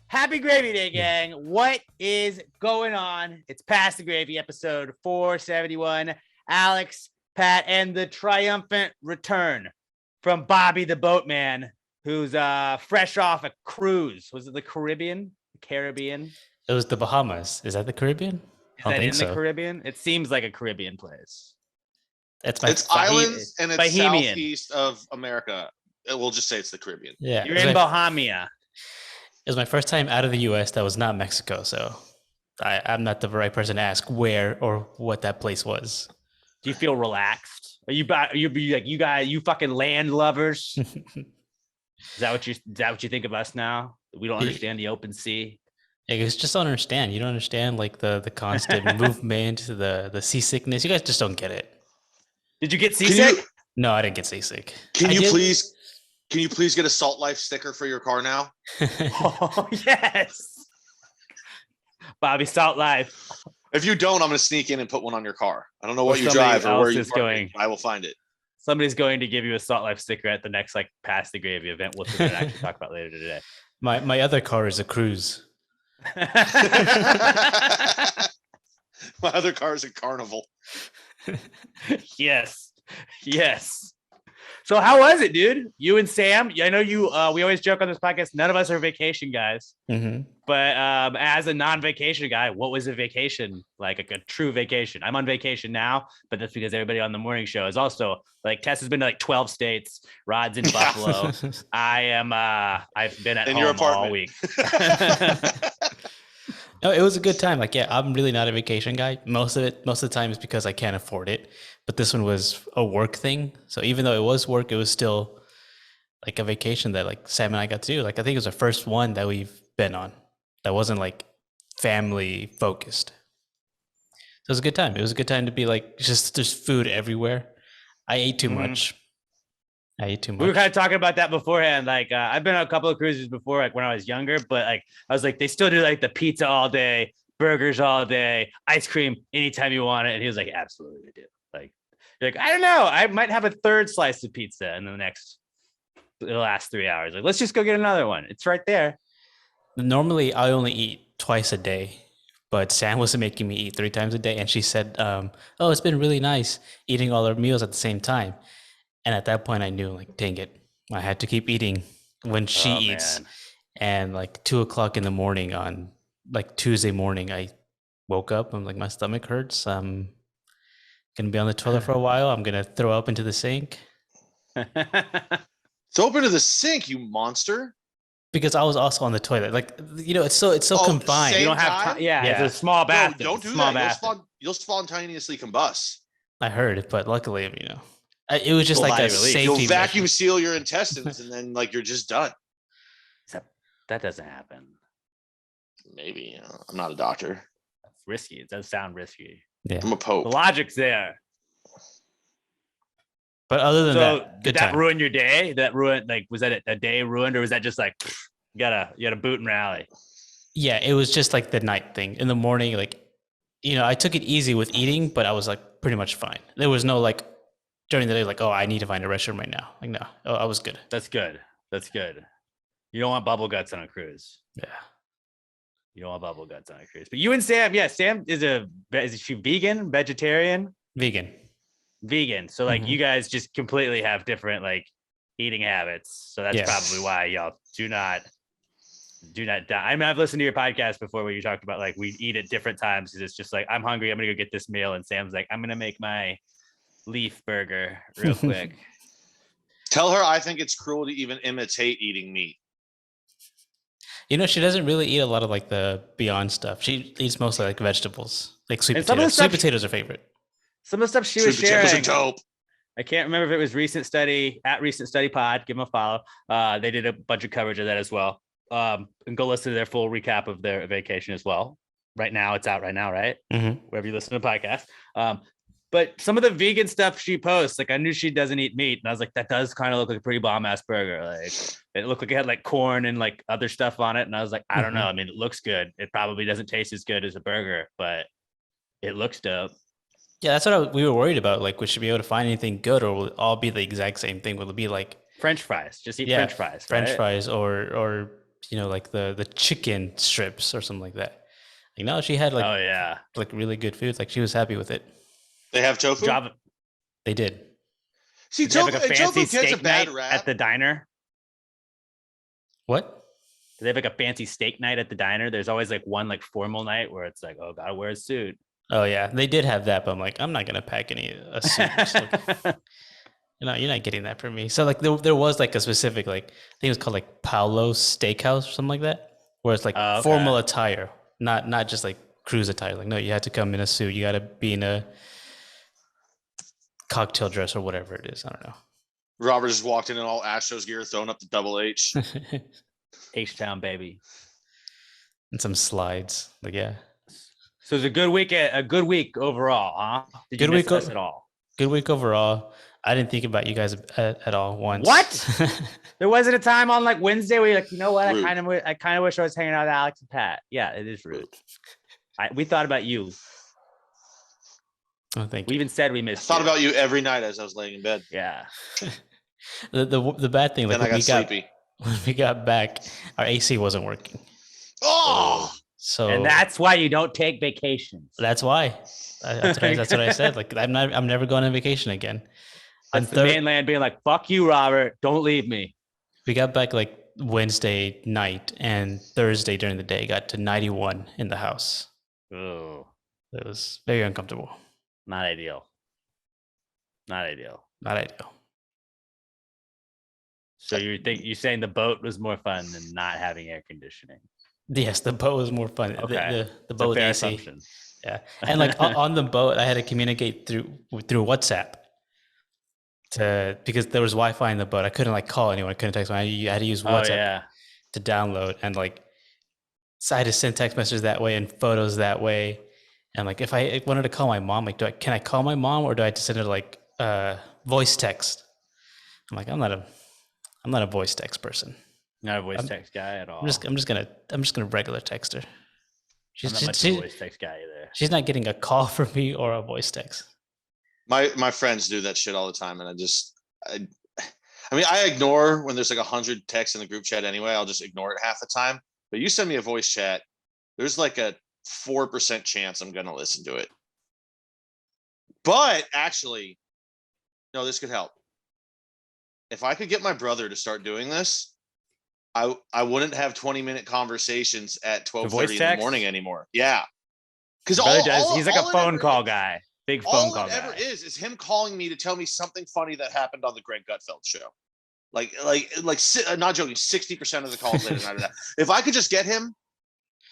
Happy Gravy Day, gang. What is going on? It's Past the Gravy, episode 471. Alex, Pat, and the triumphant return from Bobby the Boatman, who's fresh off a cruise. Was it the Caribbean? Caribbean? It was the Bahamas. Is that the Caribbean? Is that in the Caribbean? It seems like a Caribbean place. It's islands and it's Bahamian. Southeast of America. We'll just say it's the Caribbean. Yeah, you're in Bahamia. It was my first time out of the U.S. that was not Mexico, so I'm not the right person to ask where or what that place was. Do you feel relaxed? Are you like you fucking land lovers? Is that what you think of us now? We don't understand the open sea. You guys just don't understand. You don't understand like the constant movement, the seasickness. You guys just don't get it. Did you get seasick? No, I didn't get seasick. Can you please get a Salt Life sticker for your car now? Oh, yes. Bobby Salt Life. If you don't, I'm going to sneak in and put one on your car. I don't know what you drive or where you're going. I will find it. Somebody's going to give you a Salt Life sticker at the next Past the Gravy event. We'll actually talk about later today. My other car is a cruise. My other car is a Carnival. Yes. So how was it, dude? You and Sam? I know you. We always joke on this podcast. None of us are vacation guys. Mm-hmm. But as a non-vacation guy, what was a vacation like? A true vacation? I'm on vacation now, but that's because everybody on the morning show is also like. Tess has been to 12 states. Rod's in Buffalo. I am. I've been at home all week. No, it was a good time. I'm really not a vacation guy. Most of the time is because I can't afford it. But this one was a work thing. So even though it was work, it was still like a vacation that Sam and I got to do. I think it was the first one that we've been on that wasn't family focused. So it was a good time. It was a good time to be just there's food everywhere. I ate too much. We were kind of talking about that beforehand. I've been on a couple of cruises before, when I was younger, but I was they still do the pizza all day, burgers all day, ice cream anytime you want it. And he was like, absolutely, we do. You're I don't know. I might have a third slice of pizza in the last 3 hours. Let's just go get another one. It's right there. Normally, I only eat twice a day, but Sam was making me eat 3 times a day. And she said, oh, it's been really nice eating all our meals at the same time. And at that point, I knew, dang it, I had to keep eating when she eats. Man. And 2 o'clock in the morning on Tuesday morning, I woke up. I'm my stomach hurts. I'm going to be on the toilet for a while. I'm going to throw up into the sink. Throw up into the sink, you monster. Because I was also on the toilet. It's so confined. You don't have time. Yeah, it's a small bathroom. No, don't do that. You'll spontaneously combust. I heard it, but luckily, it was just a safety. You'll vacuum seal your intestines, and then you're just done. That doesn't happen. Maybe I'm not a doctor. That's risky. It does sound risky. Yeah, I'm a pope. The logic's there. But other than that, did that ruin your day? That ruined was that a day ruined, or was that just you gotta boot and rally? Yeah, it was just the night thing. In the morning, I took it easy with eating, but I was pretty much fine. There was no during the day, oh, I need to find a restroom right now. No, I was good. That's good. You don't want bubble guts on a cruise. Yeah. You don't want bubble guts on a cruise. But you and Sam, Sam is she vegan, vegetarian? Vegan. So you guys just completely have different eating habits. So that's probably why y'all do not die. I've listened to your podcast before where you talked about we eat at different times because it's just I'm hungry, I'm gonna go get this meal, and Sam's I'm gonna make my leaf burger real quick. Tell her I think it's cruel to even imitate eating meat. She doesn't really eat a lot of the Beyond stuff. She eats mostly vegetables, sweet potatoes. Sweet potatoes are favorite. Some of the stuff she was sharing. I can't remember if it was Recent Study at Recent Study Pod. Give them a follow. They did a bunch of coverage of that as well. And go listen to their full recap of their vacation as well. Right now, it's out right now, right? Mm-hmm. Wherever you listen to the podcast. But some of the vegan stuff she posts, I knew she doesn't eat meat. And I was that does kind of look like a pretty bomb-ass burger. It looked like it had corn and other stuff on it. And I was I don't know. It looks good. It probably doesn't taste as good as a burger, but it looks dope. Yeah, that's what we were worried about. Like, we should be able to find anything good, or will it all be the exact same thing? Will it be like French fries? Just eat French fries, French right? fries, or like the chicken strips or something like that. Like, no, she had like really good foods. Like, she was happy with it. They have tofu. They did. See, tofu gets a bad rap at the diner. What? Do they have like a fancy steak night at the diner? There's always like one like formal night where it's like, oh, gotta wear a suit. Oh yeah, they did have that, but I'm like, I'm not gonna pack a suit. You're not getting that from me. So like there was like a specific, like, I think it was called like Paolo's Steakhouse or something like that, where it's like formal attire, not just like cruise attire. Like, no, you had to come in a suit. You got to be in a cocktail dress or whatever it is. I don't know. Robert just walked in all Astros gear, throwing up the double H. H-Town, baby. And some slides. Like, yeah. So it's a good week overall, huh? Did you miss us at all? Good week overall. I didn't think about you guys at all once. What? There wasn't a time on like Wednesday where you're like, you know what? Rude. I kind of wish I was hanging out with Alex and Pat. Yeah, it is rude. We thought about you. Oh, thank you. We even said we missed. I thought about you every night as I was laying in bed. Yeah. the bad thing, like, then I got sleepy. When we got back, our AC wasn't working. Oh. So, and that's why you don't take vacations. That's why. That's what I said. Like, I'm never going on vacation again. That's the mainland being like, fuck you, Robert. Don't leave me. We got back like Wednesday night, and Thursday during the day got to 91 in the house. Oh. It was very uncomfortable. Not ideal. So you're saying the boat was more fun than not having air conditioning? Yes, the boat was more fun. Okay. The boat with AC. Assumption. Yeah, and like on the boat, I had to communicate through WhatsApp because there was Wi-Fi in the boat. I couldn't like call anyone. I couldn't text anyone. I had to use WhatsApp to download, and like, so I had to send text messages that way and photos that way. And like, if I wanted to call my mom, like, can I call my mom, or do I have to send her like voice text? I'm like, I'm not a voice text person. Not a voice text guy at all. I'm just gonna regular text her. I'm not much of a voice text guy either. She's not getting a call from me or a voice text. My friends do that shit all the time, and I ignore when there's like 100 texts in the group chat anyway. I'll just ignore it half the time. But you send me a voice chat, there's like a 4% chance I'm gonna listen to it. But actually, no, this could help. If I could get my brother to start doing this, I wouldn't have 20-minute conversations at 12:30 in the morning anymore. Yeah, because he's like a phone call guy. Big phone call guy. All it ever is him calling me to tell me something funny that happened on the Greg Gutfeld show. Like, not joking, 60% of the calls later night. If I could just get him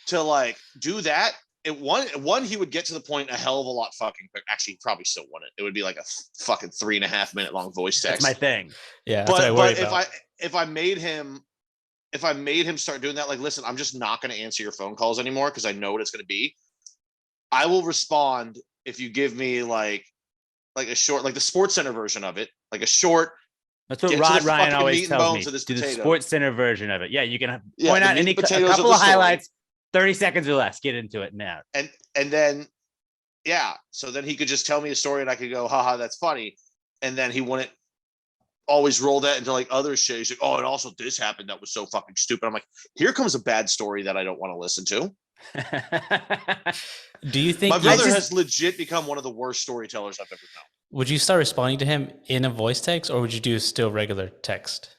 to like do that, one he would get to the point a hell of a lot fucking quick. Actually, he probably still wouldn't. It would be like a fucking 3.5 minute long voice text. That's my thing. Yeah, but if I made him start doing that, like, listen, I'm just not going to answer your phone calls anymore because I know what it's going to be. I will respond if you give me like a short, like the Sports Center version of it, like a short. That's what Rod Ryan always tells me. Do the Sports Center version of it. Yeah, you can point out a couple of highlights, 30 seconds or less. Get into it now. And then, yeah. So then he could just tell me a story, and I could go, haha, that's funny. And then he wouldn't always roll that into like other shit. He's like, oh, and also this happened that was so fucking stupid. I'm like, here comes a bad story that I don't want to listen to. Do you think my brother has legit become one of the worst storytellers I've ever known? Would you start responding to him in a voice text, or would you do still regular text?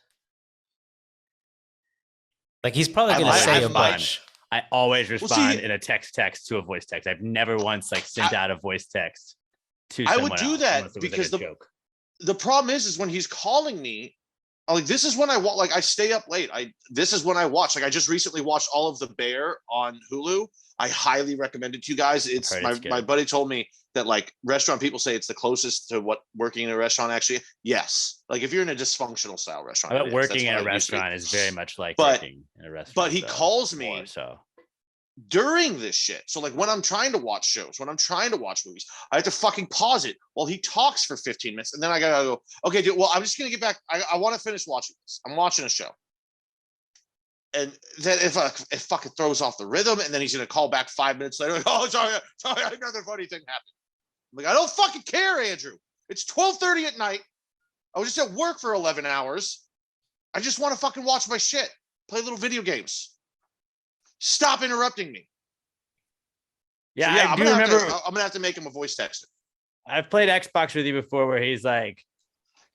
Like, he's probably going to say a bunch. I always respond in a text to a voice text. I've never once like sent out a voice text to someone. I would do that because the problem is when he's calling me, like, this is when I stay up late. This is when I watch. Like, I just recently watched all of The Bear on Hulu. I highly recommend it to you guys. It's my buddy told me that like restaurant people say it's the closest to what working in a restaurant actually. Yes. Like, if you're in a dysfunctional style restaurant. But working in a restaurant is very much like working in a restaurant. But he calls me during this shit. So like when I'm trying to watch shows, when I'm trying to watch movies, I have to fucking pause it while he talks for 15 minutes. And then I gotta go, okay, dude, well, I'm just gonna get back. I want to finish watching this. I'm watching a show. And then if it fucking throws off the rhythm, and then he's gonna call back 5 minutes later, like, oh, sorry, another funny thing happened. I'm like, I don't fucking care, Andrew. It's 12:30 at night. I was just at work for 11 hours. I just want to fucking watch my shit, play little video games. Stop interrupting me. Yeah, so, I do remember. I'm gonna have to make him a voice texter. I've played Xbox with you before, where he's like,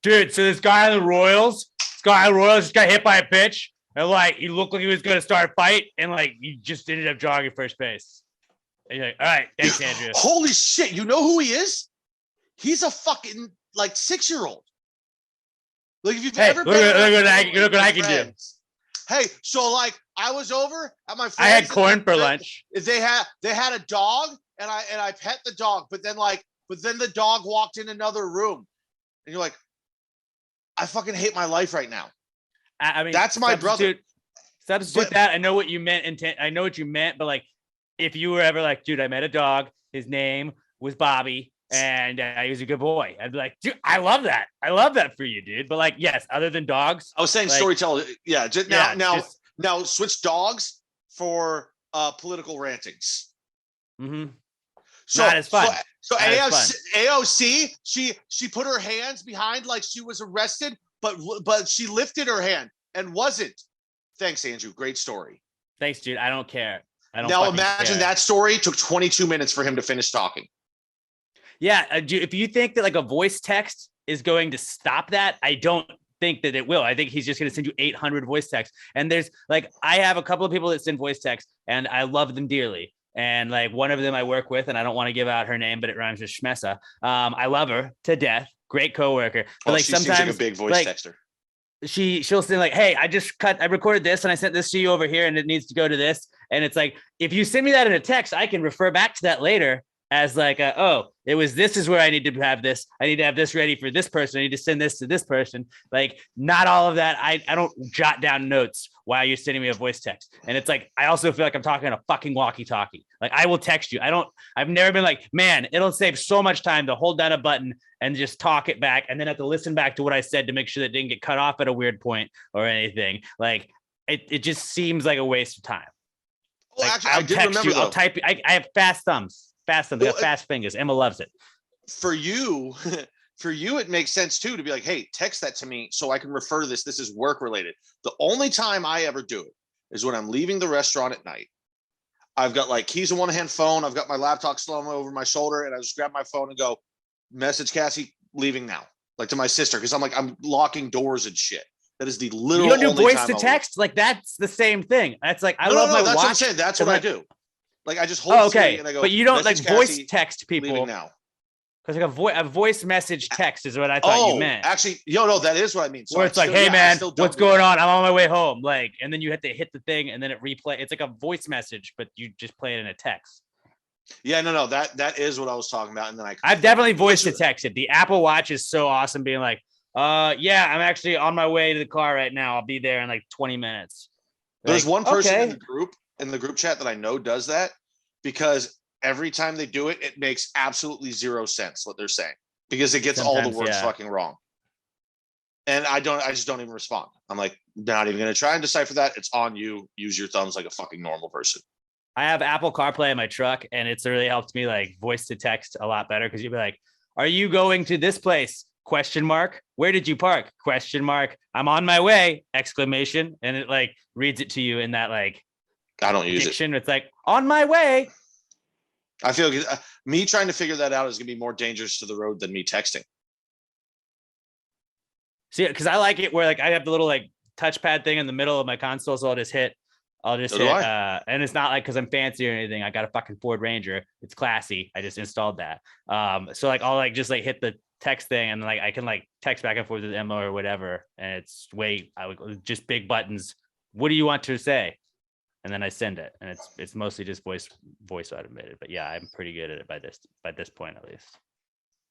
"Dude, so this guy on the Royals just got hit by a pitch, and like he looked like he was gonna start a fight, and like he just ended up jogging first base." And you're like, "All right, thanks, Andrew." Holy shit! You know who he is? He's a fucking like 6-year-old. Like if you've ever been look what I can do. Hey, so like I was over at my friend's. I had corn for lunch. They had a dog, and I pet the dog, but then the dog walked in another room, and you're like, I fucking hate my life right now. I mean, that's my brother. Substitute that. I know what you meant. I know what you meant, but like, if you were ever like, dude, I met a dog. His name was Bobby, and he was a good boy. I'd be like, dude, I love that. I love that for you, dude. But like, yes, other than dogs, I was saying like, storyteller. Yeah. Now switch dogs for political rantings. Mm-hmm. So not as fun. So AOC, she put her hands behind like she was arrested, but she lifted her hand and wasn't. Thanks, Andrew. Great story. Thanks, dude. I don't care. I don't. Now imagine that story took 22 minutes for him to finish talking. Yeah, if you think that like a voice text is going to stop that, I don't think that it will. I think he's just going to send you 800 voice texts. And there's like, I have a couple of people that send voice texts, and I love them dearly. And like one of them I work with, and I don't want to give out her name, but it rhymes with Schmessa. I love her to death. Great coworker. But like she sometimes seems like a big voice texter. She'll say like, hey, I recorded this and I sent this to you over here and it needs to go to this. And it's like, if you send me that in a text, I can refer back to that later as like, this is where I need to have this. I need to have this ready for this person. I need to send this to this person. Like not all of that. I don't jot down notes while you're sending me a voice text. And it's like, I also feel like I'm talking on a fucking walkie-talkie. Like I will text you. I've never been like, man, it'll save so much time to hold down a button and just talk it back. And then have to listen back to what I said to make sure that it didn't get cut off at a weird point or anything. Like it just seems like a waste of time. Well, like, actually, I did remember I'll type. I have fast thumbs. I got fast fingers. Emma loves it. For you, it makes sense too to be like, hey, text that to me so I can refer to this. This is work related. The only time I ever do it is when I'm leaving the restaurant at night. I've got like keys in one hand, phone. I've got my laptop slung over my shoulder, and I just grab my phone and go, message Cassie, leaving now, like to my sister, because I'm locking doors and shit. That is the literal. You don't do voice to text, like that's the same thing. That's like I love my that's watch. What I'm saying. That's what I do. Like I just hold. Okay, and I go, but you don't like voice Cassie, text people now. Because like a voice message text is what I thought you meant. Actually, no, that is what I mean. So where it's like, hey man, what's going on? I'm on my way home. Like, and then you have to hit the thing and then it replay. It's like a voice message, but you just play it in a text. Yeah, no, that is what I was talking about. And then I've definitely voice to texted. The Apple Watch is so awesome, being like, yeah, I'm actually on my way to the car right now. I'll be there in like 20 minutes. There's one person in the group chat that I know does that, because every time they do it, it makes absolutely zero sense what they're saying, because it gets all the words fucking wrong. And I just don't even respond. I'm like, not even going to try and decipher that. It's on you. Use your thumbs like a fucking normal person. I have Apple CarPlay in my truck, and it's really helped me like voice to text a lot better, because you'd be like, are you going to this place? ? Where did you park ? I'm on my way! ! And it like reads it to you in that like I don't use diction. It's like on my way. I feel me trying to figure that out is gonna be more dangerous to the road than me texting. See, because I like it where like I have the little like touchpad thing in the middle of my console, so I'll just hit, and it's not like because I'm fancy or anything. I got a fucking Ford Ranger. It's classy. I just installed that. So like I'll like just like hit the text thing, and like I can like text back and forth with Emma or whatever, and it's just big buttons. What do you want to say? And then I send it, and it's mostly just voice automated. But yeah, I'm pretty good at it by this point at least.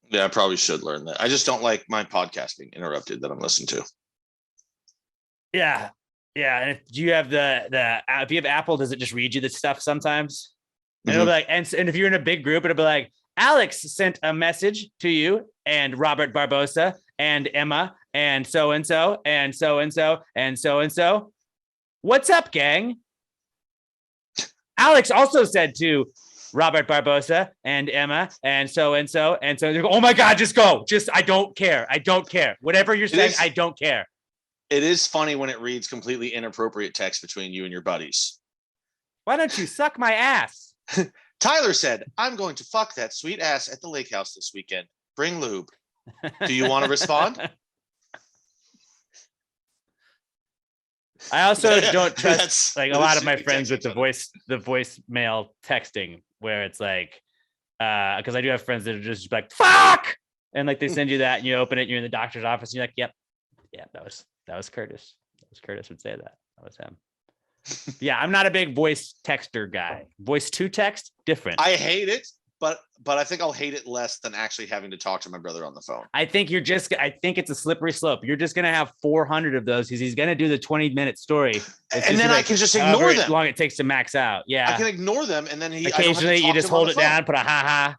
Yeah, I probably should learn that. I just don't like my podcast being interrupted that I'm listening to. Yeah. And if you have if you have Apple, does it just read you the stuff sometimes? And it'll be like, and if you're in a big group, it'll be like, Alex sent a message to you and Robert Barbosa and Emma and so-and-so and so-and-so and so-and-so. What's up, gang? Alex also said to Robert Barbosa and Emma and so. Oh my God, just go. I don't care. Whatever you're saying, I don't care. It is funny when it reads completely inappropriate text between you and your buddies. Why don't you suck my ass? Tyler said, I'm going to fuck that sweet ass at the lake house this weekend. Bring lube. Do you want to respond? I also don't trust like a lot of my friends with the voicemail texting where it's like, because I do have friends that are just like, fuck. And like they send you that and you open it and you're in the doctor's office and you're like, yep. Yeah, that was Curtis. That was Curtis would say that. That was him. Yeah, I'm not a big voice texter guy. Voice to text, different. I hate it, but I think I'll hate it less than actually having to talk to my brother on the phone. I think it's a slippery slope. You're just gonna have 400 of those because he's gonna do the 20-minute story. And then I can just ignore them. How long it takes to max out. Yeah. I can ignore them and then occasionally you just hold it down, put a ha-ha.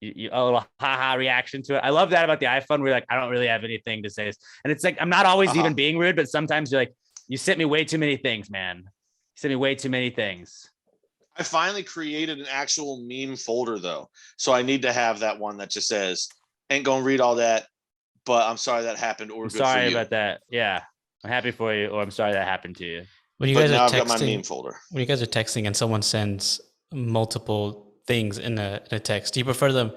A little ha-ha reaction to it. I love that about the iPhone where you're like, I don't really have anything to say. And it's like, I'm not always even being rude, but sometimes you're like, you sent me way too many things, man. You sent me way too many things. I finally created an actual meme folder though. So I need to have that one that just says, ain't gonna read all that, but I'm sorry that happened or I'm sorry about that. Yeah. I'm happy for you or I'm sorry that happened to you. When you guys are I've got my meme folder. When you guys are texting and someone sends multiple things in a text, do you prefer them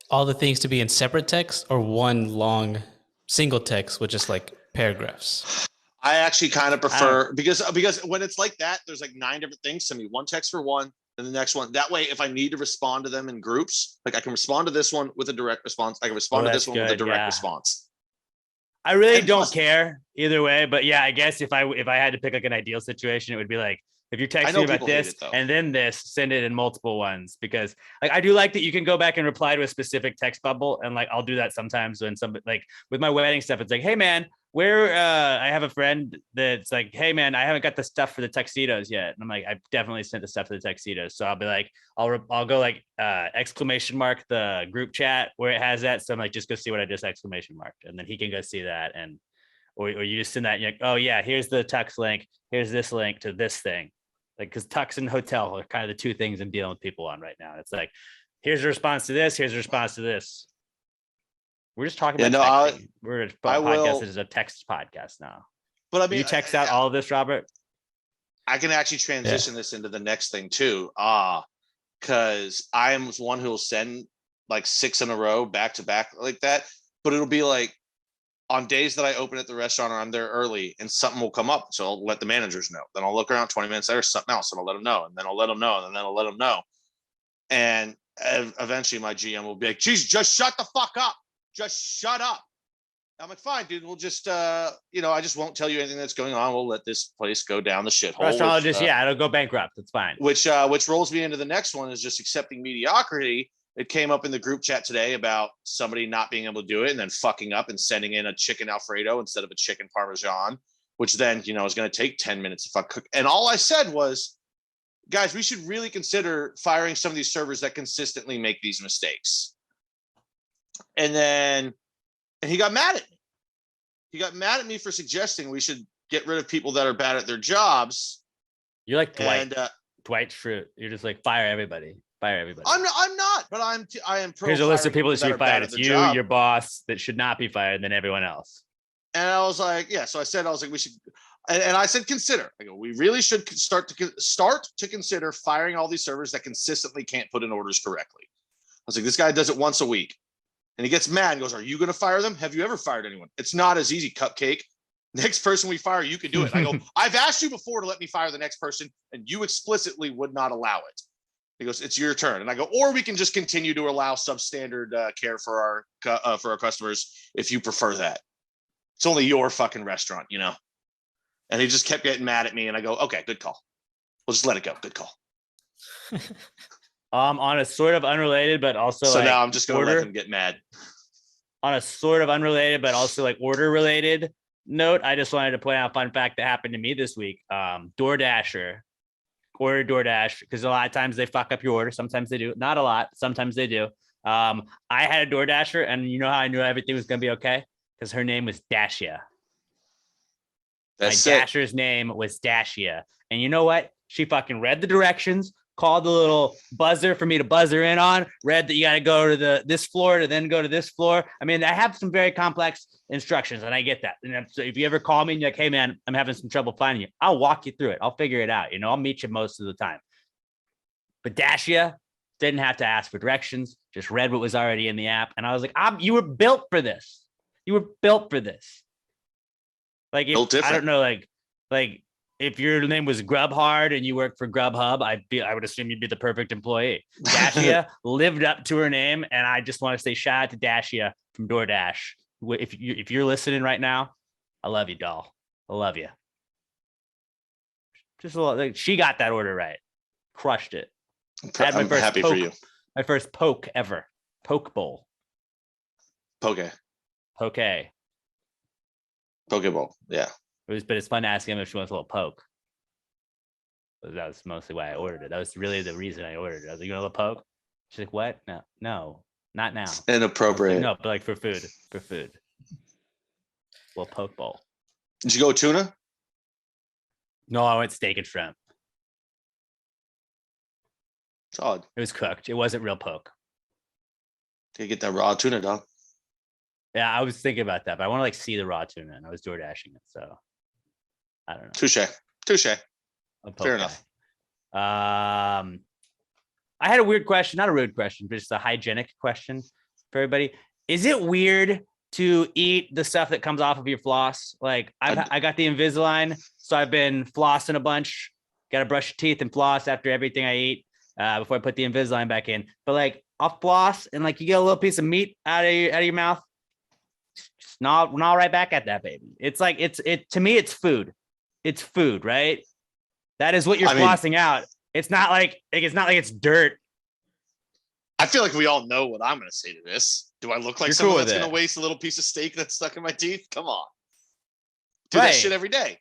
all the things to be in separate text or one long single text with just like paragraphs? I actually kind of prefer because when it's like that, there's like 9 different things. Send me one text for one, and the next one. That way, if I need to respond to them in groups, like I can respond to this one with a direct response. I can respond to this one with a direct response. I really don't care either way, but yeah, I guess if I had to pick like an ideal situation, it would be like if you're texting me about this and then this, send it in multiple ones because like I do like that you can go back and reply to a specific text bubble, and like I'll do that sometimes when somebody like with my wedding stuff, it's like, hey man, I have a friend that's like, hey man, I haven't got the stuff for the tuxedos yet. And I'm like, I definitely sent the stuff for the tuxedos. So I'll be like, I'll go like exclamation mark the group chat where it has that. So I'm like, just go see what I just exclamation marked. And then he can go see that. And, or you just send that and you're like, oh yeah, here's the tux link. Here's this link to this thing. Like, cause tux and hotel are kind of the two things I'm dealing with people on right now. It's like, here's a response to this. Here's a response to this. We're just talking about texting. We're a podcast that is a text podcast now. But I mean, you text out all of this, Robert? I can actually transition this into the next thing too. Because I am one who will send like 6 in a row back to back like that. But it'll be like on days that I open at the restaurant or I'm there early and something will come up. So I'll let the managers know. Then I'll look around 20 minutes later, something else, and I'll let them know. And then I'll let them know. And then I'll let them know. And eventually my GM will be like, geez, just shut the fuck up. Just shut up. I'm like, fine, dude. We'll just, I just won't tell you anything that's going on. We'll let this place go down the shithole. Restaurant it'll go bankrupt. It's fine. Which rolls me into the next one is just accepting mediocrity. It came up in the group chat today about somebody not being able to do it and then fucking up and sending in a chicken Alfredo instead of a chicken Parmesan, which then, is going to take 10 minutes if I cook. And all I said was, guys, we should really consider firing some of these servers that consistently make these mistakes. And he got mad at me. He got mad at me for suggesting we should get rid of people that are bad at their jobs. You're like Dwight. Dwight Schrute. You're just like fire everybody. Fire everybody. I'm not, but I am pro. Here's a list of people that should be fired. It's you, your boss that should not be fired, and then everyone else. And I was like, yeah. So I was like, we should. And I said, consider. I go, we really should start to consider firing all these servers that consistently can't put in orders correctly. I was like, this guy does it once a week. And he gets mad and goes, are you going to fire them? Have you ever fired anyone? It's not as easy, cupcake. Next person we fire, you can do it. I go, I've asked you before to let me fire the next person, and you explicitly would not allow it. He goes, it's your turn. And I go, or we can just continue to allow substandard care for our customers if you prefer that. It's only your fucking restaurant, And he just kept getting mad at me. And I go, okay, good call. We'll just let it go. Good call. On a sort of unrelated, but also so now I'm just going to let him get mad. On a sort of unrelated, but also like order related note, I just wanted to point out a fun fact that happened to me this week. DoorDasher ordered DoorDash because a lot of times they fuck up your order. Sometimes they do, not a lot. Sometimes they do. I had a DoorDasher, and you know how I knew everything was going to be okay? Because her name was Dashia. My Dasher's name was Dashia. And you know what? She fucking read the directions, called the little buzzer for me to buzzer in on, read that you got to go to this floor to then go to this floor. I mean, I have some very complex instructions and I get that. And so if you ever call me and you're like, hey man, I'm having some trouble finding you, I'll walk you through it. I'll figure it out. I'll meet you most of the time. But Dashia didn't have to ask for directions, just read what was already in the app. And I was like, you were built for this. You were built for this. Like, I don't know, like if your name was Grubhard and you worked for Grubhub, I would assume you'd be the perfect employee. Dashia lived up to her name, and I just want to say shout out to Dashia from DoorDash. If you're listening right now, I love you, doll. I love you. Just a little, like, she got that order right, crushed it. I'm happy for you. My first poke ever, poke bowl. Pokeball, yeah. But it's fun to ask him if she wants a little poke. That was mostly why I ordered it. That was really the reason I ordered it. I was like, you want a little poke? She's like, what? No, not now. Inappropriate. Like, no, but like for food. Little poke bowl. Did you go tuna? No, I went steak and shrimp. Solid. It was cooked. It wasn't real poke. You get that raw tuna, dog. Yeah, I was thinking about that, but I want to like see the raw tuna, and I was door dashing it, so I don't know. Touche. Fair enough. I had a weird question, not a rude question, but just a hygienic question for everybody. Is it weird to eat the stuff that comes off of your floss? Like I got the Invisalign, so I've been flossing a bunch. Got to brush your teeth and floss after everything I eat before I put the Invisalign back in. But like I'll floss and like you get a little piece of meat out of your mouth. Just gnaw right back at that baby. It's like to me it's food. It's food, right? That is what you're flossing out. It's not like it's dirt. I feel like we all know what I'm going to say to this. Do I look like someone that's going to waste a little piece of steak that's stuck in my teeth? Come on. Do that shit every day.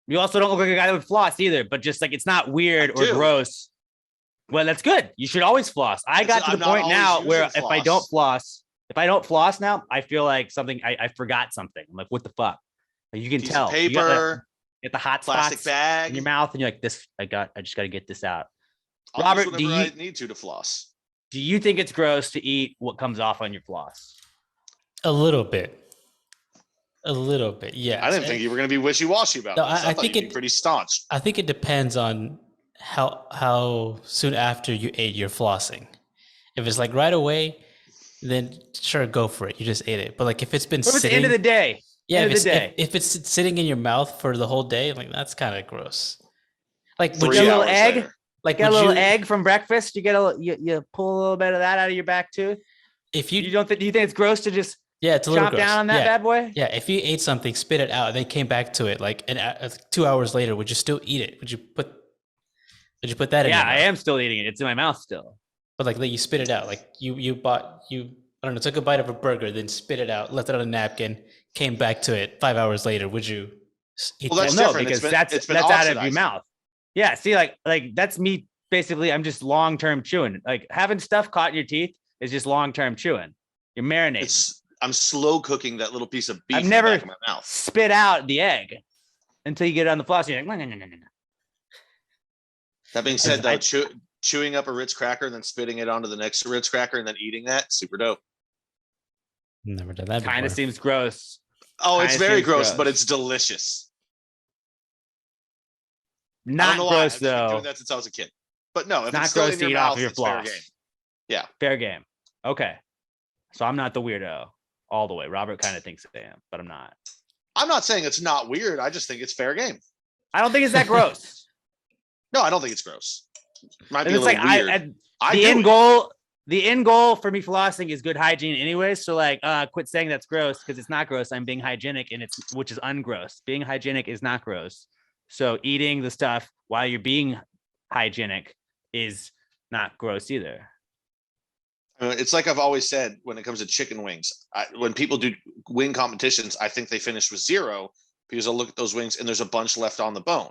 You also don't look like a guy that would floss either, but just like it's not weird or gross. Well, that's good. You should always floss. I got to the point now where if I don't floss now, I feel like I forgot something. I'm like, what the fuck? Like, you can tell. Paper, get the hot plastic spots bag in your mouth, and you're like, this. I just got to get this out. Robert, I need to floss. Do you think it's gross to eat what comes off on your floss? A little bit, yeah. I didn't think you were going to be wishy-washy about this. I think it's pretty staunch. I think it depends on how soon after you ate your flossing. If it's like right away, then sure, go for it. You just ate it. But like if it's been sitting, at the end of the day, if it's sitting in your mouth for the whole day, like that's kind of gross. Like would you get a little egg? Later. Like a little egg from breakfast, you you pull a little bit of that out of your back too. If you don't think, do you think it's gross to just it's a little chop gross. Down on that bad boy? Yeah, if you ate something, spit it out, and then came back to it like 2 hours later, would you still eat it? Would you put that in? Yeah, I am still eating it. It's in my mouth still. But like you spit it out, like you I don't know, took a bite of a burger, then spit it out, left it on a napkin, came back to it 5 hours later. Would you eat that's that? No, different. because that's out of your mouth. Yeah, see, like that's me. Basically, I'm just long-term chewing. Like having stuff caught in your teeth is just long-term chewing. You're marinating. I'm slow cooking that little piece of beef I've never in the back of my mouth. Spit out the egg until you get it on the floss. You're like, no. That being said, though, chewing up a Ritz cracker and then spitting it onto the next Ritz cracker and then eating that, super dope. Never done that. Kind of seems gross. Oh, it's very gross, but it's delicious. Not gross though. I've been doing that since I was a kid. But no, if not it's still gross in to your eat mouth, off of your it's fair floss. game. Yeah, fair game. Okay, so I'm not the weirdo all the way. Robert kind of thinks I am, but I'm not. I'm not saying it's not weird. I just think it's fair game. I don't think it's that gross. No, I don't think it's gross. Might be it's a little weird. The end goal for me flossing is good hygiene anyway. So like, quit saying that's gross because it's not gross. I'm being hygienic which is ungross. Being hygienic is not gross. So eating the stuff while you're being hygienic is not gross either. It's like I've always said when it comes to chicken wings. When people do wing competitions, I think they finish with 0 because I'll look at those wings and there's a bunch left on the bone.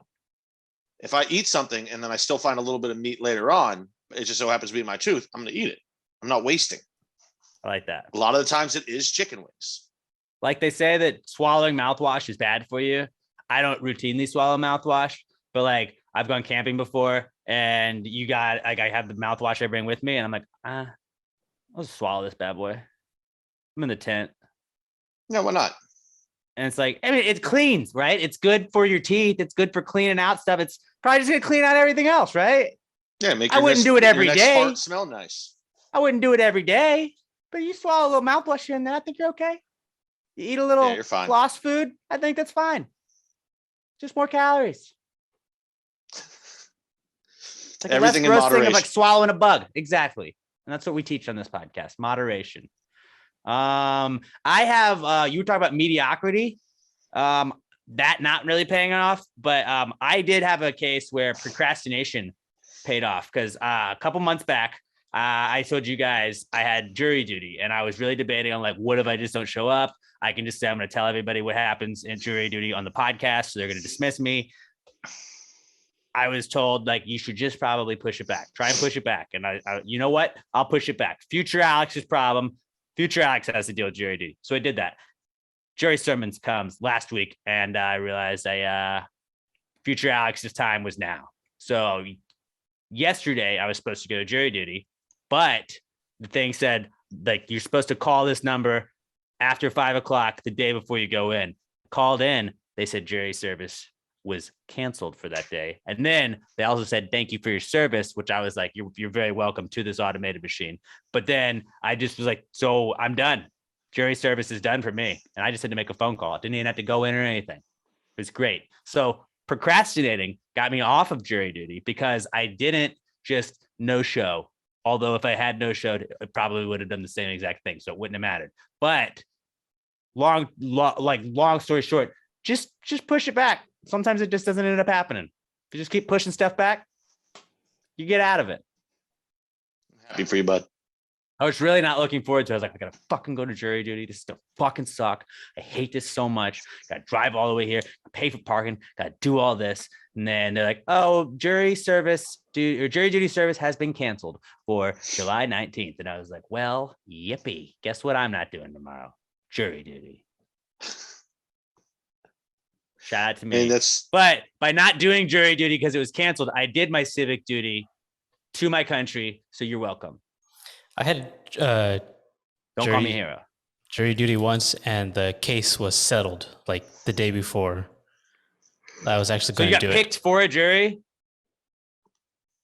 If I eat something and then I still find a little bit of meat later on, it just so happens to be in my tooth, I'm going to eat it. I'm not wasting. I like that. A lot of the times it is chicken wings. Like they say that swallowing mouthwash is bad for you. I don't routinely swallow mouthwash, but like I've gone camping before, and you got like I have the mouthwash I bring with me, and I'm like, I'll just swallow this bad boy. I'm in the tent. No, why not? And it's like, I mean, it cleans, right? It's good for your teeth. It's good for cleaning out stuff. It's probably just gonna clean out everything else, right? Yeah, make. I wouldn't do it every day. Fart smell nice. I wouldn't do it every day, but you swallow a little mouthwash here and there, I think you're okay. You eat a little you're fine. floss food, I think that's fine. Just more calories. It's like Everything a less in gross thing moderation. of like swallowing a bug. Exactly. And that's what we teach on this podcast. Moderation. I have you were talking about mediocrity. That not really paying off, but I did have a case where procrastination paid off because a couple months back, I told you guys I had jury duty, and I was really debating on like, what if I just don't show up? I can just say I'm going to tell everybody what happens in jury duty on the podcast, so they're going to dismiss me. I was told like you should just probably push it back. Try and push it back. And I you know what? I'll push it back. Future Alex's problem. Future Alex has to deal with jury duty. So I did that. Jury sermons comes last week, and I realized future Alex's time was now. So yesterday I was supposed to go to jury duty, but the thing said like you're supposed to call this number after 5 o'clock the day before you go in. Called in, they said jury service was canceled for that day. And then they also said, thank you for your service, which I was like, you're very welcome to this automated machine. But then I just was like, so I'm done. Jury service is done for me. And I just had to make a phone call. I didn't even have to go in or anything. It was great. So procrastinating got me off of jury duty because I didn't just no show. Although if I had no showed, it probably would have done the same exact thing. So it wouldn't have mattered. But long story short, just push it back. Sometimes it just doesn't end up happening. If you just keep pushing stuff back, you get out of it. Happy for you, bud. I was really not looking forward to it. I was like, I gotta fucking go to jury duty. This stuff fucking suck. I hate this so much. Gotta drive all the way here, pay for parking, gotta do all this. And then they're like, oh, jury duty service has been canceled for July 19th. And I was like, well, yippee. Guess what I'm not doing tomorrow? Jury duty. Shout out to me. But by not doing jury duty because it was canceled, I did my civic duty to my country. So you're welcome. I had don't call me hero. Jury duty once, and the case was settled like the day before. I was actually going to do it. You got picked for a jury?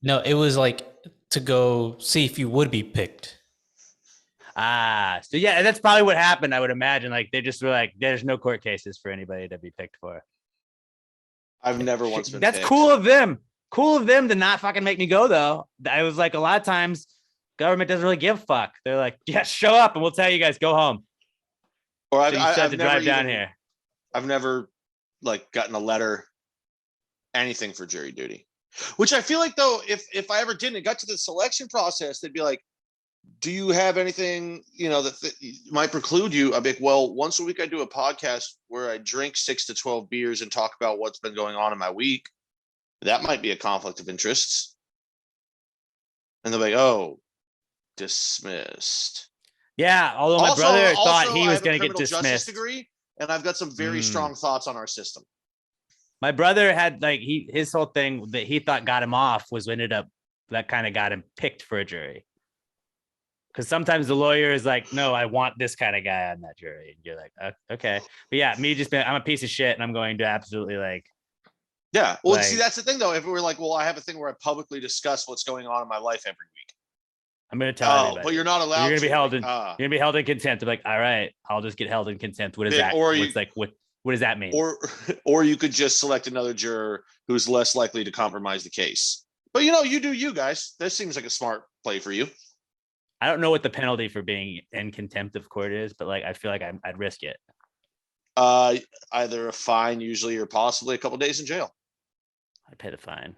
No, it was like to go see if you would be picked. So yeah, that's probably what happened. I would imagine like they just were like, there's no court cases for anybody to be picked for. I've never once been That's picked. cool of them. Cool of them to not fucking make me go though. I was like, a lot of times government doesn't really give a fuck. They're like, yeah, show up and we'll tell you guys go home. Or so you have to drive down here. I've never like gotten a letter, anything for jury duty. Which I feel like though, if I ever didn't, it got to the selection process, they'd be like, do you have anything, that might preclude you? I'd be like, well, once a week I do a podcast where I drink 6 to 12 beers and talk about what's been going on in my week. That might be a conflict of interests. And they're like, oh, dismissed. Yeah, although my brother thought he was going to get dismissed. Degree, and I've got some very strong thoughts on our system. My brother had like his whole thing that he thought got him off was that kind of got him picked for a jury. Because sometimes the lawyer is like, no, I want this kind of guy on that jury. And you're like, okay. But yeah, I'm a piece of shit and I'm going to absolutely like. Yeah. Well, see, that's the thing though. If we're like, well, I have a thing where I publicly discuss what's going on in my life every week. I'm going to tell everybody. But you're not allowed. You're going to be held in contempt. I'm like, all right, I'll just get held in contempt. What is that? Or what does that mean? Or you could just select another juror who's less likely to compromise the case. But you do you guys. This seems like a smart play for you. I don't know what the penalty for being in contempt of court is, but like I feel like I'd risk it. Either a fine, usually, or possibly a couple days in jail. I'd pay the fine.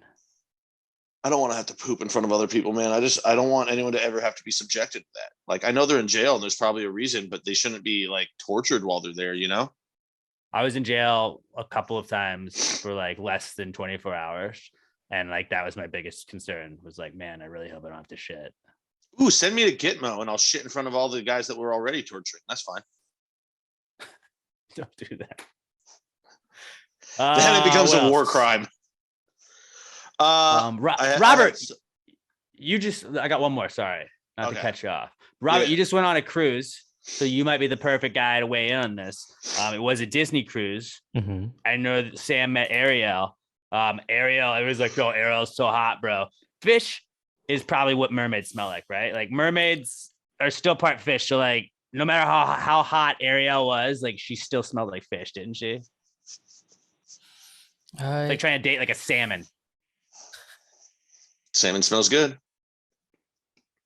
I don't want to have to poop in front of other people, man. I don't want anyone to ever have to be subjected to that. Like, I know they're in jail and there's probably a reason, but they shouldn't be like tortured while they're there, I was in jail a couple of times for like less than 24 hours. And like, that was my biggest concern was like, man, I really hope I don't have to shit. Ooh, send me to Gitmo and I'll shit in front of all the guys that we're already torturing. That's fine. Don't do that. Then it becomes a war crime. Robert, I got one more. Sorry, not to cut you off. Robert, you just went on a cruise, so you might be the perfect guy to weigh in on this. It was a Disney cruise. Mm-hmm. I know that Sam met Ariel. Ariel, it was like, oh, Ariel's so hot, bro. Fish is probably what mermaids smell like, right? Like mermaids are still part fish. So like, no matter how hot Ariel was, like she still smelled like fish, didn't she? Like trying to date like a salmon. Salmon smells good.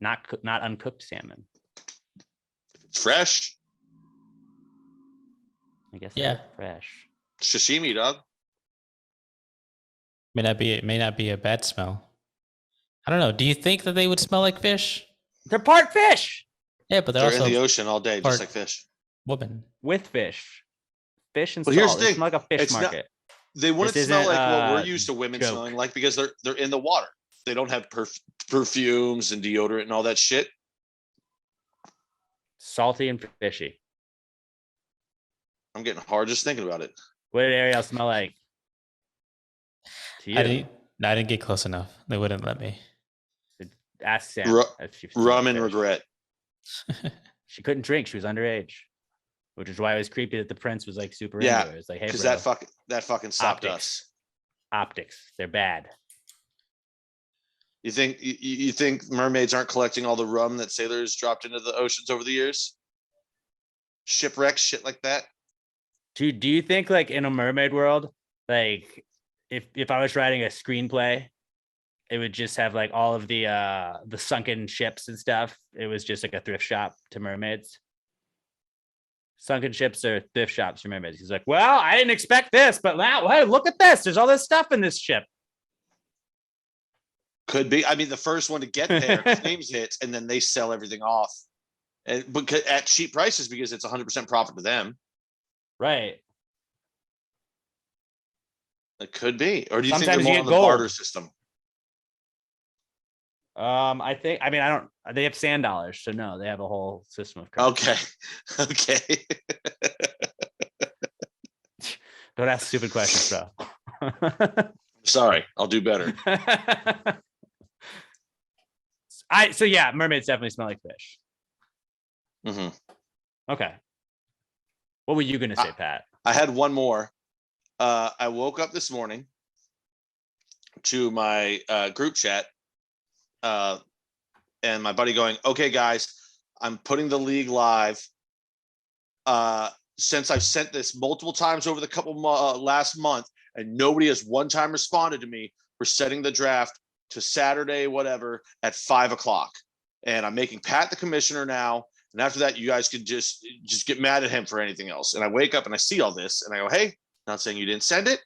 Not uncooked salmon. It's fresh. I guess. Yeah. Fresh. Sashimi, dog. May not be a bad smell. I don't know. Do you think that they would smell like fish? They're part fish. Yeah, but they're also in the ocean all day, just like fish. Woman. With fish. Fish and salt. Here's the thing. They smell like a fish market. They wouldn't smell like what we're used to women smelling like because they're in the water. They don't have perfumes and deodorant and all that shit. Salty and fishy. I'm getting hard just thinking about it. What did Ariel smell like to you? I didn't get close enough. They wouldn't let me. Ask Sam. Rum and regret. She couldn't drink. She was underage, which is why it was creepy that the prince was like super into it. It was like, hey, because bro, that fucking stopped us. Optics, they're bad. You think mermaids aren't collecting all the rum that sailors dropped into the oceans over the years? Shipwrecks, shit like that. Do you think like in a mermaid world, like if I was writing a screenplay, it would just have like all of the sunken ships and stuff. It was just like a thrift shop to mermaids. Sunken ships are thrift shops for mermaids. He's like, well, I didn't expect this, but now, hey, look at this. There's all this stuff in this ship. Could be. I mean, the first one to get there claims it, and then they sell everything off, but at cheap prices because it's 100% profit to them. Right. It could be. Or do you Sometimes think they're more on the barter system? They have sand dollars, so no, they have a whole system of currency. Okay. Don't ask stupid questions, bro. Sorry, I'll do better. So yeah, mermaids definitely smell like fish. Mm-hmm. Okay. What were you gonna say, Pat? I had one more. I woke up this morning to my group chat, and my buddy going, "Okay, guys, I'm putting the league live. Since I've sent this multiple times over the last month, and nobody has one time responded to me, we're setting the draft to Saturday, whatever, at 5:00. And I'm making Pat the commissioner now. And after that, you guys could just get mad at him for anything else." And I wake up and I see all this and I go, "Hey, not saying you didn't send it,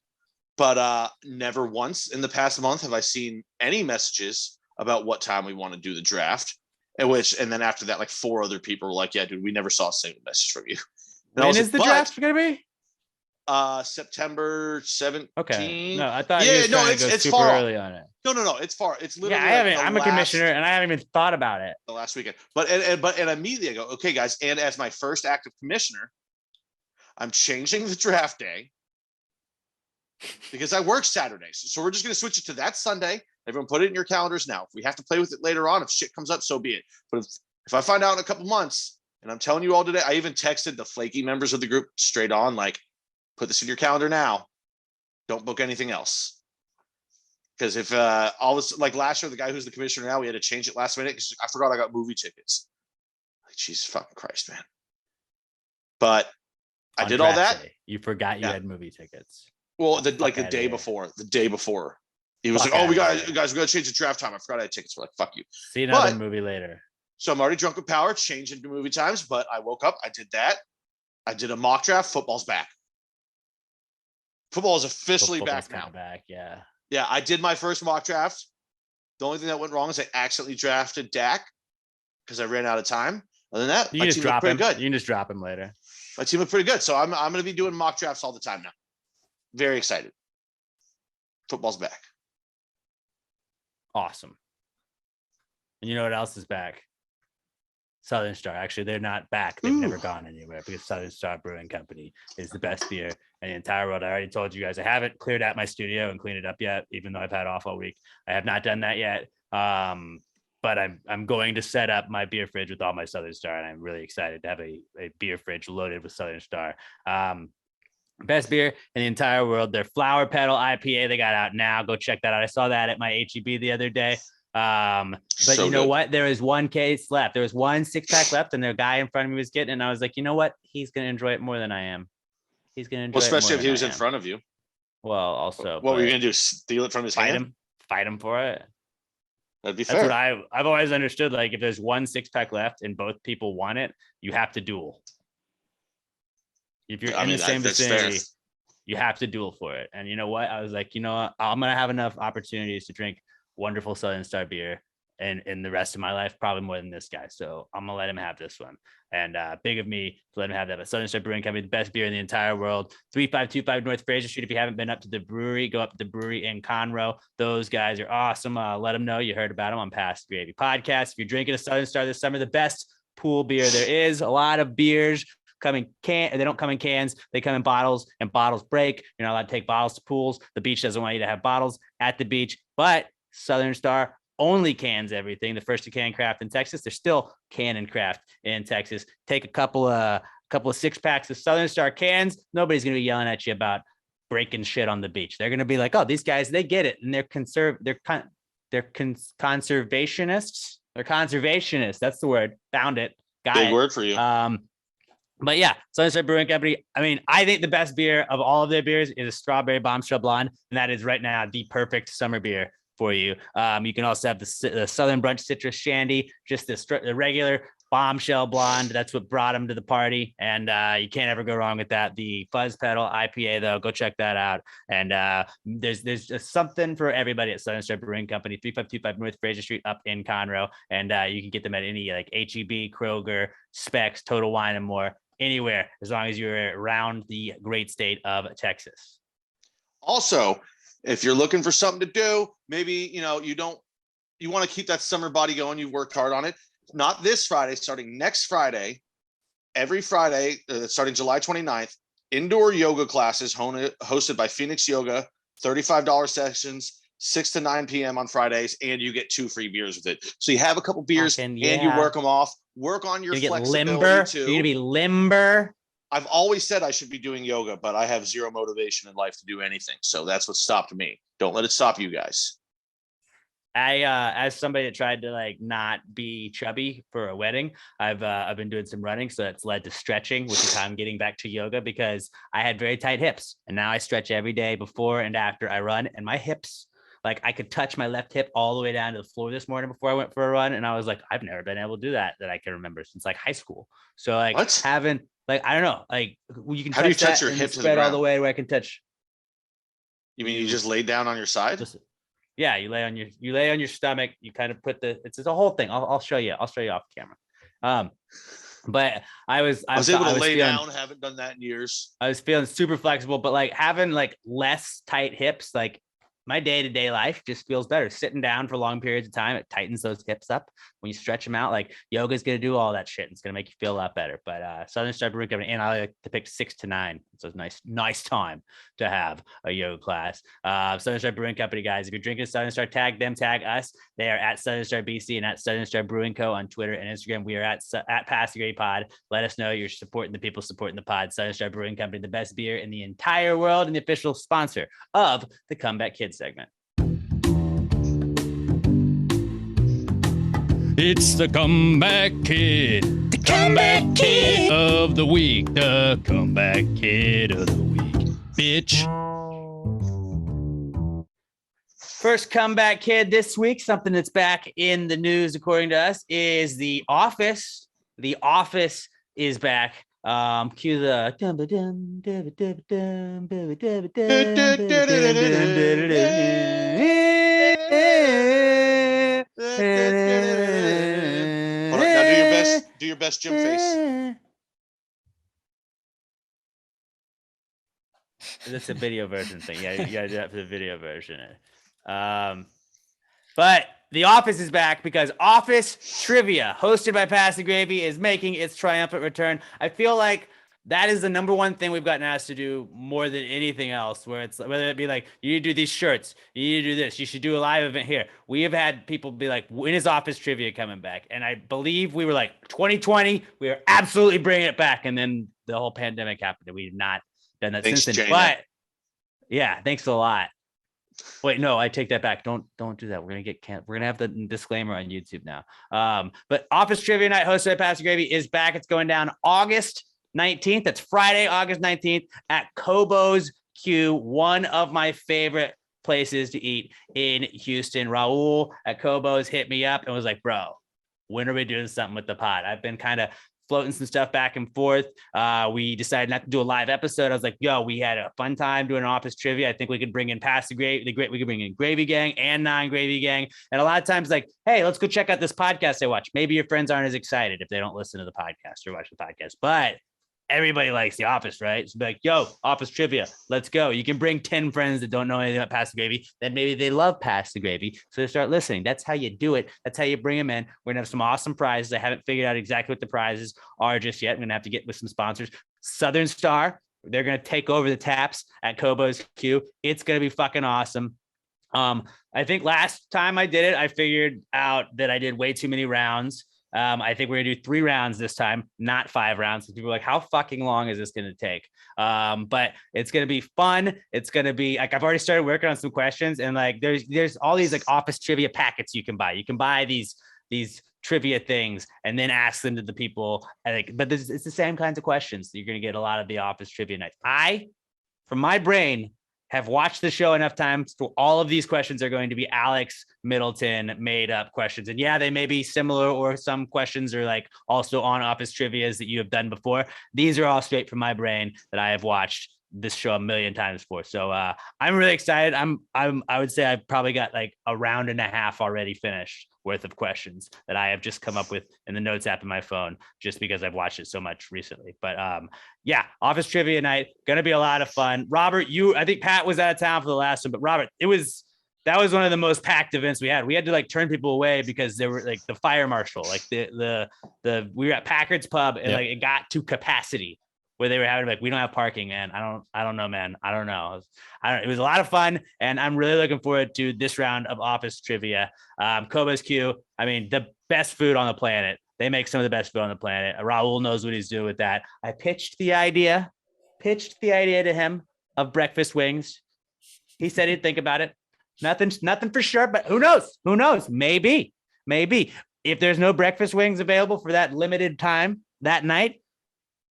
but never once in the past month have I seen any messages about what time we want to do the draft." And then after that, like 4 other people were like, "Yeah, dude, we never saw a single message from you." And when is the draft going to be? September 17th. Okay. No, I thought you were trying to go super early on it. No, it's far. It's literally. Yeah, I'm a commissioner and I haven't even thought about it. The last weekend. But immediately I go, "Okay, guys, and as my first active commissioner, I'm changing the draft day because I work Saturdays. So we're just going to switch it to that Sunday. Everyone put it in your calendars now. If we have to play with it later on, if shit comes up, so be it. But if I find out in a couple months, and I'm telling you all today, I even texted the flaky members of the group straight on, like, put this in your calendar now. Don't book anything else." Because if all this, like last year, the guy who's the commissioner now, we had to change it last minute because I forgot I got movie tickets. Like, Jesus fucking Christ, man. But I did all that. You forgot you had movie tickets. Well, the day before. He was like, "Oh, guys, we got to change the draft time. I forgot I had tickets." We're like, "Fuck you." See another movie later. So I'm already drunk with power, changed into movie times, but I woke up, I did that. I did a mock draft. Football's back. Football is officially back now. Yeah. Yeah, I did my first mock draft. The only thing that went wrong is I accidentally drafted Dak because I ran out of time. Other than that, my team looked pretty good. You can just drop him later. My team looked pretty good. So I'm going to be doing mock drafts all the time now. Very excited. Football's back. Awesome. And you know what else is back? Southern Star. Actually, they're not back. They've never gone anywhere because Southern Star Brewing Company is the best beer in the entire world. I already told you guys I haven't cleared out my studio and cleaned it up yet, even though I've had off all week. I have not done that yet. But I'm going to set up my beer fridge with all my Southern Star, and I'm really excited to have a beer fridge loaded with Southern Star. Best beer in the entire world. Their Flower Petal IPA they got out now. Go check that out. I saw that at my HEB the other day. But so you know good. What? There is one case left. There was one 6-pack left, and the guy in front of me was getting it. And I was like, you know what? He's going to enjoy it more than I am. He's going to enjoy it more especially if he was in front of you. Well, also. What were you going to do? Steal it from his hand? Fight him for it. That'd be fair. That's what I've always understood. Like, if there's one 6-pack left and both people want it, you have to duel. If you're in the same vicinity, you have to duel for it. And you know what? I was like, you know what? I'm going to have enough opportunities to drink wonderful Southern Star beer and in the rest of my life, probably more than this guy. So I'm gonna let him have this one. And big of me to let him have that. But Southern Star Brewing Company, the best beer in the entire world. 3525 North Fraser Street. If you haven't been up to the brewery, go up to the brewery in Conroe. Those guys are awesome. Let them know you heard about them on Past Gravy Podcast. If you're drinking a Southern Star this summer, the best pool beer there is. A lot of beers come in they don't come in cans, they come in bottles, and bottles break. You're not allowed to take bottles to pools. The beach doesn't want you to have bottles at the beach, but Southern Star only cans everything. The first to can craft in Texas. They're still canning craft in Texas. Take a couple of 6-packs of Southern Star cans. Nobody's gonna be yelling at you about breaking shit on the beach. They're gonna be like, oh, these guys, they get it, and they're conservationists. They're conservationists. That's the word. Found it. Got Big it. word for you. But yeah, Southern Star Brewing Company. I mean, I think the best beer of all of their beers is a Strawberry Bombshell Blonde, and that is right now the perfect summer beer for you. You can also have the Southern Brunch Citrus Shandy, just the regular Bombshell Blonde. That's what brought them to the party, and you can't ever go wrong with that. The Fuzz Petal IPA, though, go check that out. And there's just something for everybody at Southern Star Brewing Company, 3525 North Fraser Street up in Conroe, and you can get them at any like HEB, Kroger, Specs, Total Wine, and more. Anywhere, as long as you're around the great state of Texas. Also, if you're looking for something to do, maybe, you want to keep that summer body going. You've worked hard on it. Not this Friday, starting next Friday, every Friday, starting July 29th, indoor yoga classes hosted by Phoenix Yoga, $35 sessions, 6 to 9 p.m. on Fridays, and you get 2 free beers with it. So you have a couple beers and you work them off. Work on your flexibility too. You're gonna be limber. I've always said I should be doing yoga, but I have zero motivation in life to do anything. So that's what stopped me. Don't let it stop you guys. As somebody that tried to like not be chubby for a wedding, I've been doing some running, so that's led to stretching, which is how I'm getting back to yoga, because I had very tight hips, and now I stretch every day before and after I run, and my hips, like I could touch my left hip all the way down to the floor this morning before I went for a run, and I was like, I've never been able to do that I can remember since like high school. So like having like, I don't know, like you can touch your hip spread all the way where I can touch. You mean you just lay down on your side? Yeah, you lay on your stomach. You kind of put it's a whole thing. I'll show you. I'll show you off camera. But I was able to lay down. Haven't done that in years. I was feeling super flexible, but like having like less tight hips, like my day-to-day life just feels better. Sitting down for long periods of time, it tightens those hips up. When you stretch them out, like yoga is going to do all that shit. It's going to make you feel a lot better. But Southern Star Brewing Company, and I like to pick 6 to 9. It's a nice time to have a yoga class. Southern Star Brewing Company, guys, if you're drinking Southern Star, tag them, tag us. They are at Southern Star BC and at Southern Star Brewing Co. on Twitter and Instagram. We are at Pass the Great Pod. Let us know you're supporting the people supporting the pod. Southern Star Brewing Company, the best beer in the entire world, and the official sponsor of the Comeback Kids segment. It's the Comeback Kid. The Comeback Kid of the week. The Comeback Kid of the week. Bitch. First comeback kid this week, something that's back in the news, according to us, is The Office. The Office is back. Cue the Hold on, now do your best Jim face. That's a video version thing. Yeah, you gotta do that for the video version. But The Office is back because Office Trivia, hosted by Pass the Gravy, is making its triumphant return. I feel like that is the number one thing we've gotten asked to do more than anything else, where it's whether it be like, you need to do these shirts, you need to do this, you should do a live event here. We have had people be like, when is Office Trivia coming back? And I believe we were like 2020, we are absolutely bringing it back. And then the whole pandemic happened and we've not done that since then. Jana. But yeah, thanks a lot. Wait, no, I take that back. Don't do that. We're gonna get We're gonna have the disclaimer on YouTube now. But Office Trivia Night, hosted by Pastor Gravy, is back. It's going down August 19th. That's Friday, August 19th at Kobo's Q, one of my favorite places to eat in Houston. Raul at Kobo's hit me up and was like, bro, when are we doing something with the pod? I've been kind of floating some stuff back and forth. We decided not to do a live episode. I was like, yo, we had a fun time doing Office Trivia. I think we could bring in Pass the Gravy. We could bring in Gravy Gang and Non-Gravy Gang. And a lot of times like, hey, let's go check out this podcast I watch. Maybe your friends aren't as excited if they don't listen to the podcast or watch the podcast, but everybody likes The Office, right? So be like, yo, Office Trivia, let's go. You can bring 10 friends that don't know anything about Pass the Gravy. Then maybe they love Pass the Gravy, so they start listening. That's how you do it. That's how you bring them in. We're going to have some awesome prizes. I haven't figured out exactly what the prizes are just yet. I'm going to have to get with some sponsors. Southern Star, they're going to take over the taps at Kobo's Q. It's going to be fucking awesome. I think last time I did it, I figured out that I did way too many rounds. I think we're gonna do 3 rounds this time, not 5 rounds. People are like, how fucking long is this gonna take? But it's gonna be fun. It's gonna be like, I've already started working on some questions, and like there's all these like Office Trivia packets you can buy. You can buy these trivia things and then ask them to the people. But it's the same kinds of questions. You're gonna get a lot of the Office Trivia nights. From my brain, have watched the show enough times for all of these questions are going to be Alex Middleton made up questions. And yeah, they may be similar, or some questions are like also on Office Trivias that you have done before. These are all straight from my brain that I have watched this show a million times before. So I'm really excited. I would say I've probably got like a round and a half already finished worth of questions that I have just come up with in the notes app in my phone, just because I've watched it so much recently. But yeah, Office Trivia Night, gonna be a lot of fun. Robert, I think Pat was out of town for the last one, but Robert, that was one of the most packed events we had. We had to like turn people away because there were like the fire marshal, like the we were at Packard's Pub, and like it got to capacity where they were having like, we don't have parking, man. I don't know, man. I don't know. It was a lot of fun, and I'm really looking forward to this round of Office Trivia. Kobo's Q, I mean, the best food on the planet. They make some of the best food on the planet. Raul knows what he's doing with that. I pitched the idea to him of breakfast wings. He said he'd think about it. Nothing for sure, but who knows? Maybe if there's no breakfast wings available for that limited time that night,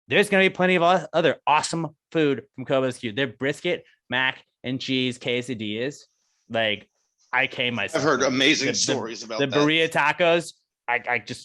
there's going to be plenty of other awesome food from Kobo's Q. Their brisket, mac and cheese quesadillas. Like, I came myself. I've heard amazing stories about the burrito tacos.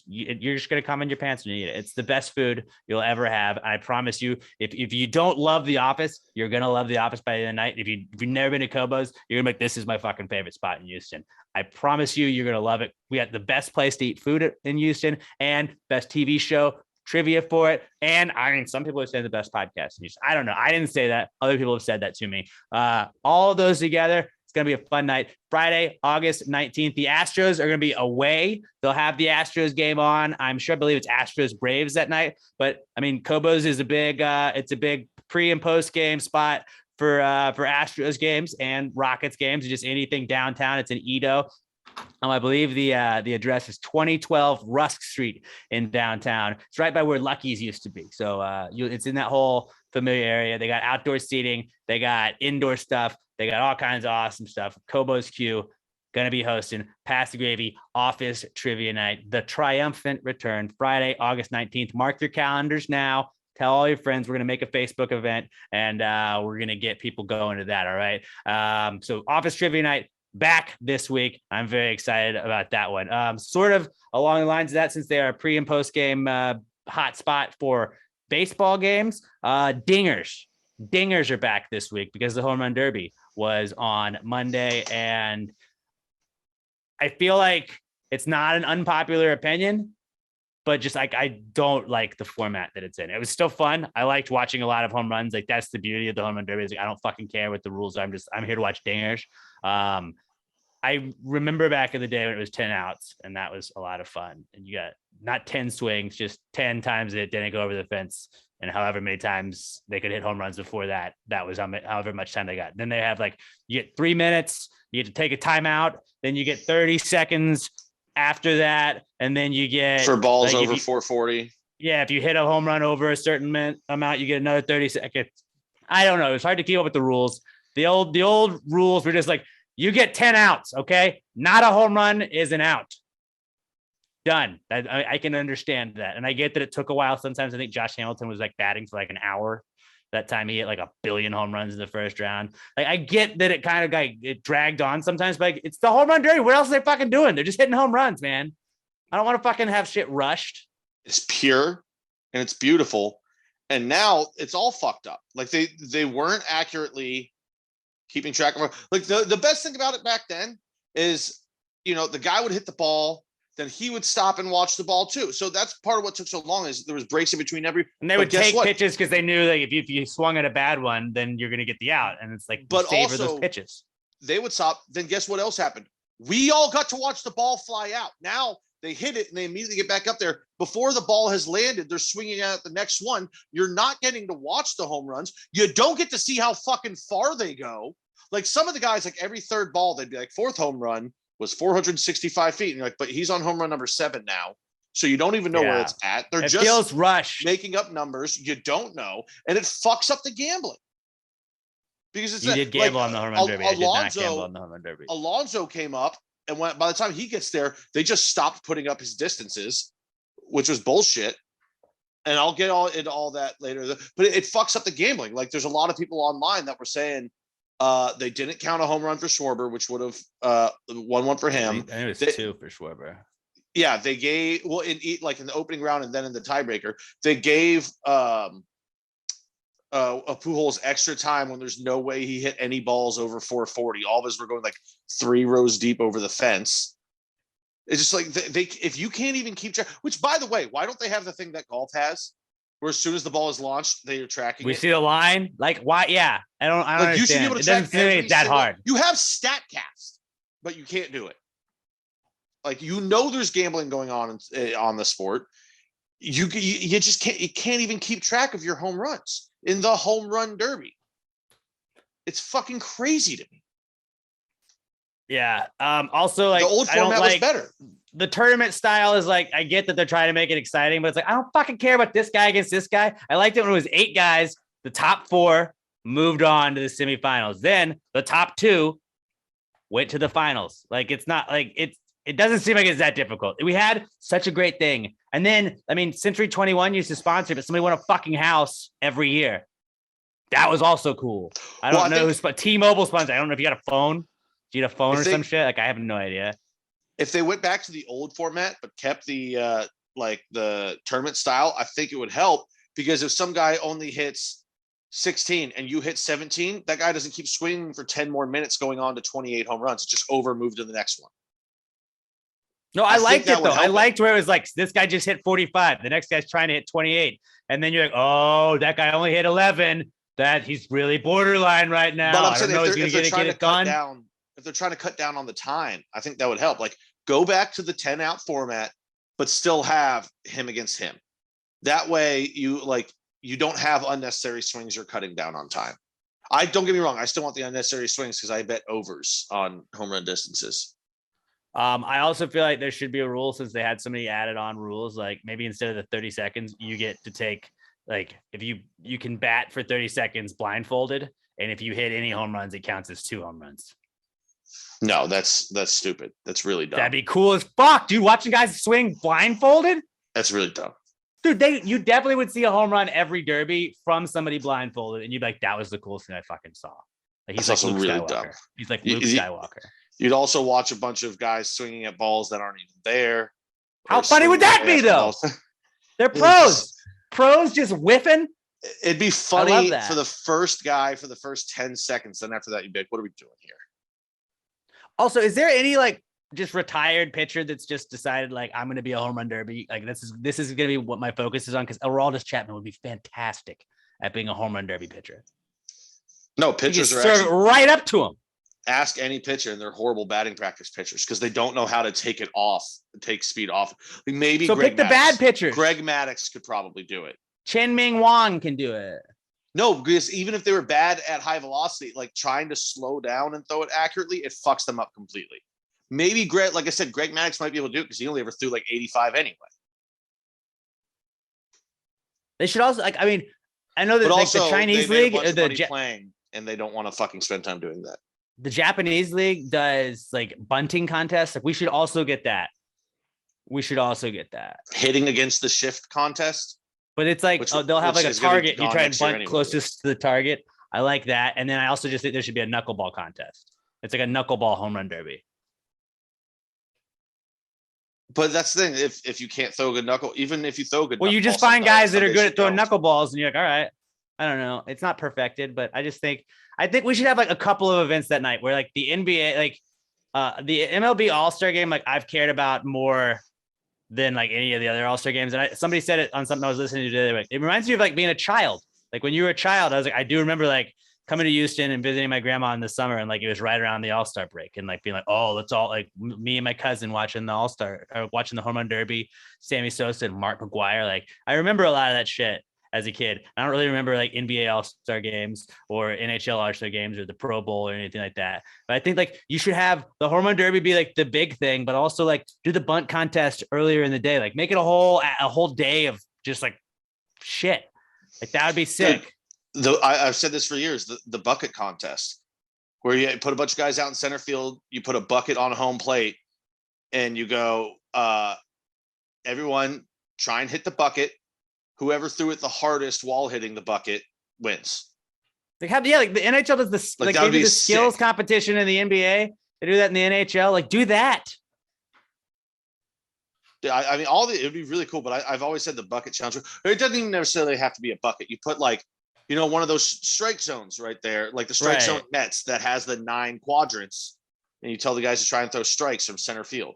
You're just going to come in your pants when you eat it. It's the best food you'll ever have. I promise you, if you don't love The Office, you're going to love The Office by the end of the night. If you've never been to Kobo's, you're going to be like, this is my fucking favorite spot in Houston. I promise you, you're going to love it. We got the best place to eat food in Houston, and best TV show trivia for it. And I mean, some people have said the best podcast in Houston. I don't know. I didn't say that. Other people have said that to me. All of those together, it's going to be a fun night. Friday, August 19th. The Astros are going to be away. They'll have the Astros game on. I believe it's Astros Braves that night. But I mean, Kobo's is it's a big pre and post game spot for Astros games and Rockets games. Just anything downtown. It's in Edo. I believe the address is 2012 Rusk Street in downtown. It's right by where Lucky's used to be. So it's in that whole familiar area. They got outdoor seating. They got indoor stuff. They got all kinds of awesome stuff. Kobo's Q, going to be hosting Pass the Gravy Office Trivia Night. The triumphant return, Friday, August 19th. Mark your calendars now. Tell all your friends we're going to make a Facebook event, and we're going to get people going to that, all right? So Office Trivia Night, back this week. I'm very excited about that one. Sort of along the lines of that, since they are a pre and post game hot spot for baseball games, dingers are back this week because the home run derby was on Monday, and I feel like it's not an unpopular opinion, but just like, I don't like the format that it's in. It was still fun. I liked watching a lot of home runs. Like, that's the beauty of the home run derby. Is like, I don't fucking care what the rules are. I'm here to watch dingers. I remember back in the day when it was 10 outs, and that was a lot of fun. And you got not 10 swings, just 10 times it didn't go over the fence. And however many times they could hit home runs before that, that was however much time they got. Then they have like, you get 3 minutes, you get to take a timeout, then you get 30 seconds after that. And then you get for balls over 440. Yeah. If you hit a home run over a certain amount, you get another 30 seconds. I don't know. It's hard to keep up with the rules. The old rules were just like, you get 10 outs. Okay. Not a home run is an out. Done. I can understand that. And I get that it took a while. Sometimes I think Josh Hamilton was like batting for like an hour. That time he hit like 1 billion home runs in the first round. Like I get that it kind of it dragged on sometimes, but like, it's the home run derby. What else are they fucking doing? They're just hitting home runs, man. I don't want to fucking have shit rushed. It's pure and it's beautiful. And now it's all fucked up. Like they weren't accurately keeping track of like the best thing about it back then is, the guy would hit the ball, then he would stop and watch the ball too. So that's part of what took so long is there was breaks in between every. And they would take pitches because they knew like if you swung at a bad one, then you're gonna get the out. And it's like, but savor also those pitches. They would stop. Then guess what else happened? We all got to watch the ball fly out. Now they hit it and they immediately get back up there before the ball has landed. They're swinging out the next one. You're not getting to watch the home runs. You don't get to see how fucking far they go. Like some of the guys, like every third ball, they'd be like, fourth home run was 465 feet. And you're like, but he's on home run number 7 now. So you don't even know where it's at. They're just feels rushed, making up numbers. You don't know. And it fucks up the gambling. Because it's you did gamble on the home run derby. I did not gamble on the home run derby. Alonso came up, and by the time he gets there, they just stopped putting up his distances, which was bullshit. And I'll get into all that later. But it fucks up the gambling. Like there's a lot of people online that were saying they didn't count a home run for Schwarber, which would have won one for him. I think it was 2 for Schwarber. Yeah, they gave in the opening round and then in the tiebreaker, they gave a Pujols extra time when there's no way he hit any balls over 440. All of us were going like 3 rows deep over the fence. It's just like they if you can't even keep track. Which, by the way, why don't they have the thing that golf has, where as soon as the ball is launched, they are tracking. We see the line. Like why? Yeah, I don't understand. You should be able to it track doesn't seem that hard. You have StatCast, but you can't do it. Like there's gambling going on the sport. You just can't. You can't even keep track of your home runs in the home run derby. It's fucking crazy to me. Yeah. Also, like the old format was better. The tournament style is like, I get that they're trying to make it exciting, but it's like, I don't fucking care about this guy against this guy. I liked it when it was 8 guys. The top 4 moved on to the semifinals. Then the top 2 went to the finals. Like, it's not like it doesn't seem like it's that difficult. We had such a great thing. And then, I mean, Century 21 used to sponsor, but somebody won a fucking house every year. That was also cool. I don't know who's T-Mobile sponsored. I don't know if you got a phone. Do you get a phone or some shit? Like, I have no idea. If they went back to the old format but kept the the tournament style, I think it would help, because if some guy only hits 16 and you hit 17, that guy doesn't keep swinging for 10 more minutes going on to 28 home runs. It's just over, move to the next one. No, I liked it though. I liked where it was like, this guy just hit 45. The next guy's trying to hit 28. And then you're like, oh, that guy only hit 11. That he's really borderline right now. But I'm saying if they're trying to cut down, if they're trying to cut down on the time, I think that would help. Like, go back to the 10 out format, but still have him against him. That way you don't have unnecessary swings or cutting down on time. Don't get me wrong. I still want the unnecessary swings because I bet overs on home run distances. I also feel like there should be a rule, since they had so many added on rules. Like maybe instead of the 30 seconds, you get to take, like, if you can bat for 30 seconds blindfolded. And if you hit any home runs, it counts as 2 home runs. No, that's stupid. That's really dumb. That'd be cool as fuck, dude. Watching guys swing blindfolded. That's really dumb. Dude, you definitely would see a home run every derby from somebody blindfolded, and you'd be like, that was the coolest thing I fucking saw. Like, he's that's like Luke really Skywalker. dumb. He's like Luke Skywalker. You'd also watch a bunch of guys swinging at balls that aren't even there. How funny would that be, though? They're pros. Pros just whiffing. It'd be funny for the first guy for the first 10 seconds. Then after that, you'd be like, what are we doing here? Also, is there any like just retired pitcher that's just decided like, I'm going to be a home run derby? Like this is going to be what my focus is on, because Aroldis Chapman would be fantastic at being a home run derby pitcher. No, pitchers are serve right up to him. Ask any pitcher, and they're horrible batting practice pitchers because they don't know how to take it off, take speed off. Like maybe so Greg pick the Maddux. bad pitchers. Greg Maddux could probably do it. Chen-Ming Wang can do it. No, because even if they were bad at high velocity, like trying to slow down and throw it accurately, it fucks them up completely. Maybe Greg, like I said, Greg Maddux might be able to do it because he only ever threw like 85 anyway. They should also I mean, I know that But like also, the Chinese they made league, a bunch of money the playing, and they don't want to fucking spend time doing that. The Japanese league does like bunting contests. Like we should also get that. Hitting against the shift contest. But it's like they'll have like a target. You try and bunt anyway. closest to the target. I like that. And then I also just think there should be a knuckleball contest. It's like a knuckleball home run derby. But that's the thing. If you can't throw a good knuckle, even if you throw a good, well, you just find guys that are good at throwing knuckleballs, and you're like, all right. I don't know. It's not perfected, but I think we should have like a couple of events that night where like the NBA, like the MLB All Star Game, like I've cared about more than like any of the other All Star games. And somebody said it on something I was listening to today. It reminds me of like being a child. Like when you were a child, I was like, I do remember like coming to Houston and visiting my grandma in the summer, and like it was right around the All Star break, and like being like, oh, let's all like me and my cousin watching the All Star, or watching the home run derby, Sammy Sosa and Mark McGwire. Like I remember a lot of that shit as a kid. I don't really remember like NBA All-Star games or NHL All-Star games or the Pro Bowl or anything like that. But I think like you should have the home run derby be like the big thing, but also like do the bunt contest earlier in the day. Like make it a whole day of just like shit. Like that would be sick. I've said this for years, the bucket contest, where you put a bunch of guys out in center field, you put a bucket on home plate, and you go, everyone try and hit the bucket. Whoever threw it the hardest while hitting the bucket wins. Like the NHL does this, like they do the skills competition in the NBA. They do that in the NHL. Like do that. Yeah, I mean, it'd be really cool. But I've always said the bucket challenge. It doesn't even necessarily have to be a bucket. You put like, one of those strike zones right there, like the strike zone nets that has the 9 quadrants, and you tell the guys to try and throw strikes from center field.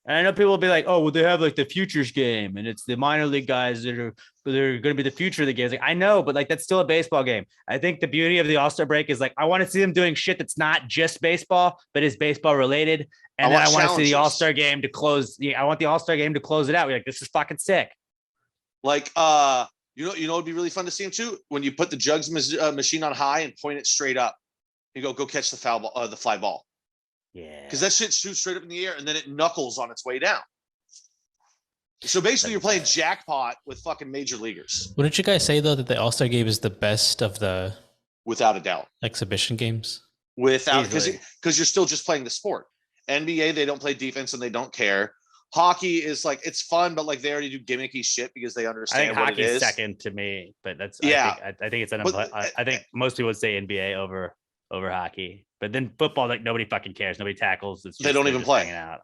And I know people will be like, oh, well, they have like the futures game, and it's the minor league guys they're going to be the future of the game. Like, I know, but like that's still a baseball game. I think the beauty of the All-Star break is like I want to see them doing shit that's not just baseball, but is baseball related. And then I want to see the All-Star game to close. I want the All-Star game to close it out. We're like, this is fucking sick. Like, it'd be really fun to see them too when you put the jugs machine on high and point it straight up. You go catch the foul ball, the fly ball. Yeah, because that shit shoots straight up in the air and then it knuckles on its way down. So basically, you're playing jackpot with fucking major leaguers. Wouldn't you guys say though that the All-Star game is the best of the, without a doubt, exhibition games? Without, because you're still just playing the sport. NBA, they don't play defense and they don't care. Hockey is like it's fun, but like they already do gimmicky shit because they understand what it is. Hockey's second to me, but that's yeah. I think it's I think most people would say NBA over hockey. But then football, like nobody fucking cares. Nobody tackles. They don't even play. Out.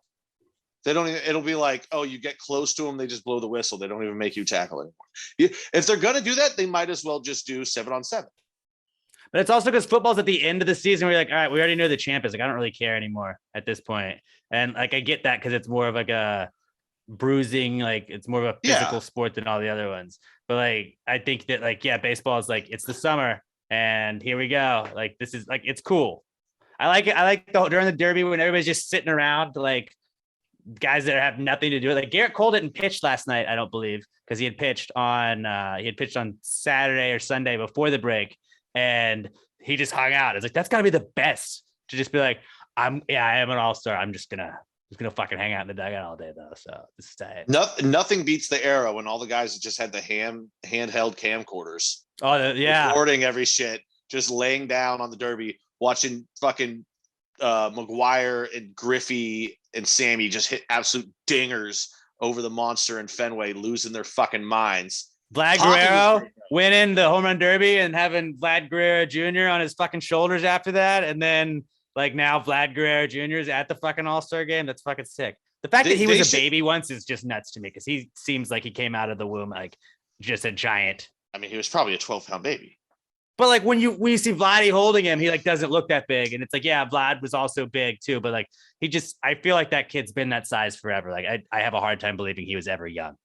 They don't even. It'll be like, oh, you get close to them, they just blow the whistle. They don't even make you tackle anymore. If they're gonna do that, they might as well just do 7-on-7. But it's also because football's at the end of the season. We're like, all right, we already know the champ is. Like, I don't really care anymore at this point. And like, I get that because it's more of like a bruising, like it's more of a physical sport than all the other ones. But like, I think that like, yeah, baseball is like it's the summer, and here we go. Like, this is like it's cool. I like it. I like during the Derby when everybody's just sitting around, like guys that have nothing to do with it. Like Garrett Cole didn't pitch last night, I don't believe, because he had pitched on Saturday or Sunday before the break, and he just hung out. It's like that's gotta be the best to just be like, I am an all-star. I'm just gonna fucking hang out in the dugout all day though. So this is tight. Nothing beats the era when all the guys just had the handheld camcorders. Oh yeah, recording every shit, just laying down on the Derby. Watching fucking McGuire and Griffey and Sammy just hit absolute dingers over the monster in Fenway, losing their fucking minds. Vlad Guerrero winning the home run derby and having Vlad Guerrero Jr. on his fucking shoulders after that. And then like now Vlad Guerrero Jr. is at the fucking All-Star game. That's fucking sick. The fact that he was a baby once is just nuts to me because he seems like he came out of the womb like just a giant. I mean, he was probably a 12-pound baby. But like when you see Vladdy holding him, he like doesn't look that big. And it's like, yeah, Vlad was also big too. But like I feel like that kid's been that size forever. Like I have a hard time believing he was ever young.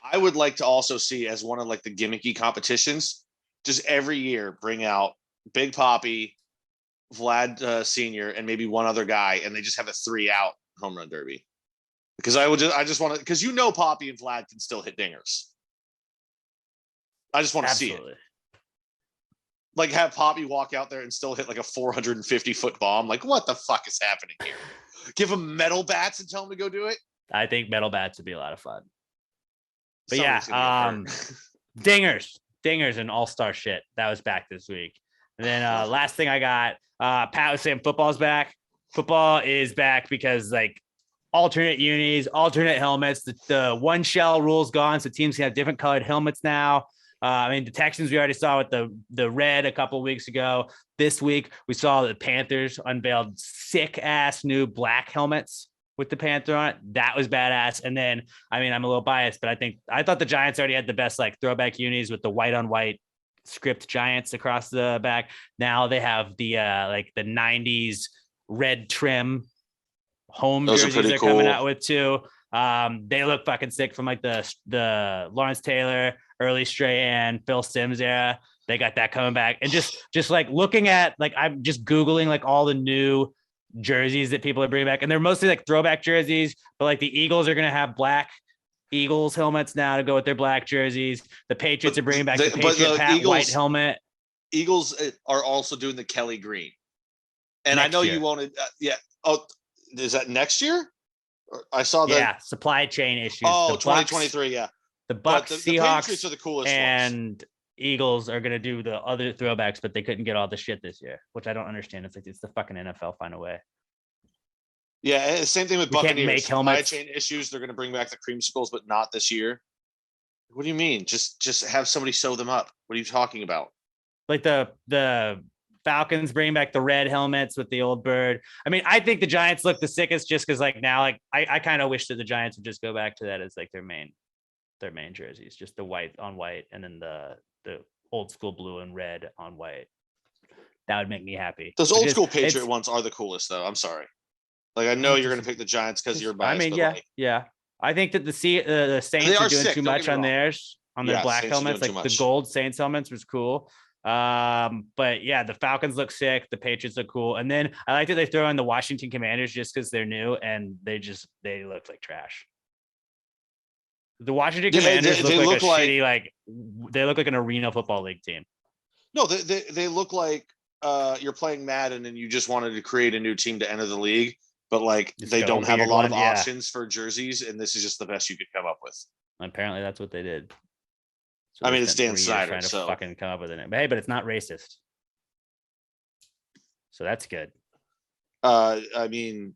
I would like to also see as one of like the gimmicky competitions, just every year bring out Big Papi, Vlad Senior, and maybe one other guy, and they just have a 3-out home run derby. Because I just want to, because Poppy and Vlad can still hit dingers. I just want to see it. Like have Poppy walk out there and still hit like a 450-foot bomb. Like what the fuck is happening here? Give him metal bats and tell him to go do it. I think metal bats would be a lot of fun. But dingers and all-star shit. That was back this week. And then last thing I got, Pat was saying football's back. Football is back because like alternate unis, alternate helmets. The one shell rule's gone, so teams can have different colored helmets now. I mean, the Texans we already saw with the red a couple of weeks ago. This week we saw the Panthers unveiled sick ass new black helmets with the Panther on it. That was badass. And then, I mean, I'm a little biased, but I thought the Giants already had the best like throwback unis with the white on white script Giants across the back. Now they have the like the 90s red trim home jerseys they're coming out with too. They look fucking sick from like the Lawrence Taylor, early Strahan, Phil Simms era. They got that coming back. And just like looking at, like, I'm just Googling like all the new jerseys that people are bringing back. And they're mostly like throwback jerseys, but like the Eagles are going to have black Eagles helmets now to go with their black jerseys. The Patriots are bringing back the Patriot hat white helmet. Eagles are also doing the Kelly green. And I know you wanted, Oh, is that next year? I saw that. Yeah, supply chain issues. Oh, 2023, yeah. The Bucks, the Seahawks, Patriots are the coolest and ones. Eagles are going to do the other throwbacks, but they couldn't get all the shit this year, which I don't understand. It's like, it's the fucking NFL, find a way. Yeah, same thing with Buccaneers. Can't make helmets. Supply chain issues. They're going to bring back the creamsicles, but not this year. What do you mean? Just have somebody sew them up. What are you talking about? Like the Falcons bringing back the red helmets with the old bird. I mean, I think the Giants look the sickest just because like now, like I kind of wish that the Giants would just go back to that as like their main jerseys, just the white on white and then the old school blue and red on white. That would make me happy. Those old school Patriot ones are the coolest though. I'm sorry. Like I know you're going to pick the Giants because you're biased. I mean, yeah. I think that the Saints are doing too much on theirs, on their black helmets. Like the gold Saints helmets was cool. But yeah, the Falcons look sick. The Patriots look cool. And then I like that they throw in the Washington Commanders just because they're new and they look like trash. The Washington Commanders look like they look like an Arena Football League team. No, they look like you're playing Madden and you just wanted to create a new team to enter the league, but like they don't have a lot of options for jerseys, and this is just the best you could come up with. Apparently, that's what they did. So I mean, it's Dan Snyder, so fucking come up with it. But hey, but it's not racist, so that's good. I mean,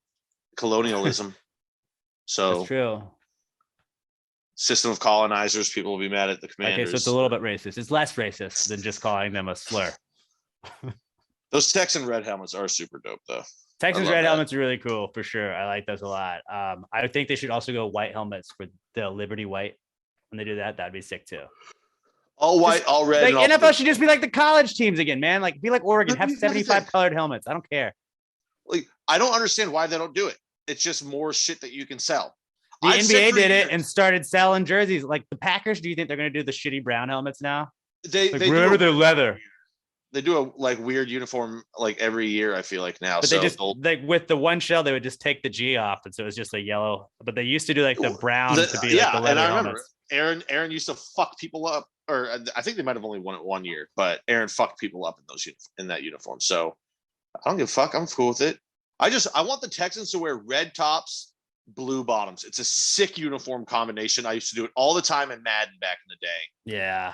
colonialism. So that's true. System of colonizers. People will be mad at the Commanders. Okay, so it's a little bit racist. It's less racist than just calling them a slur. Those Texan red helmets are super dope, though. Texans red helmets are really cool for sure. I like those a lot. I think they should also go white helmets for the Liberty White. When they do that, that'd be sick too. All white, all red. Like NFL should just be like the college teams again, man. Like be like Oregon, have 75 colored helmets. I don't care. Like I don't understand why they don't do it. It's just more shit that you can sell. The NBA did it and started selling jerseys. Like the Packers, do you think they're going to do the shitty brown helmets now? They remember their leather. They do a like weird uniform like every year. I feel like now, but they just like with the one shell, they would just take the G off, and so it was just a yellow. But they used to do like the brown to be like the leather and I remember helmets. Aaron used to fuck people up, or I think they might have only won it 1 year, but Aaron fucked people up in that uniform. So I don't give a fuck. I'm cool with it. I want the Texans to wear red tops, blue bottoms. It's a sick uniform combination. I used to do it all the time in Madden back in the day. Yeah.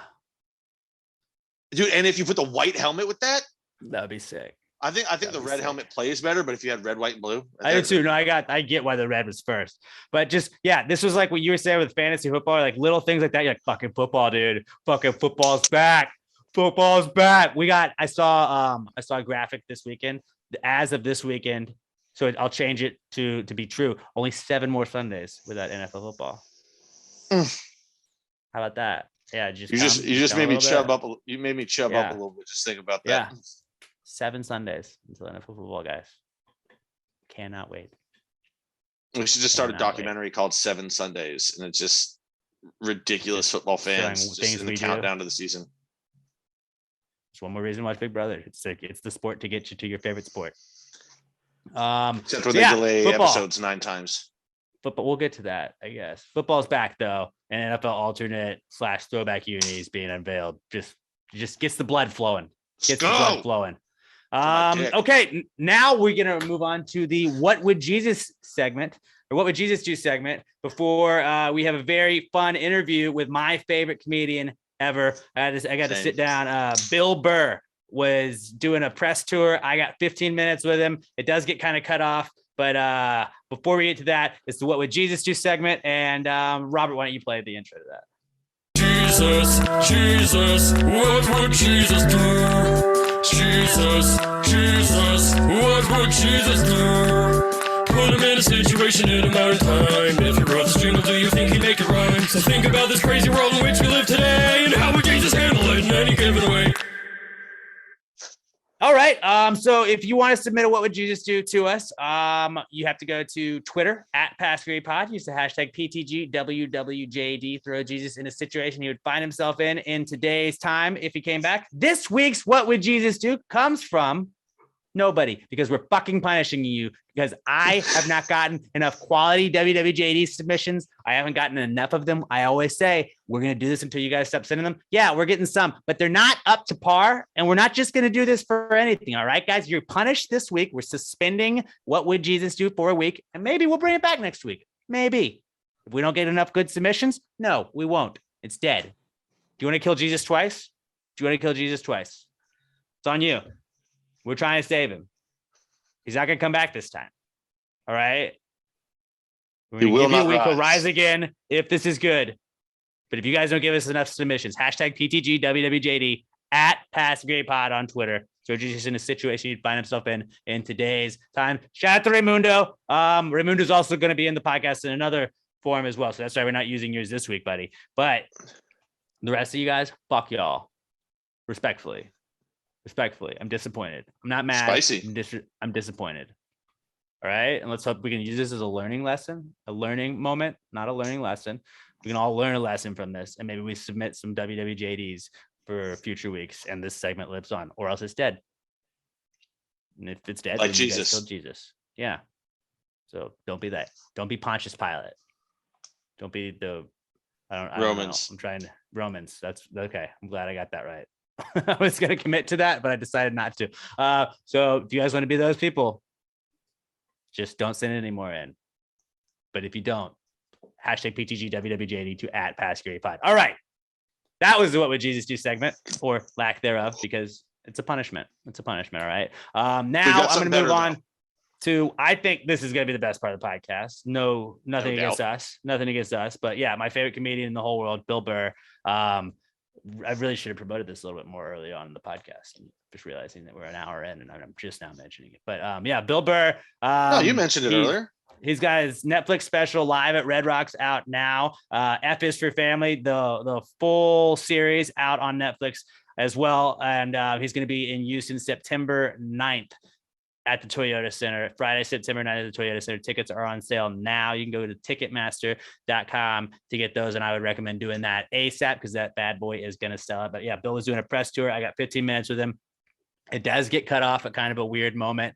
Dude, and if you put the white helmet with that, that'd be sick. I think the red helmet plays better, but if you had red, white, and blue, I do too. No, I get why the red was first, but just this was like what you were saying with fantasy football, like little things like that. You're like, fucking football, dude. Fucking football's back. Football's back. I saw a graphic this weekend. As of this weekend, so I'll change it to be true. Only 7 more Sundays without NFL football. How about that? Yeah, you just made me chub up. You made me chub up a little bit. Just think about that. Yeah, 7 Sundays until NFL football, guys. Cannot wait. We should just start a documentary called 7 Sundays, and it's just ridiculous football fans just in the countdown to the season. It's one more reason to watch Big Brother. It's like it's the sport to get you to your favorite sport. Except for they delay football. episodes 9 times. Football, we'll get to that, I guess. Football's back though, and NFL alternate / throwback unis being unveiled. Just gets the blood flowing. Gets the blood flowing. Okay, now we're gonna move on to the What Would Jesus segment, or What Would Jesus Do segment, before we have a very fun interview with my favorite comedian ever. I got to sit down. Bill Burr was doing a press tour. I got 15 minutes with him. It does get kind of cut off, but before we get to that, it's the What Would Jesus Do segment. And Robert, why don't you play the intro to that? Jesus, what would Jesus do? Jesus, what would Jesus do? Put him in a situation in a matter of time. If you wrote this jingle, do you think he'd make it rhyme? So think about this crazy world in which we live today, and how would Jesus handle it in any given way? All right. So if you want to submit a What Would Jesus Do to us, you have to go to Twitter @PassGradePod. Use the hashtag PTGWWJD. Throw Jesus in a situation he would find himself in today's time if he came back. This week's What Would Jesus Do comes from nobody, because we're fucking punishing you, because I have not gotten enough quality WWJD submissions. I haven't gotten enough of them. I always say we're going to do this until you guys stop sending them. Yeah, we're getting some, but they're not up to par. And we're not just going to do this for anything. All right, guys, you're punished this week. We're suspending What Would Jesus Do for a week. And maybe we'll bring it back next week. Maybe. If we don't get enough good submissions, no, we won't. It's dead. Do you want to kill Jesus twice? Do you want to kill Jesus twice? It's on you. We're trying to save him. He's not going to come back this time. All right. He will not rise. He'll rise again if this is good. But if you guys don't give us enough submissions, hashtag PTGWWJD @PassGradePod on Twitter. So just in a situation he'd find himself in today's time. Shout out to Raymundo. Raymundo's also going to be in the podcast in another form as well. So that's why we're not using yours this week, buddy. But the rest of you guys, fuck y'all. Respectfully, I'm disappointed. I'm not mad. Spicy. I'm disappointed. All right. And let's hope we can use this as a learning lesson, a learning moment, not a learning lesson. We can all learn a lesson from this. And maybe we submit some WWJDs for future weeks and this segment lives on, or else it's dead. And if it's dead, like then Jesus. You guys killed Jesus. Yeah. So don't be that. Don't be Pontius Pilate. Don't be the, I don't Romans. know. I'm trying to, Romans. That's okay. I'm glad I got that right. I was going to commit to that, but I decided not to. So if you guys want to be those people, just don't send it anymore in. But if you don't, hashtag PTGWWJD to @PassGradePod. All right. That was the What Would Jesus Do segment, or lack thereof, because it's a punishment. It's a punishment. All right. Now I'm going to move on to, I think this is going to be the best part of the podcast. Nothing against us. Nothing against us. But yeah, my favorite comedian in the whole world, Bill Burr. I really should have promoted this a little bit more early on in the podcast. I'm just realizing that we're an hour in and I'm just now mentioning it. But yeah, Bill Burr. No, you mentioned it earlier. He's got his Netflix special Live at Red Rocks out now. F is for Family, the full series out on Netflix as well. And he's going to be in Houston September 9th at the Toyota Center. Friday, September 9th at the Toyota Center. Tickets are on sale now. You can go to Ticketmaster.com to get those. And I would recommend doing that ASAP because that bad boy is going to sell it. But yeah, Bill was doing a press tour. I got 15 minutes with him. It does get cut off at kind of a weird moment.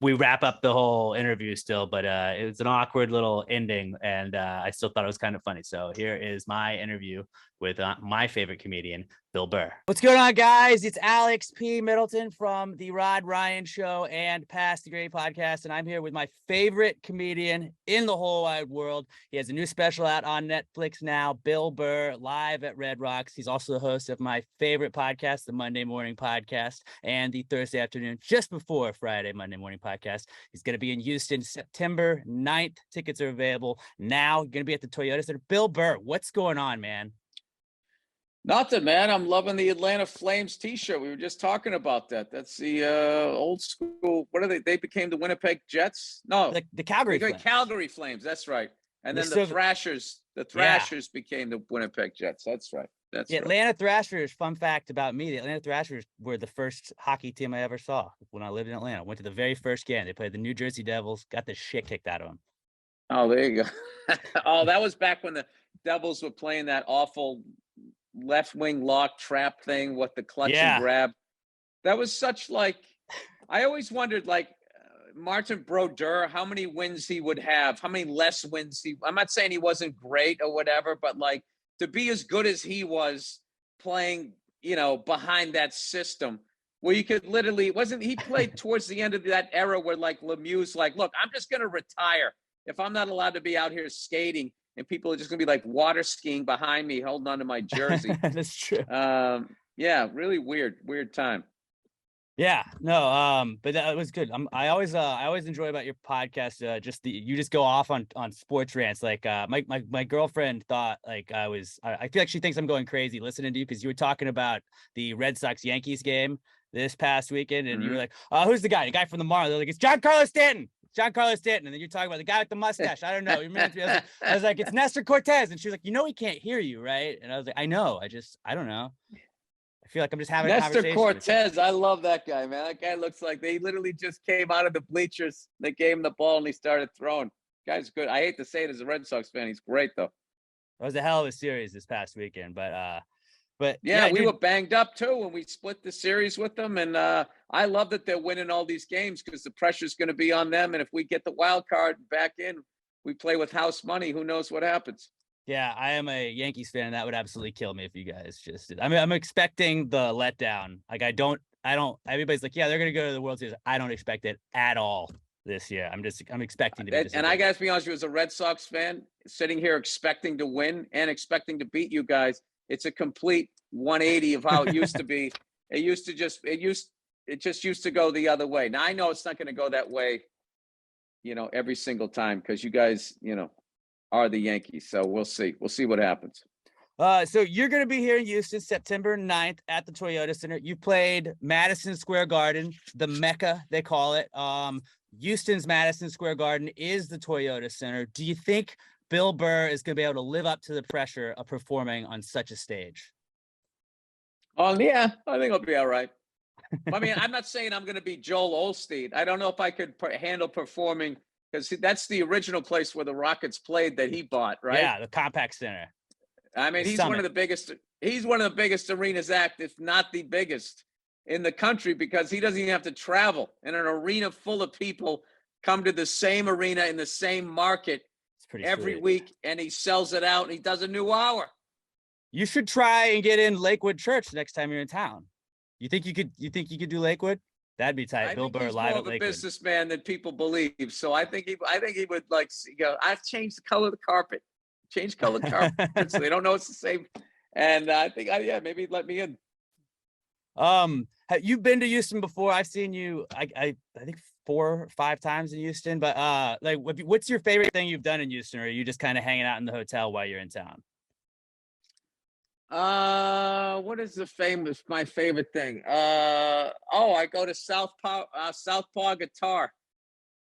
We wrap up the whole interview still, but it was an awkward little ending, and I still thought it was kind of funny. So here is my interview with my favorite comedian, Bill Burr. What's going on, guys? It's Alex P. Middleton from The Rod Ryan Show and Pass the Grade Podcast, and I'm here with my favorite comedian in the whole wide world. He has a new special out on Netflix now, Bill Burr, Live at Red Rocks. He's also the host of my favorite podcast, the Monday Morning Podcast, and the Thursday afternoon, just before Friday, Monday Morning Podcast. He's going to be in Houston September 9th. Tickets are available now. You're going to be at the Toyota Center. Bill Burr, what's going on, man? Nothing, man. I'm loving the Atlanta Flames t-shirt. We were just talking about that. That's the old school. What are they? They became the Winnipeg Jets? No, the Calgary Flames. Calgary Flames. That's right. And then the Thrashers. The Thrashers became the Winnipeg Jets. That's right. That's the Atlanta Thrashers. Fun fact about me: the Atlanta Thrashers were the first hockey team I ever saw when I lived in Atlanta. Went to the very first game. They played the New Jersey Devils. Got the shit kicked out of them. Oh, there you go. Oh, that was back when the Devils were playing that awful left wing lock trap thing, what the clutch and grab. That was such like, I always wondered like Martin Brodeur, how many wins he would have, how many less wins I'm not saying he wasn't great or whatever, but like to be as good as he was playing, you know, behind that system where you could literally, he played towards the end of that era where like Lemieux's like, look, I'm just going to retire if I'm not allowed to be out here skating and people are just going to be like water skiing behind me holding onto my jersey. That's true. Yeah, really weird time. Yeah, no, but that was good. I always enjoy about your podcast. You just go off on sports rants. Like my girlfriend thought like I feel like she thinks I'm going crazy listening to you because you were talking about the Red Sox Yankees game this past weekend, and you were like, who's the guy? The guy from the Marlins. They're like, it's Giancarlo Stanton. And then you're talking about the guy with the mustache. I don't know. I was like, it's Nestor Cortez, and she was like, he can't hear you, right? And I was like, I know. I don't know. I feel like I'm just having a conversation. Nestor Cortez, I love that guy, man. That guy looks like they literally just came out of the bleachers. They gave him the ball and he started throwing. Guy's good. I hate to say it as a Red Sox fan. He's great though. It was a hell of a series this past weekend, but yeah, we were banged up too when we split the series with them. And I love that they're winning all these games because the pressure's going to be on them. And if we get the wild card back in, we play with house money. Who knows what happens? Yeah, I am a Yankees fan, and that would absolutely kill me if you guys just did. I mean, I'm expecting the letdown. Like, I don't, everybody's like, yeah, they're going to go to the World Series. I don't expect it at all this year. I'm expecting to be and I got to be honest with you, as a Red Sox fan, sitting here expecting to win and expecting to beat you guys, it's a complete 180 of how it used to be. It just used to go the other way. Now, I know it's not going to go that way, you know, every single time because you guys, you know, are the Yankees. So we'll see. We'll see what happens. So you're going to be here in Houston, September 9th at the Toyota Center. You played Madison Square Garden, the Mecca, they call it. Houston's Madison Square Garden is the Toyota Center. Do you think Bill Burr is going to be able to live up to the pressure of performing on such a stage? Oh, yeah, I think it'll be all right. I mean, I'm not saying I'm going to be Joel Osteen. I don't know if I could handle performing because that's the original place where the Rockets played that he bought, right? Yeah, the Compaq Center. I mean, he's one of the biggest. He's one of the biggest arenas if not the biggest in the country, because he doesn't even have to travel. And an arena full of people come to the same arena in the same market every week, and he sells it out and he does a new hour. You should try and get in Lakewood Church next time you're in town. You think you could do Lakewood? That'd be tight. Bill Burr live at Lakewood. He's more of a businessman than people believe. So I think he would like, I've changed the color of the carpet. Change colored carpet so they don't know it's the same. And I think, maybe let me in. Have you been to Houston before? I've seen you, I think 4 or 5 times in Houston. But like, what's your favorite thing you've done in Houston? Or are you just kind of hanging out in the hotel while you're in town? What is my favorite thing? I go to Southpaw Guitar.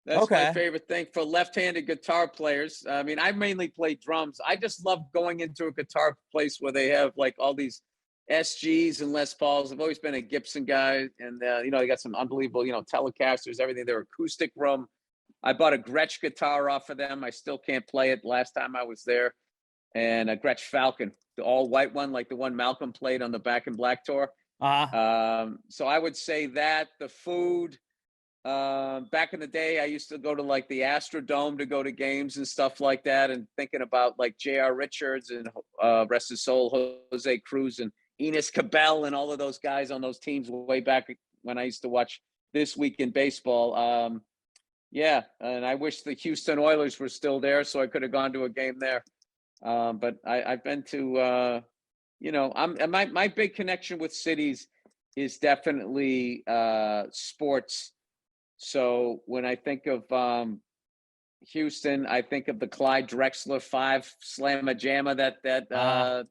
That's my favorite thing for left-handed guitar players. I mean, I mainly play drums. I just love going into a guitar place where they have like all these SGs and Les Pauls. I've always been a Gibson guy, and they got some unbelievable, Telecasters, everything. Their acoustic room. I bought a Gretsch guitar off of them. I still can't play it. Last time I was there, and a Gretsch Falcon, the all white one, like the one Malcolm played on the Back in Black tour. So I would say that the food. Back in the day, I used to go to like the Astrodome to go to games and stuff like that, and thinking about like J.R. Richards and rest his soul, Jose Cruz and Enos Cabell and all of those guys on those teams way back when I used to watch This Week in Baseball. And I wish the Houston Oilers were still there so I could have gone to a game there. But I've been to, my big connection with cities is definitely sports. So when I think of Houston, I think of the Clyde Drexler 5 Slamma Jamma, that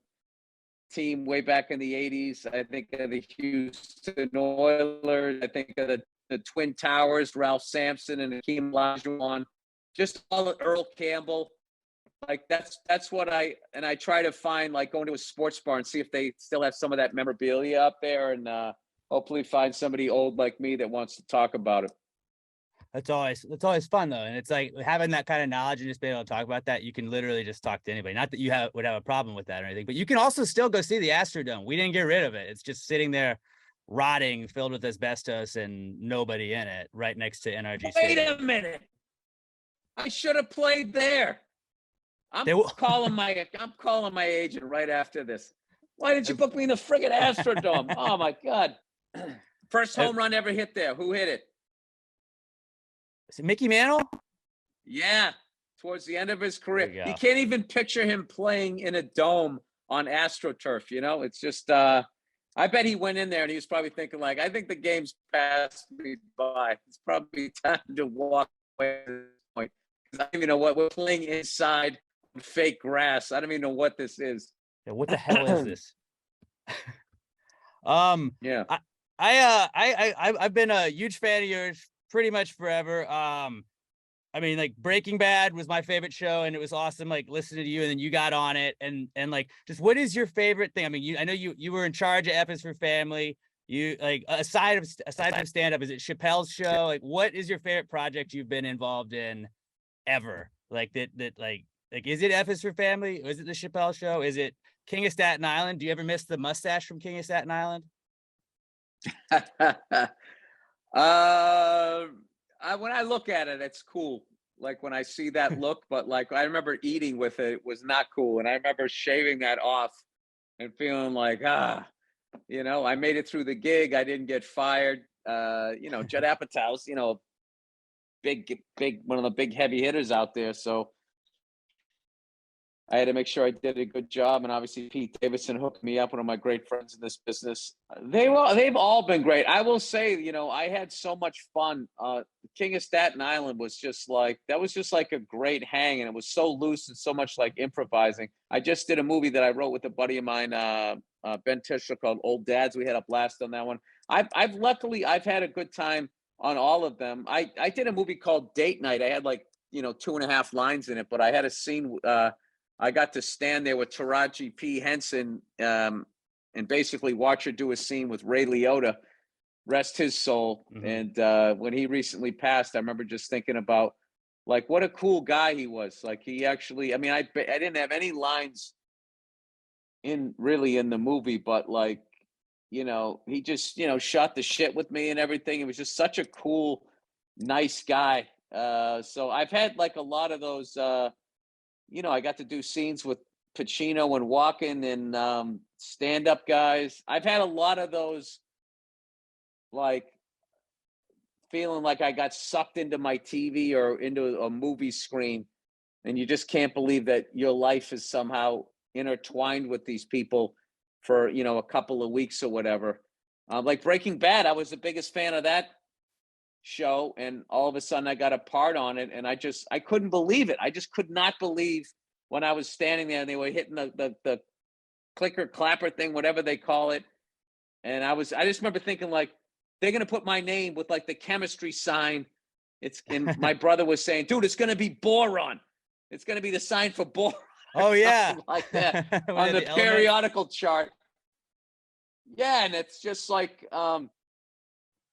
team way back in the 80s. I think of the Houston Oilers. I think of the Twin Towers, Ralph Sampson and Hakeem Olajuwon. Just all of Earl Campbell. Like that's what I try to find, like going to a sports bar and see if they still have some of that memorabilia up there, and hopefully find somebody old like me that wants to talk about it. That's always fun though. And it's like having that kind of knowledge and just being able to talk about that, you can literally just talk to anybody. Not that you would have a problem with that or anything, but you can also still go see the Astrodome. We didn't get rid of it. It's just sitting there rotting, filled with asbestos and nobody in it, right next to NRG Stadium. Wait a minute. I should have played there. I'm calling my agent right after this. Why didn't you book me in the friggin' Astrodome? Oh my God. First home run ever hit there. Who hit it? Is it Mickey Mantle? Yeah, towards the end of his career. You can't even picture him playing in a dome on AstroTurf, you know? It's just, I bet he went in there and he was probably thinking like, I think the game's passed me by. It's probably time to walk away at this point. I don't even know what we're playing inside fake grass. I don't even know what this is. Yeah, what the hell is this? Yeah. I've been a huge fan of yours pretty much forever. I mean, like Breaking Bad was my favorite show, and it was awesome. Like listening to you, and then you got on it, and like, just what is your favorite thing? I mean, I know you were in charge of F is for Family. You like aside from stand up, is it Chappelle's show? Like, what is your favorite project you've been involved in ever? Like that like is it F is for Family? Or is it the Chappelle show? Is it King of Staten Island? Do you ever miss the mustache from King of Staten Island? When I look at it, it's cool. Like when I see that look, but like I remember eating with it, it was not cool. And I remember shaving that off and feeling like, you know, I made it through the gig. I didn't get fired. You know, Judd Apatow's, you know, big, one of the big heavy hitters out there. So I had to make sure I did a good job. And obviously Pete Davidson hooked me up, one of my great friends in this business. They've all been great. I will say, you know, I had so much fun. King of Staten Island was just like a great hang. And it was so loose and so much like improvising. I just did a movie that I wrote with a buddy of mine, Ben Tischler, called Old Dads. We had a blast on that one. I've had a good time on all of them. I did a movie called Date Night. I had like, you know, 2.5 lines in it, but I had a scene, I got to stand there with Taraji P. Henson and basically watch her do a scene with Ray Liotta, rest his soul. Mm-hmm. And when he recently passed, I remember just thinking about like what a cool guy he was. Like he actually, I mean, I didn't have any lines in the movie, but like, you know, he just, you know, shot the shit with me and everything. He was just such a cool, nice guy. So I've had like a lot of those, you know, I got to do scenes with Pacino and Walken and stand-up guys. I've had a lot of those, like, feeling like I got sucked into my TV or into a movie screen, and you just can't believe that your life is somehow intertwined with these people for, you know, a couple of weeks or whatever. Like Breaking Bad, I was the biggest fan of that show, and all of a sudden I got a part on it, and I couldn't believe it. I just could not believe when I was standing there and they were hitting the clicker clapper thing, whatever they call it, and I just remember thinking like, they're gonna put my name with like the chemistry sign. And my brother was saying, dude, it's gonna be boron. It's gonna be the sign for boron. Oh yeah, like that on the periodical chart. Yeah, and it's just like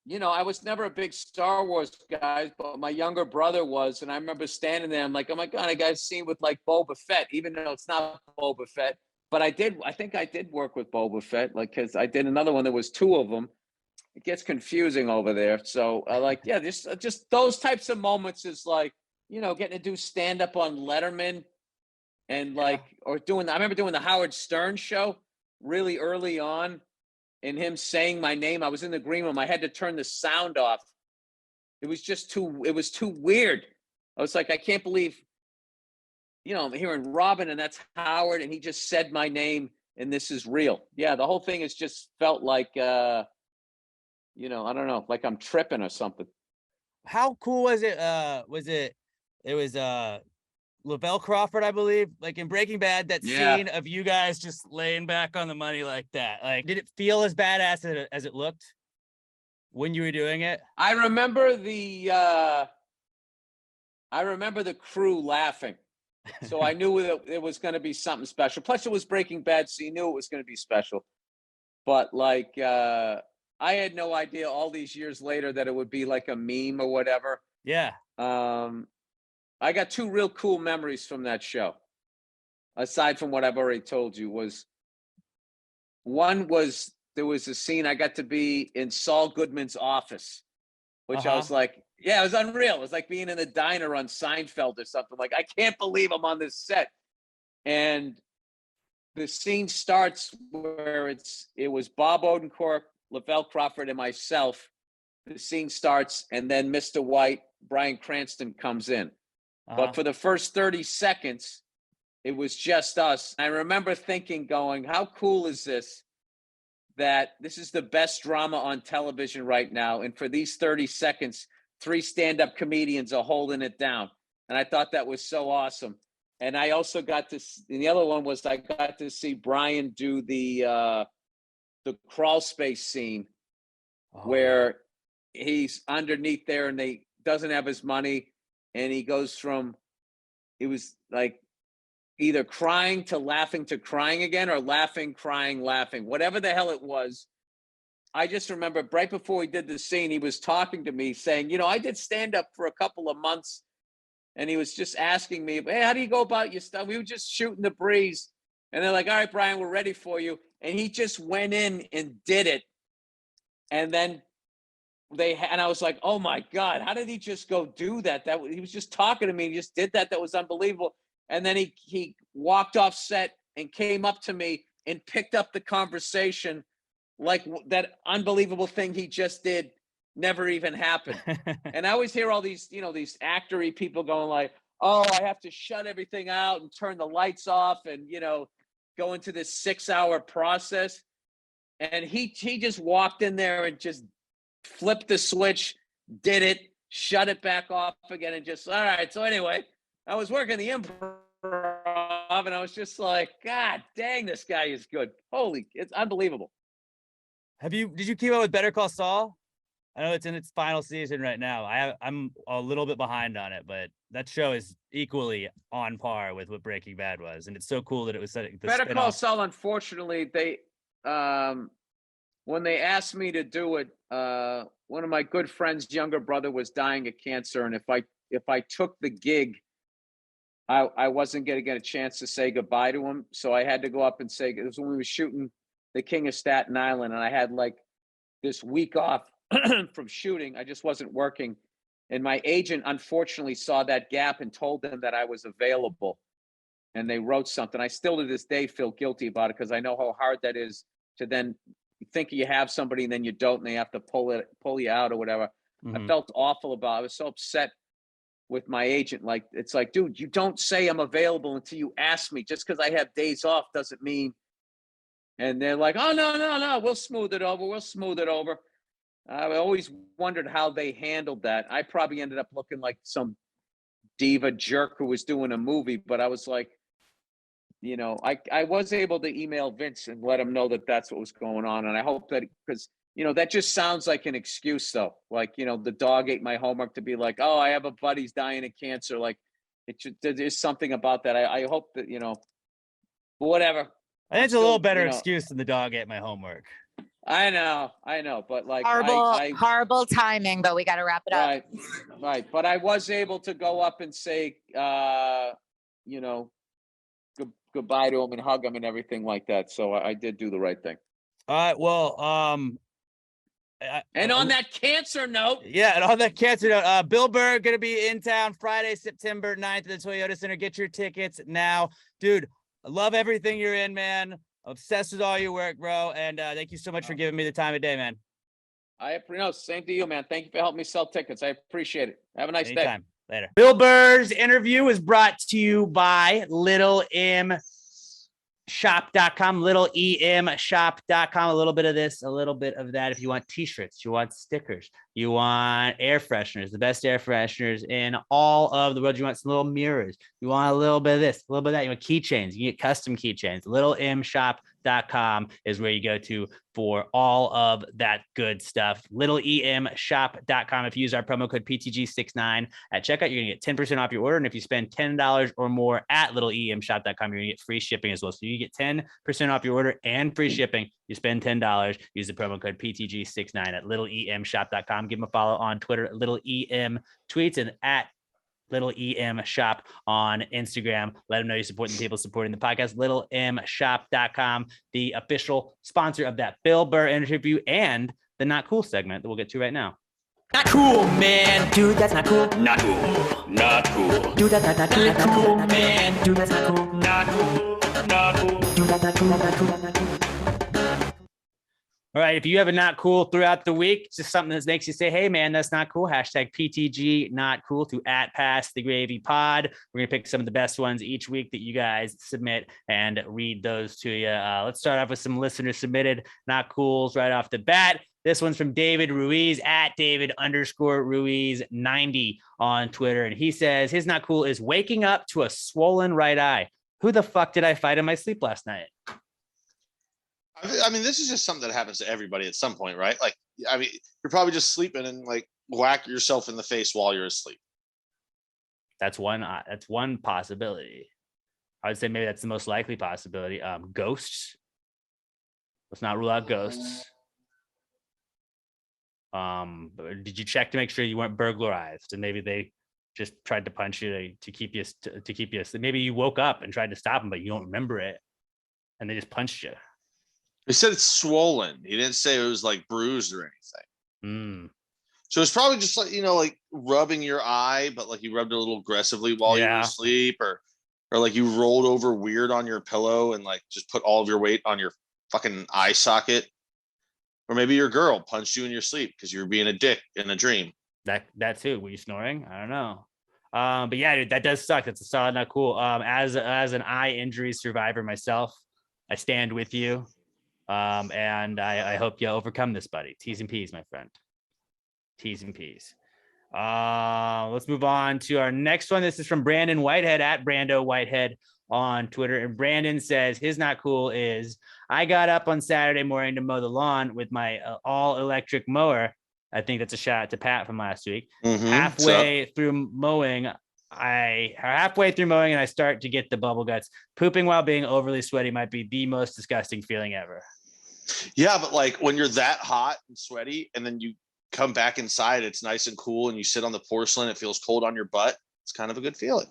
you know, I was never a big Star Wars guy, but my younger brother was. And I remember standing there, I'm like, oh my God, I got a scene with like Boba Fett, even though it's not Boba Fett. But I think I did work with Boba Fett, like, because I did another one, there was 2 of them. It gets confusing over there. So like, yeah, just those types of moments is like, you know, getting to do stand up on Letterman and like, or I remember doing the Howard Stern show really early on. And him saying my name, I was in the green room. I had to turn the sound off. It was too weird. I was like, I can't believe, you know, I'm hearing Robin and that's Howard. And he just said my name and this is real. Yeah. The whole thing has just felt like, you know, I don't know, like I'm tripping or something. How cool was it? It was Lavelle Crawford, I believe, like in Breaking Bad, that scene of you guys just laying back on the money like that. Like, did it feel as badass as it looked when you were doing it? I remember the crew laughing. So I knew that it was going to be something special. Plus it was Breaking Bad, so you knew it was going to be special. But like, I had no idea all these years later that it would be like a meme or whatever. Yeah. I got 2 real cool memories from that show. Aside from what I've already told you, one was there was a scene I got to be in Saul Goodman's office, which I was like, yeah, it was unreal. It was like being in a diner on Seinfeld or something. Like, I can't believe I'm on this set. And the scene starts where it was Bob Odenkirk, Lavelle Crawford, and myself. The scene starts, and then Mr. White, Bryan Cranston, comes in. But for the first 30 seconds, it was just us. I remember thinking, going, how cool is this? That this is the best drama on television right now. And for these 30 seconds, 3 stand-up comedians are holding it down. And I thought that was so awesome. And I also got to, and the other one was I got to see Brian do the crawl space scene where he's underneath there and they doesn't have his money. And he goes from, it was like either crying to crying again, or laughing, crying, laughing, whatever the hell it was. I just remember right before we did the scene, he was talking to me saying, I did stand up for a couple of months. And he was just asking me, hey, how do you go about your stuff? We were just shooting the breeze. And they're like, all right, Brian, we're ready for you. And he just went in and did it. And then and I was like, oh my God, how did he just go do that? He was just talking to me. He just did that. That was unbelievable. And then he walked off set and came up to me and picked up the conversation like that unbelievable thing he just did never even happened. And I always hear all these, these actor-y people going like, oh, I have to shut everything out and turn the lights off and, go into this 6-hour process. And he just walked in there and just flipped the switch, did it, shut it back off again, and just, all right. So anyway, I was working the improv and I was just like, God dang, this guy is good. It's unbelievable. Did you keep up with Better Call Saul? I know it's in its final season right now. I'm a little bit behind on it, but that show is equally on par with what Breaking Bad was. And it's so cool that it was Better Call Saul, unfortunately, they when they asked me to do it, one of my good friends' younger brother was dying of cancer. And if I took the gig, I wasn't going to get a chance to say goodbye to him. So I had to go up and say, it was when we were shooting The King of Staten Island. And I had like this week off from shooting. I just wasn't working. And my agent, unfortunately, saw that gap and told them that I was available. And they wrote something. I still to this day feel guilty about it because I know how hard that is to then think you have somebody and then you don't, and they have to pull you out or whatever. Mm-hmm. I felt awful about it. I was so upset with my agent. Like, it's like, dude, you don't say I'm available until you ask me. Just because I have days off doesn't mean. And they're like, oh, no, we'll smooth it over. I always wondered how they handled that. I probably ended up looking like some diva jerk who was doing a movie, but I was like, I was able to email Vince and let him know that that's what was going on. And I hope that, because, that just sounds like an excuse though. Like, the dog ate my homework, to be like, oh, I have a buddy's dying of cancer. Like, there's something about that. I hope that, whatever. I think it's a little better excuse than the dog ate my homework. I know, but like horrible timing, but we got to wrap it up. Right. But I was able to go up and say, goodbye to him and hug him and everything like that. So I did do the right thing. All right. Well, and on that cancer note. Yeah. And on that cancer note, Bill Burr going to be in town Friday, September 9th at the Toyota Center. Get your tickets now. Dude, I love everything you're in, man. Obsessed with all your work, bro. And thank you so much for giving me the time of day, man. Same to you, man. Thank you for helping me sell tickets. I appreciate it. Have a nice Anytime. day. Later. Bill Burr's interview is brought to you by littlemshop.com, littlemshop.com. A little bit of this, a little bit of that. If you want t-shirts, you want stickers, you want air fresheners, the best air fresheners in all of the world. You want some little mirrors. You want a little bit of this, a little bit of that. You want keychains. You get custom keychains. littlemshop.com. littleemshop.com is where you go to for all of that good stuff. littleemshop.com. If you use our promo code PTG69 at checkout, you're going to get 10% off your order. And if you spend $10 or more at littleemshop.com, you're going to get free shipping as well. So you get 10% off your order and free shipping. You spend $10, use the promo code PTG69 at littleemshop.com. Give them a follow on Twitter, littleem tweets, and at Little EM Shop on Instagram. Let them know you support the people supporting the podcast. littleemshop.com, the official sponsor of that Bill Burr interview and the Not Cool segment that we'll get to right now. Not cool, man. Dude, that's not cool. Not cool. Not cool. Dude, that's not cool, man. Dude, that's not cool. Not cool. Not cool. Dude, that's not cool. Not cool. Not cool. All right. If you have a not cool throughout the week, just something that makes you say, hey, man, that's not cool. Hashtag PTG not cool to at Pass the Gravy Pod. We're going to pick some of the best ones each week that you guys submit and read those to you. Let's start off with some listener submitted not cools right off the bat. This one's from David Ruiz at David_Ruiz90 on Twitter. And he says his not cool is waking up to a swollen right eye. Who the fuck did I fight in my sleep last night? I mean, this is just something that happens to everybody at some point, right? Like, I mean, you're probably just sleeping and like whack yourself in the face while you're asleep. That's one possibility. I would say maybe that's the most likely possibility. Ghosts. Let's not rule out ghosts. But did you check to make sure you weren't burglarized? And maybe they just tried to punch you to keep you. Maybe you woke up and tried to stop them, but you don't remember it, and they just punched you. He said it's swollen. He didn't say it was like bruised or anything. So it's probably just like, like rubbing your eye, but like you rubbed it a little aggressively while you were asleep, or like you rolled over weird on your pillow and like just put all of your weight on your fucking eye socket. Or maybe your girl punched you in your sleep because you were being a dick in a dream. That too. Were you snoring? I don't know. But yeah, dude, that does suck. That's a solid not cool. As an eye injury survivor myself, I stand with you. And I hope you overcome this, buddy. T's and P's, my friend. T's and P's. Let's move on to our next one. This is from Brandon Whitehead at Brando Whitehead on Twitter. And Brandon says his not cool is I got up on Saturday morning to mow the lawn with my all electric mower. I think that's a shout out to Pat from last week. Halfway through mowing, and I start to get the bubble guts. Pooping while being overly sweaty might be the most disgusting feeling ever. Yeah, but like when you're that hot and sweaty and then you come back inside, it's nice and cool, and you sit on the porcelain, it feels cold on your butt. It's kind of a good feeling.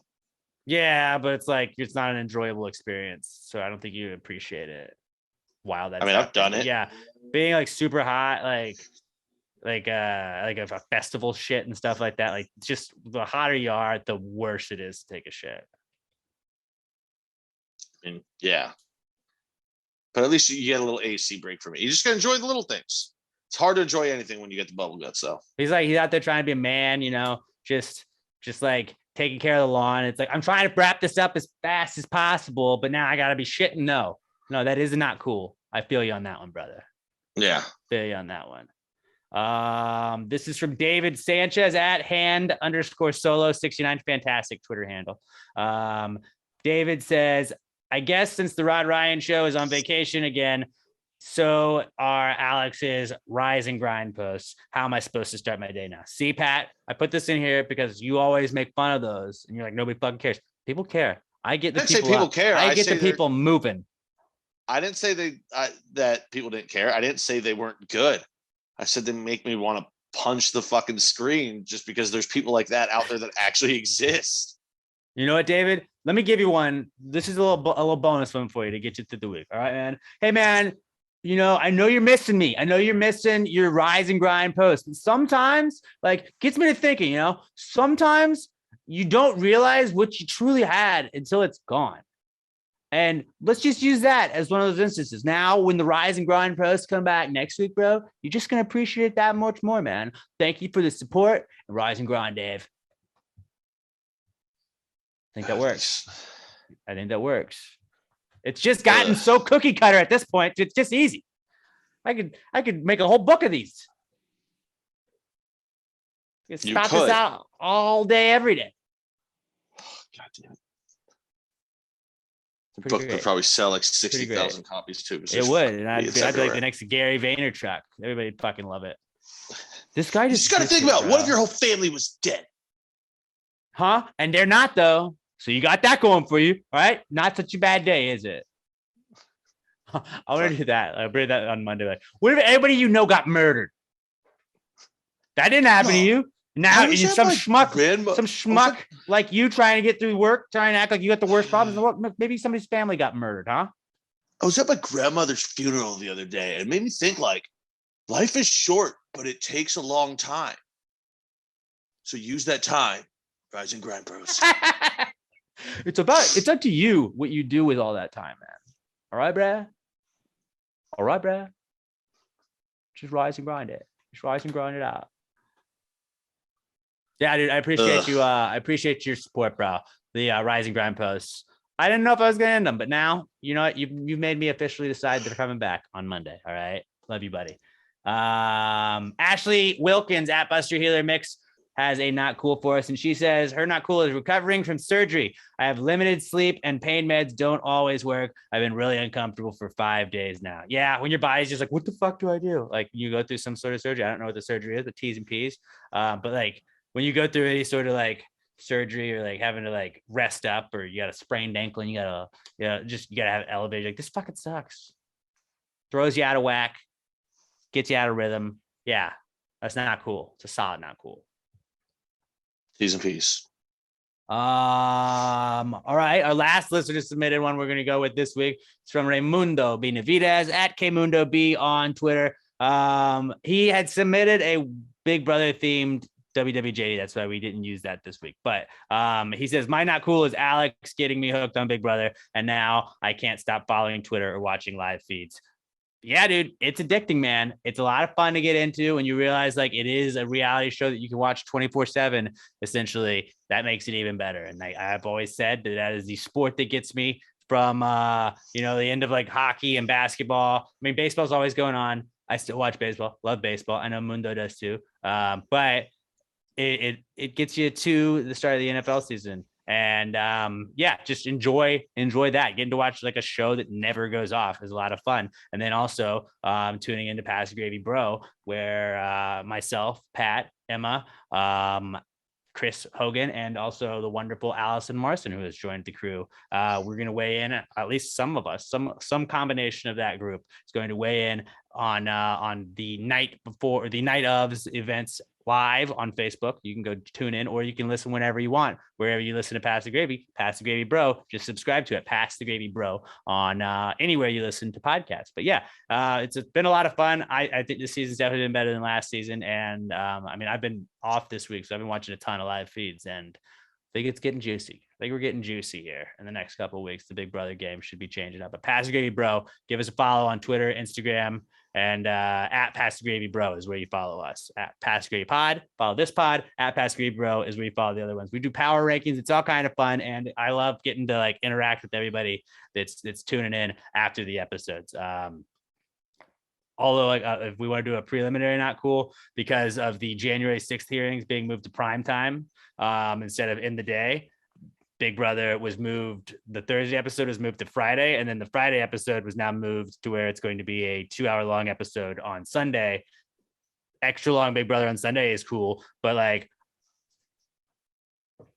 Yeah, but it's like it's not an enjoyable experience. So I don't think you appreciate it. Wow, that's I've done it. Yeah. Being like super hot, like a festival shit and stuff like that. Like just the hotter you are, the worse it is to take a shit. I mean, yeah. But at least you get a little AC break from it. You just gotta enjoy the little things. It's hard to enjoy anything when you get the bubble guts, though. He's out there trying to be a man, just like taking care of the lawn. It's like I'm trying to wrap this up as fast as possible, but now I gotta be shitting. No, that is not cool. I feel you on that one, brother. Yeah. Feel you on that one. This is from David Sanchez at hand_solo69. Fantastic Twitter handle. David says, I guess since the Rod Ryan show is on vacation again, so are Alex's rise and grind posts. How am I supposed to start my day now? See, Pat, I put this in here because you always make fun of those, and you're like, nobody fucking cares. People care. I get the people care. I get the people moving. I didn't say that people didn't care. I didn't say they weren't good. I said they make me want to punch the fucking screen just because there's people like that out there that actually exist. You know what, David? Let me give you one. This is a little bonus one for you to get you through the week. All right, man. Hey, man. I know you're missing me. I know you're missing your rise and grind post. But sometimes, gets me to thinking. Sometimes you don't realize what you truly had until it's gone. And let's just use that as one of those instances. Now, when the rise and grind posts come back next week, bro, you're just going to appreciate it that much more, man. Thank you for the support and rise and grind, Dave. I think that works. It's just gotten so cookie cutter at this point. It's just easy. I could make a whole book of these. This out all day, every day. God damn it. The book would probably sell like 60,000 copies too. It would, and I'd be like the next Gary Vaynerchuk. Everybody'd fucking love it. This guy just got to think about what if your whole family was dead, huh? And they're not though. So you got that going for you, all right? Not such a bad day, is it? I want to do that. I'll bring that on Monday. Like, what if everybody you know got murdered? That didn't happen to you. Now some schmuck like you trying to get through work, trying to act like you got the worst problems in the world. Maybe somebody's family got murdered, huh? I was at my grandmother's funeral the other day, and it made me think like life is short, but it takes a long time. So use that time, rise and grind, bros. It's up to you what you do with all that time, man. All right, bruh. All right, bruh. Just rise and grind it. Just rise and grind it out. Yeah, dude, I appreciate you. I appreciate your support, bro. The Rise and Grind posts. I didn't know if I was gonna end them, but now you know what? You've made me officially decide they're coming back on Monday. All right, love you, buddy. Ashley Wilkins at Buster Healer Mix has a not cool for us, and she says her not cool is recovering from surgery. I have limited sleep and pain meds don't always work. I've been really uncomfortable for 5 days now. Yeah, when your body's just like, what the fuck do I do? Like you go through some sort of surgery. I don't know what the surgery is, the T's and P's. But like when you go through any sort of like surgery or like having to like rest up or you got a sprained ankle and you gotta have it elevated, like this fucking sucks. Throws you out of whack, gets you out of rhythm. Yeah, that's not cool. It's a solid not cool. T's and P's. All right. Our last listener submitted one we're going to go with this week. It's from Raimundo Benavidez at Kmundo B on Twitter. He had submitted a Big Brother themed WWJD. That's why we didn't use that this week. But he says, my not cool is Alex getting me hooked on Big Brother. And now I can't stop following Twitter or watching live feeds. Yeah, dude, it's addicting, man. It's a lot of fun to get into when you realize like it is a reality show that you can watch 24/7. Essentially, that makes it even better. And I've always said that is the sport that gets me from, the end of like hockey and basketball. I mean, baseball's always going on. I still watch baseball, love baseball. I know Mundo does too. But it gets you to the start of the NFL season. And just enjoy that. Getting to watch like a show that never goes off is a lot of fun. And then also tuning into Pass the Gravy Bro, where myself, Pat, Emma, Chris Hogan, and also the wonderful Allison Marson, who has joined the crew. We're going to weigh in, at least some of us, some combination of that group is going to weigh in on the night before or the night of's events live on Facebook. You can go tune in, or you can listen whenever you want, wherever you listen to Pass the Gravy Bro. Just subscribe to it, Pass the Gravy Bro, on anywhere you listen to podcasts. But yeah, it's been a lot of fun. I think this season's definitely been better than last season. And I've been off this week, so I've been watching a ton of live feeds, and I think it's getting juicy. I think we're getting juicy here in the next couple of weeks. The Big Brother game should be changing up. But Pass the Gravy Bro, give us a follow on Twitter, Instagram, and at Pass the Gravy Bro is where you follow us. At Pass the Gravy Pod, follow this pod. At Pass the Gravy Bro is where you follow the other ones. We do power rankings. It's all kind of fun, and I love getting to like interact with everybody that's tuning in after the episodes. Although if we want to do a preliminary not cool, because of the January 6th hearings being moved to prime time instead of in the day, Big Brother was moved. The Thursday episode was moved to Friday, and then the Friday episode was now moved to where it's going to be a 2-hour-long episode on Sunday. Extra long Big Brother on Sunday is cool, but like,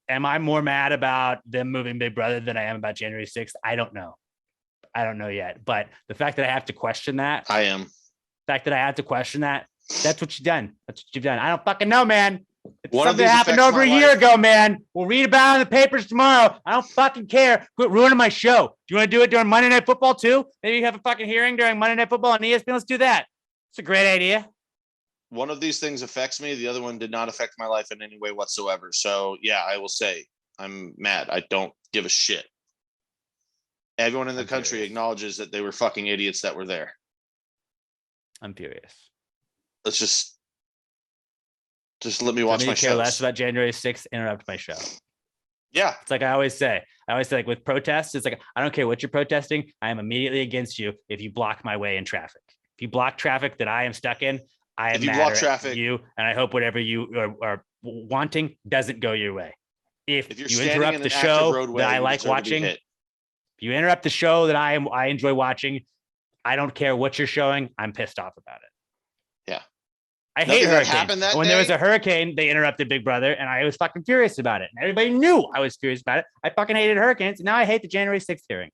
am I more mad about them moving Big Brother than I am about January 6th? I don't know yet, but the fact that I have to question that, I am. The fact that I have to question that, that's what you've done. That's what you've done. I don't fucking know, man. It's One something that happened over a year ago, man. We'll read about it in the papers tomorrow. I don't fucking care. Quit ruining my show. Do you want to do it during Monday Night Football too? Maybe you have a fucking hearing during Monday Night Football on ESPN. Let's do that. It's a great idea. One of these things affects me. The other one did not affect my life in any way whatsoever. So yeah, I will say I'm mad. I don't give a shit. Everyone in the country acknowledges that they were fucking idiots that were there. I'm furious. Let's just let me watch my show. Care less about January 6th. Interrupt my show. Yeah, it's like I always say, like with protests, it's like I don't care what you're protesting. I am immediately against you if you block my way in traffic. If you block traffic that I am stuck in, I am mad at you, and I hope whatever you are wanting doesn't go your way. If you interrupt the show that I like watching, if If you interrupt the show that I enjoy watching, I don't care what you're showing. I'm pissed off about it. Yeah. I hate hurricanes. Happened that when day? there was a hurricane, they interrupted Big Brother, and I was fucking furious about it. And everybody knew I was furious about it. I fucking hated hurricanes, and now I hate the January 6th hearings.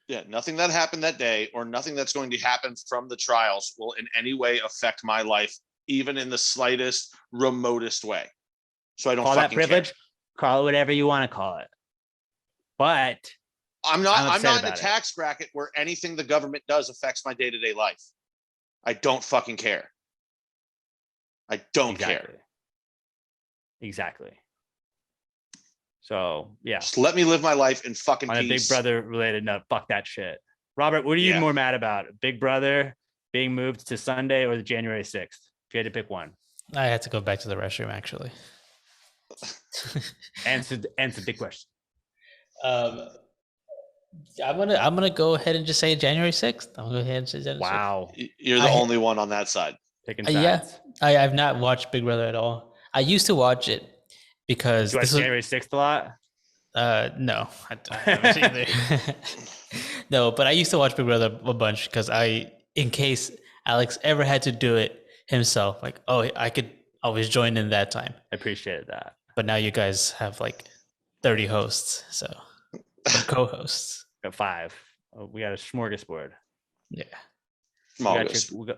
Yeah, nothing that happened that day or nothing that's going to happen from the trials will in any way affect my life, even in the slightest, remotest way. So I don't call fucking that privilege. care. Call it whatever you want to call it. But I'm not in a tax bracket where anything the government does affects my day-to-day life. I don't fucking care. I don't care. Exactly. So yeah, just let me live my life in fucking on peace. A Big Brother related note, fuck that shit. Robert, what are you more mad about? Big Brother being moved to Sunday or the January 6th? If you had to pick one. I had to go back to the restroom actually. Answer the big question. I'm gonna go ahead and just say January 6th. I'm gonna go ahead and say January 6th. Wow, you're the only one on that side. Picking sides. Yeah, I've not watched Big Brother at all. I used to watch it because this was January 6th a lot. No, I haven't either. No, but I used to watch Big Brother a bunch because in case Alex ever had to do it himself, like, I could always join in that time. I appreciated that. But now you guys have like 30 hosts, so co-hosts. Got 5. We got a smorgasbord. Yeah.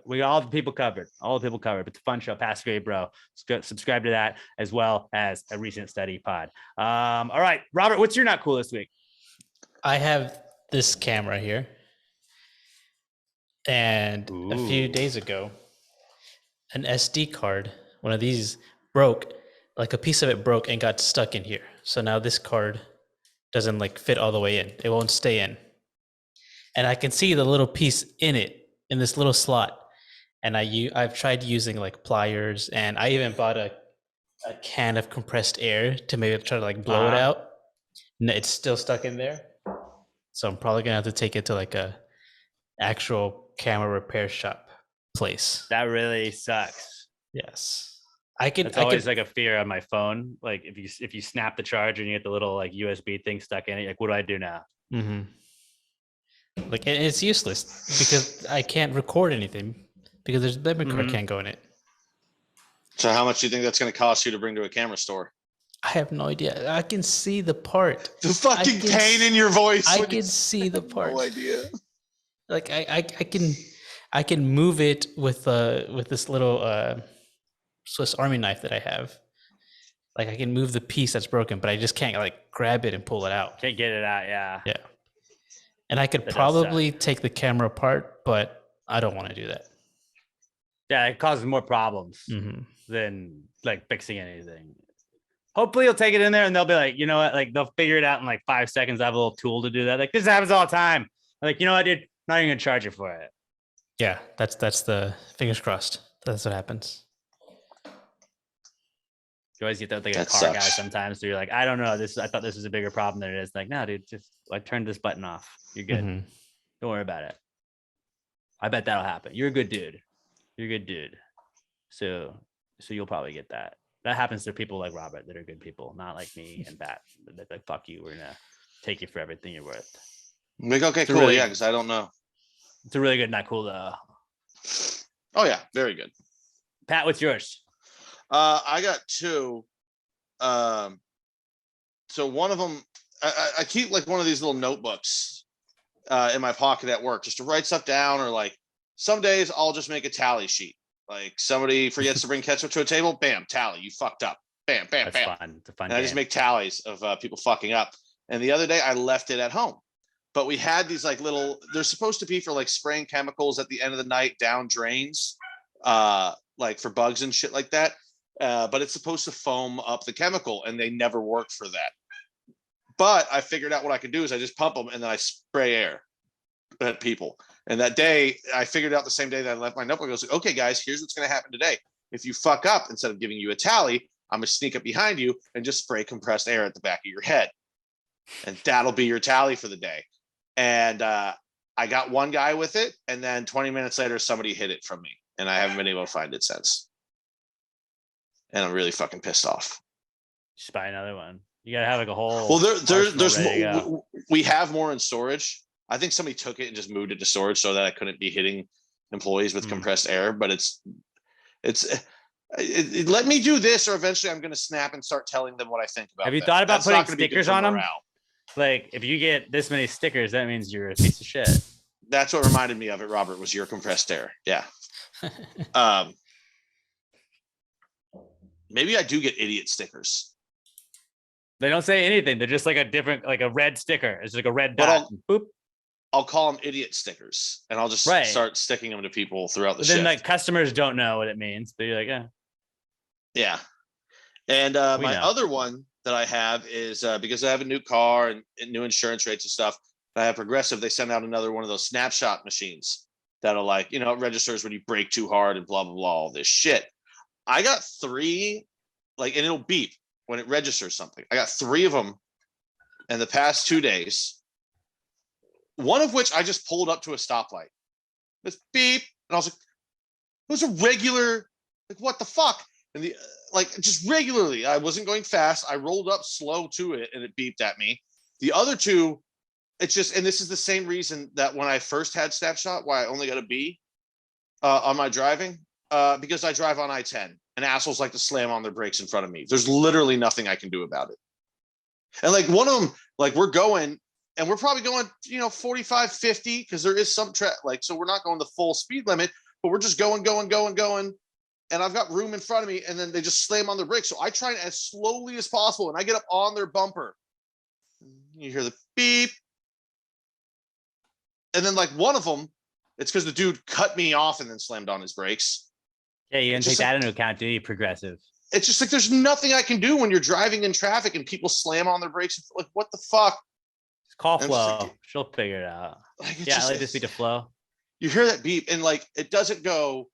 We got all the people covered. But it's a fun show. Pass Great Bro. Subscribe to that as well as a recent study pod. All right, Robert, what's your not cool this week? I have this camera here. And a few days ago, an SD card, one of these broke, like a piece of it broke and got stuck in here. So now this card doesn't like fit all the way in. It won't stay in. And I can see the little piece in it, in this little slot. And I've tried using like pliers, and I even bought a can of compressed air to maybe try to like blow it out. No, it's still stuck in there. So I'm probably gonna have to take it to like a actual camera repair shop place. That really sucks. Yes. It's always like a fear on my phone. Like if you snap the charger and you get the little like USB thing stuck in it, like what do I do now? Mm-hmm. Like it's useless because I can't record anything because there's memory card can't go in it. So how much do you think that's going to cost you to bring to a camera store? I have no idea. I can see the part. The fucking pain in your voice. I can see the part. No idea. Like I can move it with this little Swiss Army knife that I have. Like I can move the piece that's broken, but I just can't like grab it and pull it out. Can't get it out. Yeah. Yeah. And I could probably take the camera apart, but I don't want to do that. Yeah, it causes more problems than like fixing anything. Hopefully you'll take it in there and they'll be like, you know what? Like they'll figure it out in like 5 seconds. I have a little tool to do that. Like this happens all the time. I'm like, you know what, dude? I'm not even gonna charge you for it. Yeah, that's the fingers crossed. That's what happens. You always get that like a car guy sometimes. So you're like, I don't know. I thought this was a bigger problem than it is. Like, no, dude, just like turn this button off. You're good. Don't worry about it. I bet that'll happen. You're a good dude. So you'll probably get that. That happens to people like Robert that are good people, not like me and Bat. They're like, fuck you. We're gonna take you for everything you're worth. Like, okay, cool. Really, yeah, because I don't know. It's a really good, not cool though. Oh yeah, very good. Pat, what's yours? I got 2. So one of them, I keep like one of these little notebooks in my pocket at work just to write stuff down, or like some days I'll just make a tally sheet. Like somebody forgets to bring ketchup to a table, bam, tally, you fucked up. Bam, bam, That's bam. fun. It's a fun and I just make tallies of people fucking up. And the other day I left it at home. But we had these like little, they're supposed to be for like spraying chemicals at the end of the night down drains, like for bugs and shit like that. But it's supposed to foam up the chemical, and they never work for that. But I figured out what I could do is I just pump them and then I spray air at people. And that day I figured out the same day that I left my notebook, I was like, okay, guys, here's what's going to happen today. If you fuck up, instead of giving you a tally, I'm going to sneak up behind you and just spray compressed air at the back of your head. And that'll be your tally for the day. And I got one guy with it. And then 20 minutes later, somebody hid it from me. And I haven't been able to find it since. And I'm really fucking pissed off. Just buy another one. You gotta have like a whole. Well, there's we have more in storage. I think somebody took it and just moved it to storage so that I couldn't be hitting employees with compressed air. But let me do this, or eventually I'm going to snap and start telling them what I think about. Have you them. thought about That's not putting gonna be good stickers for on them? morale. Like, if you get this many stickers, that means you're a piece of shit. That's what reminded me of it, Robert, was your compressed air. Yeah. Maybe I do get idiot stickers. They don't say anything. They're just like a different, like a red sticker. It's like a red But dot. Boop. I'll call them idiot stickers, and I'll just start sticking them to people throughout the But then shift. like customers don't know what it means. But you're like, yeah. Yeah. And my other one that I have is because I have a new car and new insurance rates and stuff. I have Progressive. They send out another one of those snapshot machines that'll like, it registers when you brake too hard and blah, blah, blah, all this shit. I got 3, and it'll beep when it registers something. I got 3 of them in the past 2 days. One of which I just pulled up to a stoplight. This beep. And I was like, it was a regular, what the fuck? And just regularly, I wasn't going fast. I rolled up slow to it and it beeped at me. The other 2, it's just, and this is the same reason that when I first had Snapshot, why I only got a B on my driving, because I drive on I-10 and assholes like to slam on their brakes in front of me. There's literally nothing I can do about it. And one of them, we're going, and we're probably going, 45, 50, because there is some so we're not going the full speed limit, but we're just going. And I've got room in front of me, and then they just slam on the brakes. So I try as slowly as possible, and I get up on their bumper. You hear the beep. And then one of them, it's because the dude cut me off and then slammed on his brakes. Yeah, you didn't take that into account, do you, Progressive? It's just there's nothing I can do when you're driving in traffic and people slam on their brakes. What the fuck? Just call Flo. She'll figure it out. Let this be the Flo. You hear that beep, and it doesn't go,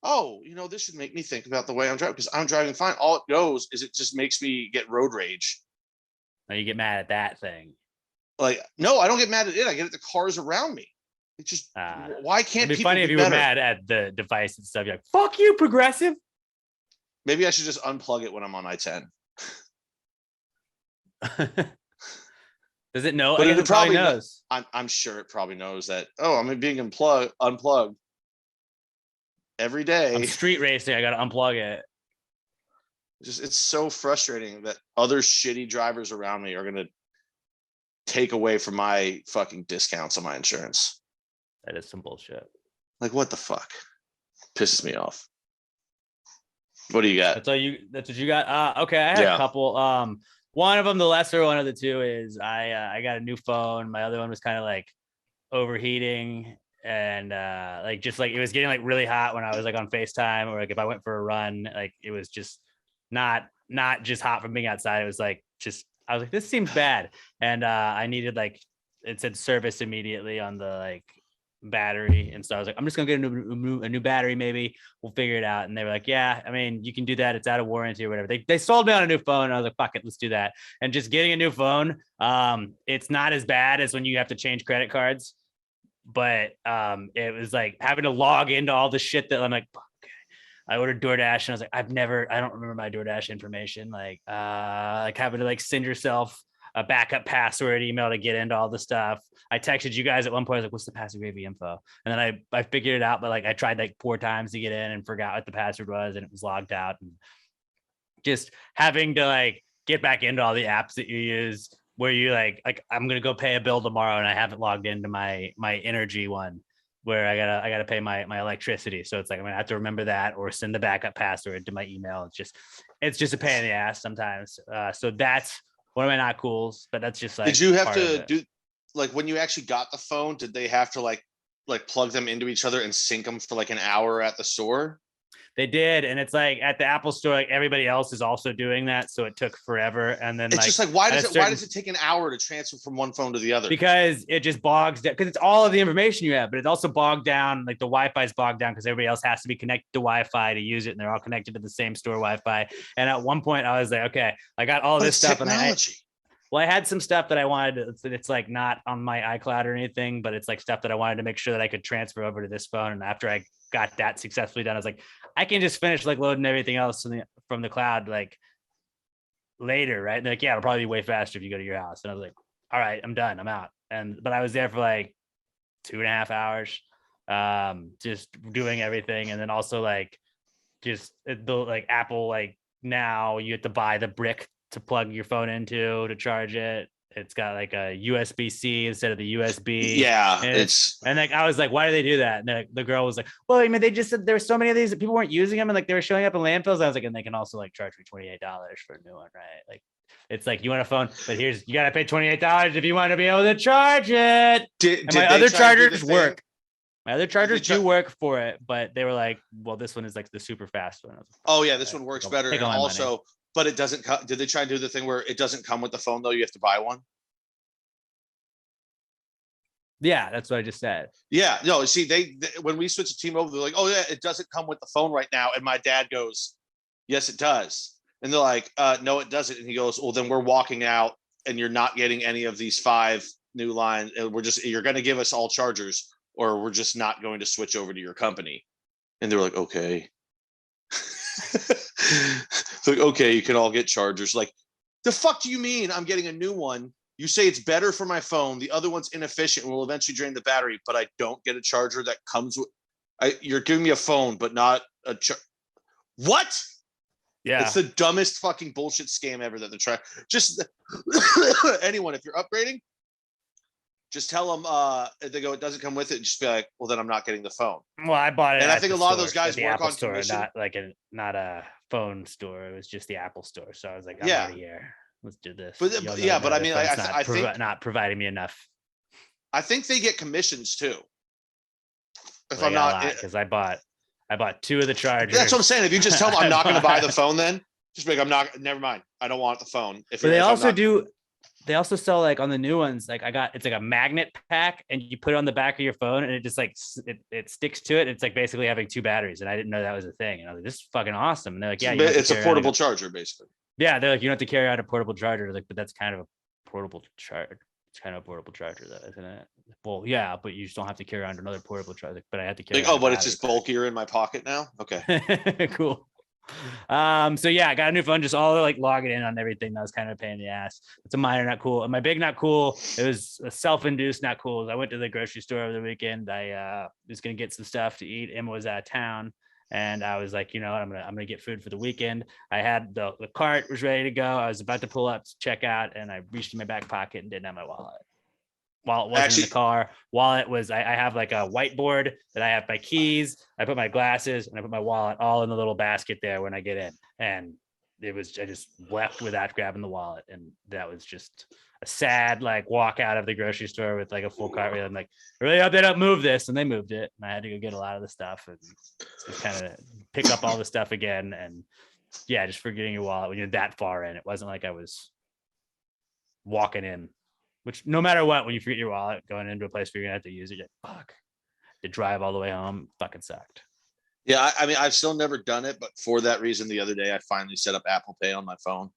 oh, this should make me think about the way I'm driving, because I'm driving fine. All it goes is it just makes me get road rage. Now you get mad at that thing. No, I don't get mad at it. I get at the cars around me. It's just, why can't it'd be people funny if you better? were mad at the device and stuff. You're like, fuck you, Progressive. Maybe I should just unplug it when I'm on I-10. Does it know? But it probably knows. I'm sure it probably knows that, I'm being unplugged every day. I'm street racing. I got to unplug it. It's so frustrating that other shitty drivers around me are going to take away from my fucking discounts on my insurance. That is some bullshit. What the fuck? Pisses me off. What do you got? That's what you got. Okay, I had a couple. One of them, the lesser one of the 2, is I got a new phone. My other one was kind of overheating, and it was getting really hot when I was on FaceTime, or if I went for a run, it was just not just hot from being outside. It was I was like, this seems bad, and I needed it said service immediately on the battery, and so I was like, I'm just gonna get a new battery, maybe we'll figure it out. And they were like, yeah, I mean, you can do that, it's out of warranty or whatever. They sold me on a new phone, and I was like, fuck it, let's do that. And just getting a new phone, it's not as bad as when you have to change credit cards, but it was having to log into all the shit that I'm like, fuck. I ordered DoorDash, and I was like, I don't remember my DoorDash information. Having to send yourself a backup password email to get into all the stuff. I texted you guys at one point. I was like, what's the password gravy info? And then I figured it out, but I tried 4 times to get in and forgot what the password was, and it was logged out. And just having to get back into all the apps that you use, where you I'm going to go pay a bill tomorrow, and I haven't logged into my energy one, where I gotta pay my electricity. So it's I'm gonna have to remember that, or send the backup password to my email. It's just a pain in the ass sometimes. So that's one of my not cools, but that's just did you have to do when you actually got the phone, did they have to plug them into each other and sync them for an hour at the store? They did, and it's at the Apple store, everybody else is also doing that, so it took forever. And then it's just why does it take an hour to transfer from one phone to the other? Because it just bogs down, because it's all of the information you have, but it's also bogged down. The Wi-Fi is bogged down because everybody else has to be connected to Wi-Fi to use it, and they're all connected to the same store Wi-Fi. And at one point, I was like, okay, I got all this stuff, technology. I had some stuff that I wanted to, it's not on my iCloud or anything, but it's stuff that I wanted to make sure that I could transfer over to this phone. And after I got that successfully done, I was like, I can just finish loading everything else from the cloud later, right? And yeah, it'll probably be way faster if you go to your house. And I was like, all right, I'm done. I'm out. But I was there for like 2.5 hours, just doing everything. And then also like, just the like Apple, like now you have to buy the brick to plug your phone into to charge it. It's got like a USB-C instead of the USB. Yeah, and like I was like, why do they do that? And the girl was like, well, I mean, they just said there were so many of these that people weren't using them, and like they were showing up in landfills. I was like, and they can also like charge me $28 for a new one, right? Like, it's like you want a phone, but you gotta pay $28 if you want to be able to charge it. And my other chargers work. My other chargers do work for it, but they were like, well, this one is like the super fast one. Oh yeah, this one works better. And also, but it doesn't come. Did they try to do the thing where it doesn't come with the phone though? You have to buy one. Yeah, that's what I just said. Yeah, no. See, they when we switched to T-Mobile, they're like, "Oh yeah, it doesn't come with the phone right now." And my dad goes, "Yes, it does." And they're like, "No, it doesn't." And he goes, "Well, then we're walking out, and you're not getting any of these 5 new lines. And you're going to give us all chargers, or we're just not going to switch over to your company." And they were like, "Okay." Like, okay, you can all get chargers. Like, the fuck do you mean I'm getting a new one? You say it's better for my phone. The other one's inefficient and will eventually drain the battery, but I don't get a charger that comes with. You're giving me a phone, but not a What? Yeah, it's the dumbest fucking bullshit scam ever that they're trying. Just anyone, if you're upgrading, just tell them. If they go, it doesn't come with it. Just be like, well, then I'm not getting the phone. Well, I bought it, and I think a lot of those guys work Apple on store, commission. not a phone store. It was just the Apple store. So I was like, I'm out of here. Let's do this. But I mean, I think not providing me enough. I think they get commissions too. If well, I'm not, because I bought 2 of the chargers. That's what I'm saying. If you just tell them I'm not going to buy the phone, then just be like, I'm not. Never mind. I don't want the phone. But they also do. They also sell like on the new ones. Like it's like a magnet pack, and you put it on the back of your phone, and it just like it sticks to it. It's like basically having 2 batteries, and I didn't know that was a thing. And I was like, this is fucking awesome. And they're like, yeah, it's a portable charger, basically. Yeah, they're like, you don't have to carry out a portable charger. Like, but that's kind of a portable charger. It's kind of a portable charger, though, isn't it? Well, yeah, but you just don't have to carry around another portable charger. But I had to carry. Like, but it's just bulkier in my pocket now. Okay, cool. So yeah, I got a new phone, just all like logging in on everything. That was kind of a pain in the ass. It's a minor not cool. And my big not cool, it was a self-induced not cool. I went to the grocery store over the weekend. I was gonna get some stuff to eat. Emma was out of town, and I was like, you know what, I'm gonna get food for the weekend. I had the cart was ready to go. I was about to pull up to check out, and I reached in my back pocket and didn't have my wallet. Wallet wasn't in the car. Wallet was, I have like a whiteboard that I have my keys, I put my glasses, and I put my wallet all in the little basket there when I get in. And I just left without grabbing the wallet. And that was just a sad, like, walk out of the grocery store with like a full cart where I'm like, I really hope they don't move this. And they moved it. And I had to go get a lot of the stuff and just kind of pick up all the stuff again. And yeah, just forgetting your wallet when you're that far in. It wasn't like I was walking in. Which no matter what, when you forget your wallet going into a place where you're gonna have to use it, you're like, fuck. To drive all the way home fucking sucked. Yeah, I mean, I've still never done it, but for that reason, the other day I finally set up Apple Pay on my phone.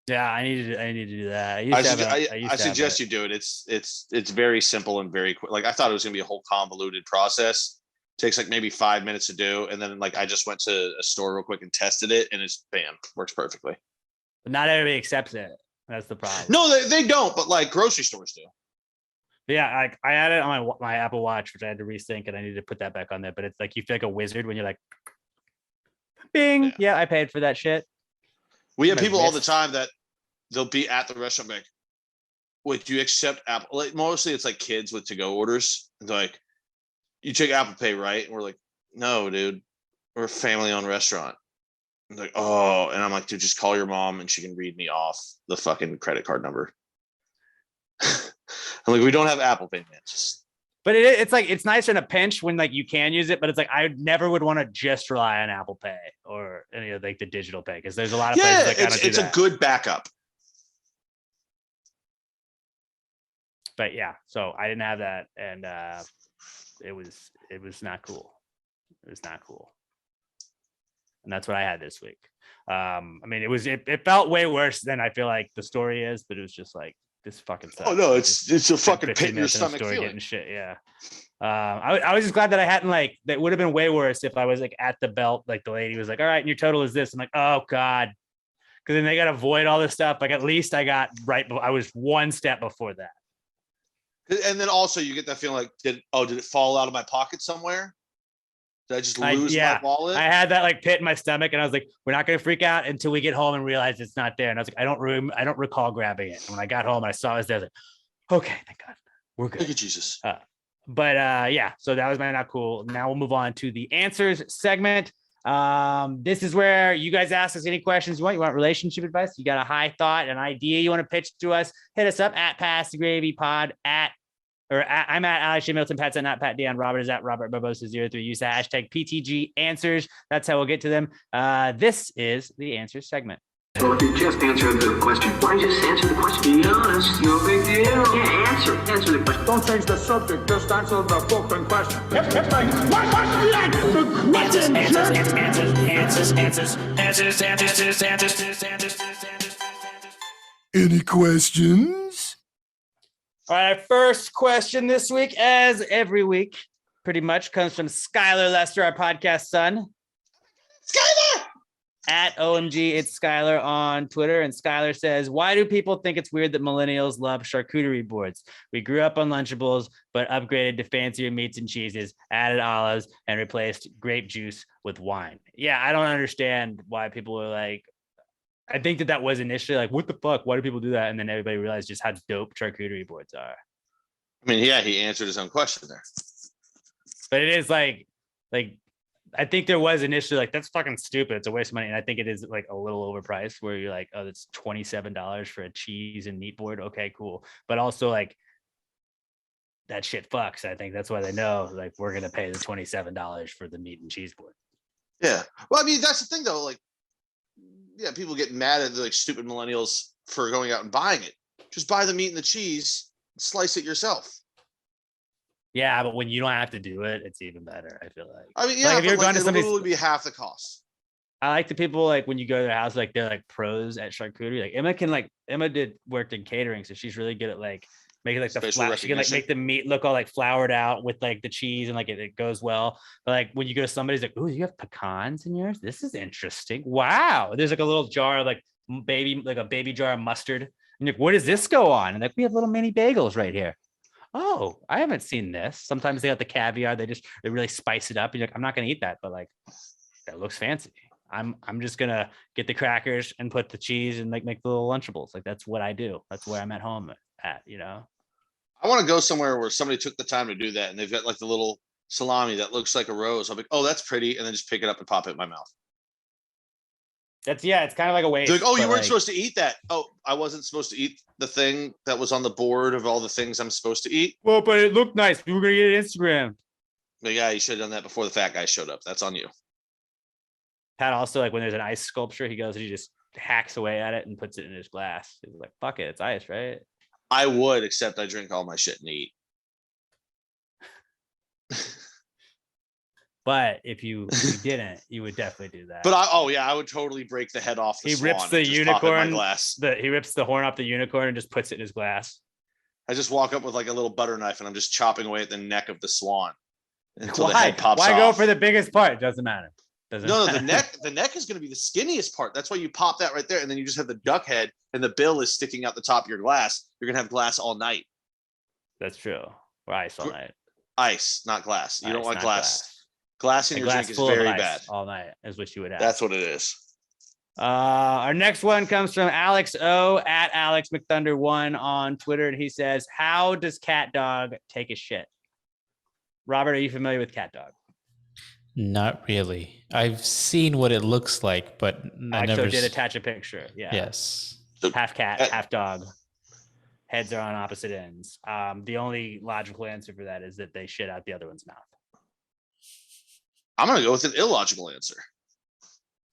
Yeah, I need to do that. I suggest you do it. It's very simple and very quick. Like, I thought it was gonna be a whole convoluted process. Takes like maybe 5 minutes to do, and then like I just went to a store real quick and tested it, and it's works perfectly. But not everybody accepts it. That's the problem. No, they don't, but like grocery stores do. Yeah, I had it on my Apple Watch, which I had to resync, and I needed to put that back on there. But it's like you feel like a wizard when you're like, bing, yeah, I paid for that shit. We have people all the time that they'll be at the restaurant like, wait, do you accept Apple? Like, mostly it's like kids with to-go orders. They're like, you take Apple Pay, right? And we're like, no, dude, we're a family-owned restaurant. And like, oh, and I'm like, dude, just call your mom and she can read me off the fucking credit card number. I'm like, we don't have Apple Pay, man. But it's like, it's nice in a pinch when like you can use it, but it's like I never would want to just rely on Apple Pay or any of like the digital pay, because there's a lot of places that kind of do it's a good backup. But yeah, so I didn't have that, and it was not cool. It was not cool. And that's what I had this week. I mean, it felt way worse than I feel like the story is, but it was just like, this fucking stuff. Oh no, it's a fucking pit in your stomach feeling. Getting shit, yeah. I was just glad that I hadn't, like, that would have been way worse if I was like at the belt, like the lady was like, all right, and your total is this. I'm like, oh God, because then they got to avoid all this stuff. Like at least I got I was one step before that. And then also you get that feeling like, did it fall out of my pocket somewhere? Did I just lose my wallet? I had that like pit in my stomach, and I was like, we're not going to freak out until we get home and realize it's not there. And I was like, I don't recall grabbing it. And when I got home, I saw it was there. I was like, okay, thank God, we're good. Thank you, Jesus. But yeah, so that was my not cool. Now we'll move on to the answers segment. This is where you guys ask us any questions you want. You want relationship advice? You got a high thought, an idea you want to pitch to us? Hit us up at Pass the Gravy Pod I'm at Alex J. Milton, Pat's at not Pat Dion, Robert is at Robert Barbosa03. Use the hashtag PTG answers. That's how we'll get to them. This is the answers segment. Well, if you just answer the question, why just answer the question? Be honest, no big deal. Yeah, answer the question. Don't change the subject, just answer the fucking question. Answers. Any questions? All right, our first question this week, as every week, pretty much comes from Skylar Lester, our podcast son. Skylar! At OMG, it's Skylar on Twitter. And Skylar says, why do people think it's weird that millennials love charcuterie boards? We grew up on Lunchables, but upgraded to fancier meats and cheeses, added olives, and replaced grape juice with wine. Yeah, I don't understand why people were like, I think that was initially like, what the fuck? Why do people do that? And then everybody realized just how dope charcuterie boards are. I mean, yeah, he answered his own question there. But it is like I think there was initially like, that's fucking stupid. It's a waste of money. And I think it is like a little overpriced where you're like, oh, that's $27 for a cheese and meat board. Okay, cool. But also like that shit fucks. I think that's why they know like we're going to pay the $27 for the meat and cheese board. Yeah. Well, I mean, that's the thing though. Like, yeah, people get mad at the like stupid millennials for going out and buying it. Just buy the meat and the cheese, slice it yourself. Yeah, but when you don't have to do it, it's even better. I feel like. I mean, yeah, like, if you're going to somebody's, it would be half the cost. I like the people like when you go to their house, like they're like pros at charcuterie. Like Emma worked in catering, so she's really good at like making like the flour. She can like make the meat look all like floured out with like the cheese and like it goes well. But like when you go to somebody's like, oh, you have pecans in yours? This is interesting. Wow. There's like a little jar of like a baby jar of mustard. And you're like, what does this go on? And like, we have little mini bagels right here. Oh, I haven't seen this. Sometimes they got the caviar. They really spice it up. And you're like, I'm not gonna eat that, but like that looks fancy. I'm just gonna get the crackers and put the cheese and like make the little Lunchables. Like that's what I do. That's where I'm at home at, you know. I want to go somewhere where somebody took the time to do that and they've got like the little salami that looks like a rose. I'm like, oh, that's pretty, and then just pick it up and pop it in my mouth. It's kind of like a waste. They're like, oh, you weren't supposed to eat that. Oh, I wasn't supposed to eat the thing that was on the board of all the things I'm supposed to eat. Well, but it looked nice. We were gonna get Instagram. But yeah, you should have done that before the fat guy showed up. That's on you. Pat also, like when there's an ice sculpture, he goes and he just hacks away at it and puts it in his glass. He's like, fuck it, it's ice, right? I would, except I drink all my shit and eat. But if you didn't, you would definitely do that. But I would totally break the head off the swan. He rips the unicorn glass. He rips the horn off the unicorn and just puts it in his glass. I just walk up with like a little butter knife and I'm just chopping away at the neck of the swan until Why? the head pops off. Why go for the biggest part? It doesn't matter. No, the neck is going to be the skinniest part. That's why you pop that right there, and then you just have the duck head, and the bill is sticking out the top of your glass. You're going to have glass all night. That's true. Or ice all night. Ice, not glass. You don't want glass. Glass in your glass drink is very bad. All night is what you would have. That's what it is. Our next one comes from Alex O at Alex McThunder1 on Twitter, and he says, "How does Cat Dog take a shit?" Robert, are you familiar with Cat Dog? Not really. I've seen what it looks like, but I never did attach a picture. Yeah. Yes. Half cat, half dog. Heads are on opposite ends. The only logical answer for that is that they shit out the other one's mouth. I'm going to go with an illogical answer.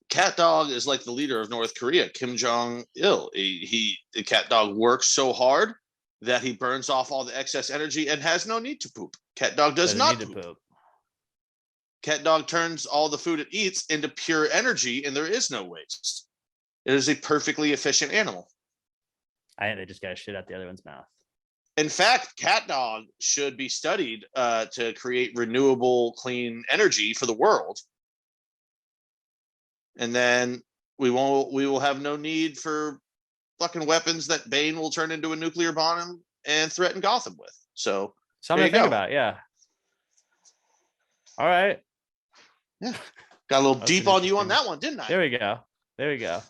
Cat Dog is like the leader of North Korea, Kim Jong-il. The Cat Dog works so hard that he burns off all the excess energy and has no need to poop. Cat Dog doesn't not poop. Cat Dog turns all the food it eats into pure energy, and there is no waste. It is a perfectly efficient animal. I think they just got to shit out the other one's mouth. In fact, Cat Dog should be studied to create renewable, clean energy for the world. And then We will have no need for fucking weapons that Bane will turn into a nuclear bomb and threaten Gotham with. So something to think about. Yeah. All right. Yeah. Got a little deep on you on that one, didn't I? There we go.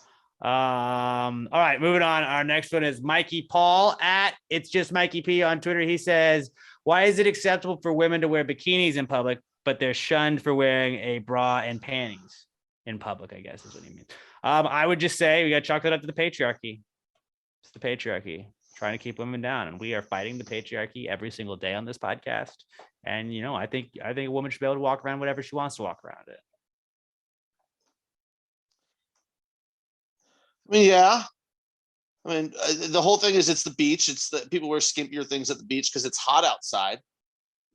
All right, moving on. Our next one is Mikey Paul at It's Just Mikey P on Twitter. He says, why is it acceptable for women to wear bikinis in public, but they're shunned for wearing a bra and panties in public? I guess is what he means. I would just say we got to chalk it up to the patriarchy. It's the patriarchy trying to keep women down, and we are fighting the patriarchy every single day on this podcast. And I think a woman should be able to walk around whatever she wants to walk around it. I mean, yeah. I mean, the whole thing is it's the beach. It's that people wear skimpier things at the beach because it's hot outside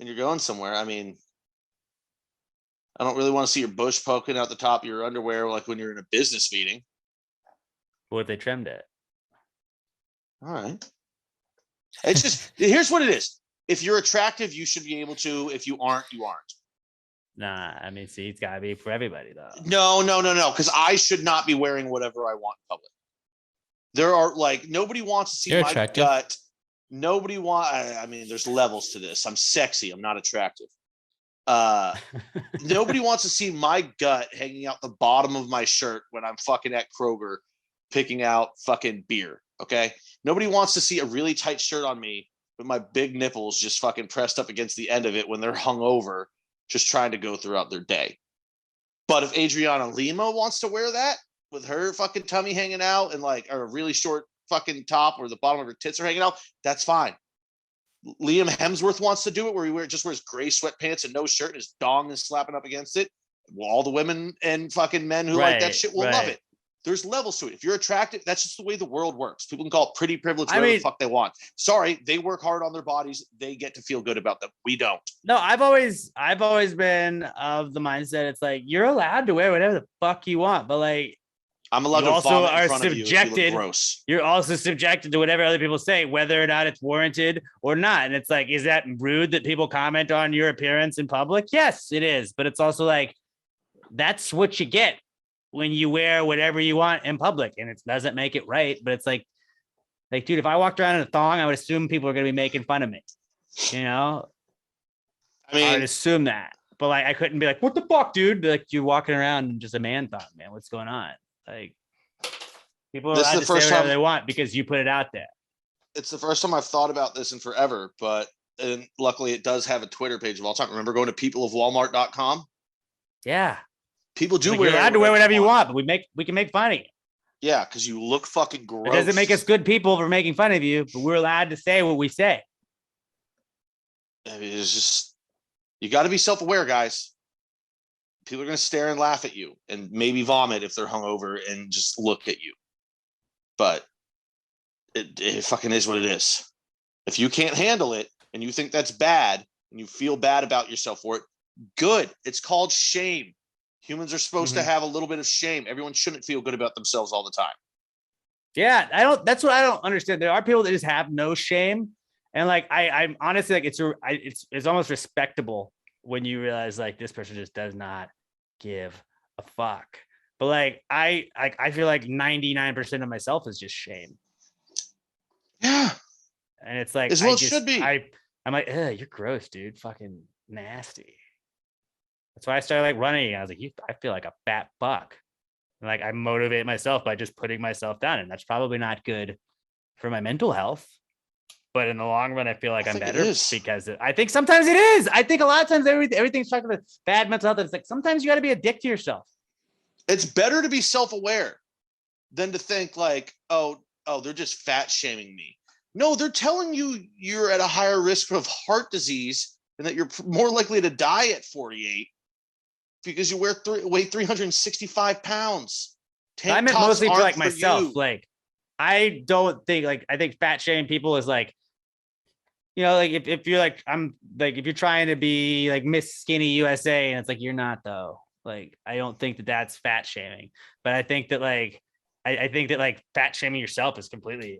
and you're going somewhere. I mean, I don't really want to see your bush poking out the top of your underwear like when you're in a business meeting. What if they trimmed it? All right. It's just, here's what it is. If you're attractive, you should be able to. If you aren't, you aren't. Nah, I mean, see, it's got to be for everybody, though. No. Because I should not be wearing whatever I want in public. There are nobody wants to see You're my attractive. gut. Nobody I mean, there's levels to this. I'm sexy. I'm not attractive. Nobody wants to see my gut hanging out the bottom of my shirt when I'm fucking at Kroger picking out fucking beer. Okay. Nobody wants to see a really tight shirt on me with my big nipples just fucking pressed up against the end of it when they're hungover, just trying to go throughout their day. But if Adriana Lima wants to wear that with her fucking tummy hanging out and or a really short fucking top where the bottom of her tits are hanging out, that's fine. Liam Hemsworth wants to do it where he just wears gray sweatpants and no shirt and his dong is slapping up against it. Well, all the women and fucking men who like that shit will love it. There's levels to it. If you're attractive, that's just the way the world works. People can call it pretty privilege, whatever the fuck they want. Sorry, they work hard on their bodies. They get to feel good about them. We don't. No, I've always been of the mindset. It's you're allowed to wear whatever the fuck you want, but I'm allowed to also vomit in are front of you if you look gross. You're also subjected to whatever other people say, whether or not it's warranted or not. And it's is that rude that people comment on your appearance in public? Yes, it is. But it's also that's what you get when you wear whatever you want in public, and it doesn't make it right. But it's dude, if I walked around in a thong, I would assume people are going to be making fun of me. I mean, I would assume that, but I couldn't be what the fuck, dude? Be you're walking around in just a man thong, man. What's going on? People are allowed to say whatever they want because you put it out there. It's the first time I've thought about this in forever, and luckily it does have a Twitter page of all time. Remember going to peopleofwalmart.com? Yeah. People do you're allowed to wear whatever you want, but we can make fun of you. Yeah, because you look fucking gross. It doesn't make us good people for making fun of you, but we're allowed to say what we say. I mean, it's just, you got to be self-aware, guys. People are going to stare and laugh at you and maybe vomit if they're hungover and just look at you. But it fucking is what it is. If you can't handle it and you think that's bad and you feel bad about yourself for it, good. It's called shame. Humans are supposed to have a little bit of shame. Everyone shouldn't feel good about themselves all the time. Yeah, that's what I don't understand. There are people that just have no shame. And I'm honestly it's almost respectable when you realize this person just does not give a fuck. But I feel 99% of myself is just shame. Yeah. And it's as well it should be. I'm ugh, you're gross, dude. Fucking nasty. That's why I started running. I was I feel like a fat buck. And I motivate myself by just putting myself down. And that's probably not good for my mental health. But in the long run, I feel I'm better because I think sometimes it is. I think a lot of times everything's talking about bad mental health. It's sometimes you got to be a dick to yourself. It's better to be self-aware than to think oh, they're just fat shaming me. No, they're telling you you're at a higher risk of heart disease and that you're more likely to die at 48 because you weigh 365 pounds. I meant mostly for myself. I don't think I think fat shaming people is if you're if you're trying to be Miss Skinny USA and it's you're not though. I don't think that's fat shaming, but I think that I think that fat shaming yourself is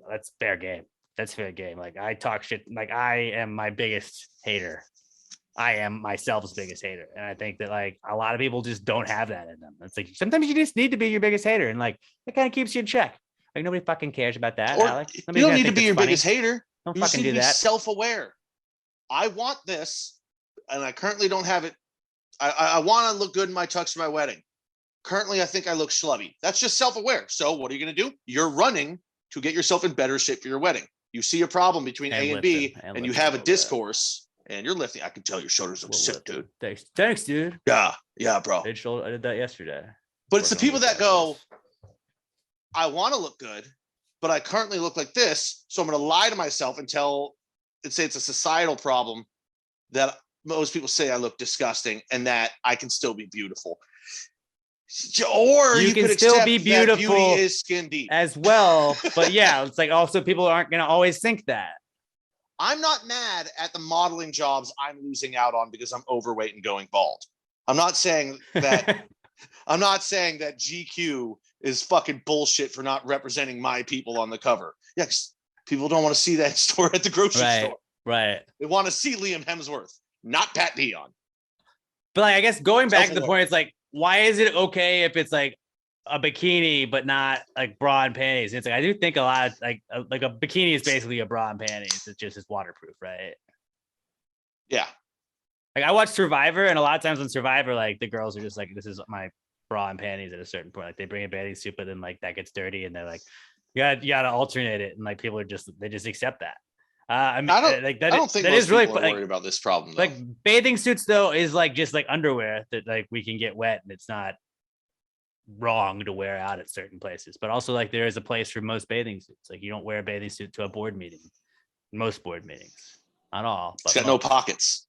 that's fair game. That's fair game. I talk shit. I am my biggest hater. I am myself's biggest hater. And I think that like a lot of people just don't have that in them. It's like sometimes you just need to be your biggest hater, and like it kind of keeps you in check. Like nobody fucking cares about that. Or Alex. you don't need to be your biggest hater. Don't you fucking just need do to be that. Self-aware. I want this, and I currently don't have it. I want to look good in my tux for my wedding. Currently, I think I look schlubby. That's just self-aware. So what are you going to do? You're running to get yourself in better shape for your wedding. You see a problem between A and B, and you have a discourse, and you're lifting. I can tell your shoulders look sick, dude. Thanks, dude. Yeah, bro. I did that yesterday. But it's the people that go, I want to look good, but I currently look like this, so I'm going to lie to myself and say it's a societal problem that most people say I look disgusting and that I can still be beautiful. Or you can still be beautiful. Beauty is skin deep as well. But yeah, it's like also people aren't going to always think that. I'm not mad at the modeling jobs I'm losing out on because I'm overweight and going bald. I'm not saying that GQ is fucking bullshit for not representing my people on the cover. Yeah, because people don't want to see that store at the grocery store. Right. They want to see Liam Hemsworth, not Pat Dion. But like, I guess going back to the point, it's like, why is it okay if it's like a bikini but not like bra and panties? It's like I do think a lot of like a bikini is basically a bra and panties. It's waterproof, right? Yeah. Like I watch Survivor, and a lot of times on Survivor, like the girls are just like, "This is my bra and panties." At a certain point, like they bring a bathing suit, but then like that gets dirty, and they're like, "You gotta alternate it," and like people are just accept that. I mean, I don't think most people are worried about this problem. Though. Like bathing suits, though, is like just like underwear that like we can get wet, and it's not wrong to wear out at certain places. But also, like there is a place for most bathing suits. Like you don't wear a bathing suit to a board meeting. Most board meetings, not all. But it's got no pockets.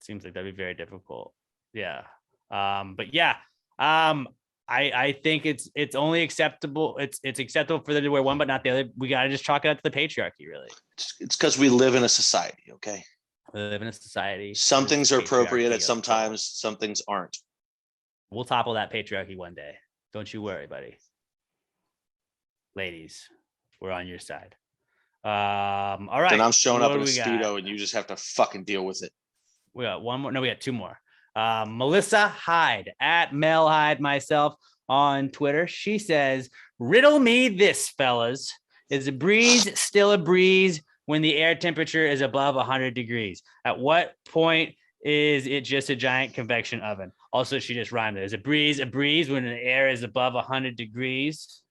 Seems like that'd be very difficult. Yeah. But yeah. I think it's only acceptable. It's acceptable for them to wear one, but not the other. We got to just chalk it up to the patriarchy, really. It's because we live in a society, okay? We live in a society. Some things are appropriate at some times, some things aren't. We'll topple that patriarchy one day. Don't you worry, buddy. Ladies, we're on your side. All right. And I'm showing up in a Speedo, and you just have to fucking deal with it. We got one more. No, we got two more. Melissa Hyde at Mel Hyde myself on Twitter. She says, riddle me this, fellas. Is a breeze still a breeze when the air temperature is above 100 degrees? At what point is it just a giant convection oven? Also, she just rhymed it. Is a breeze when the air is above 100 degrees?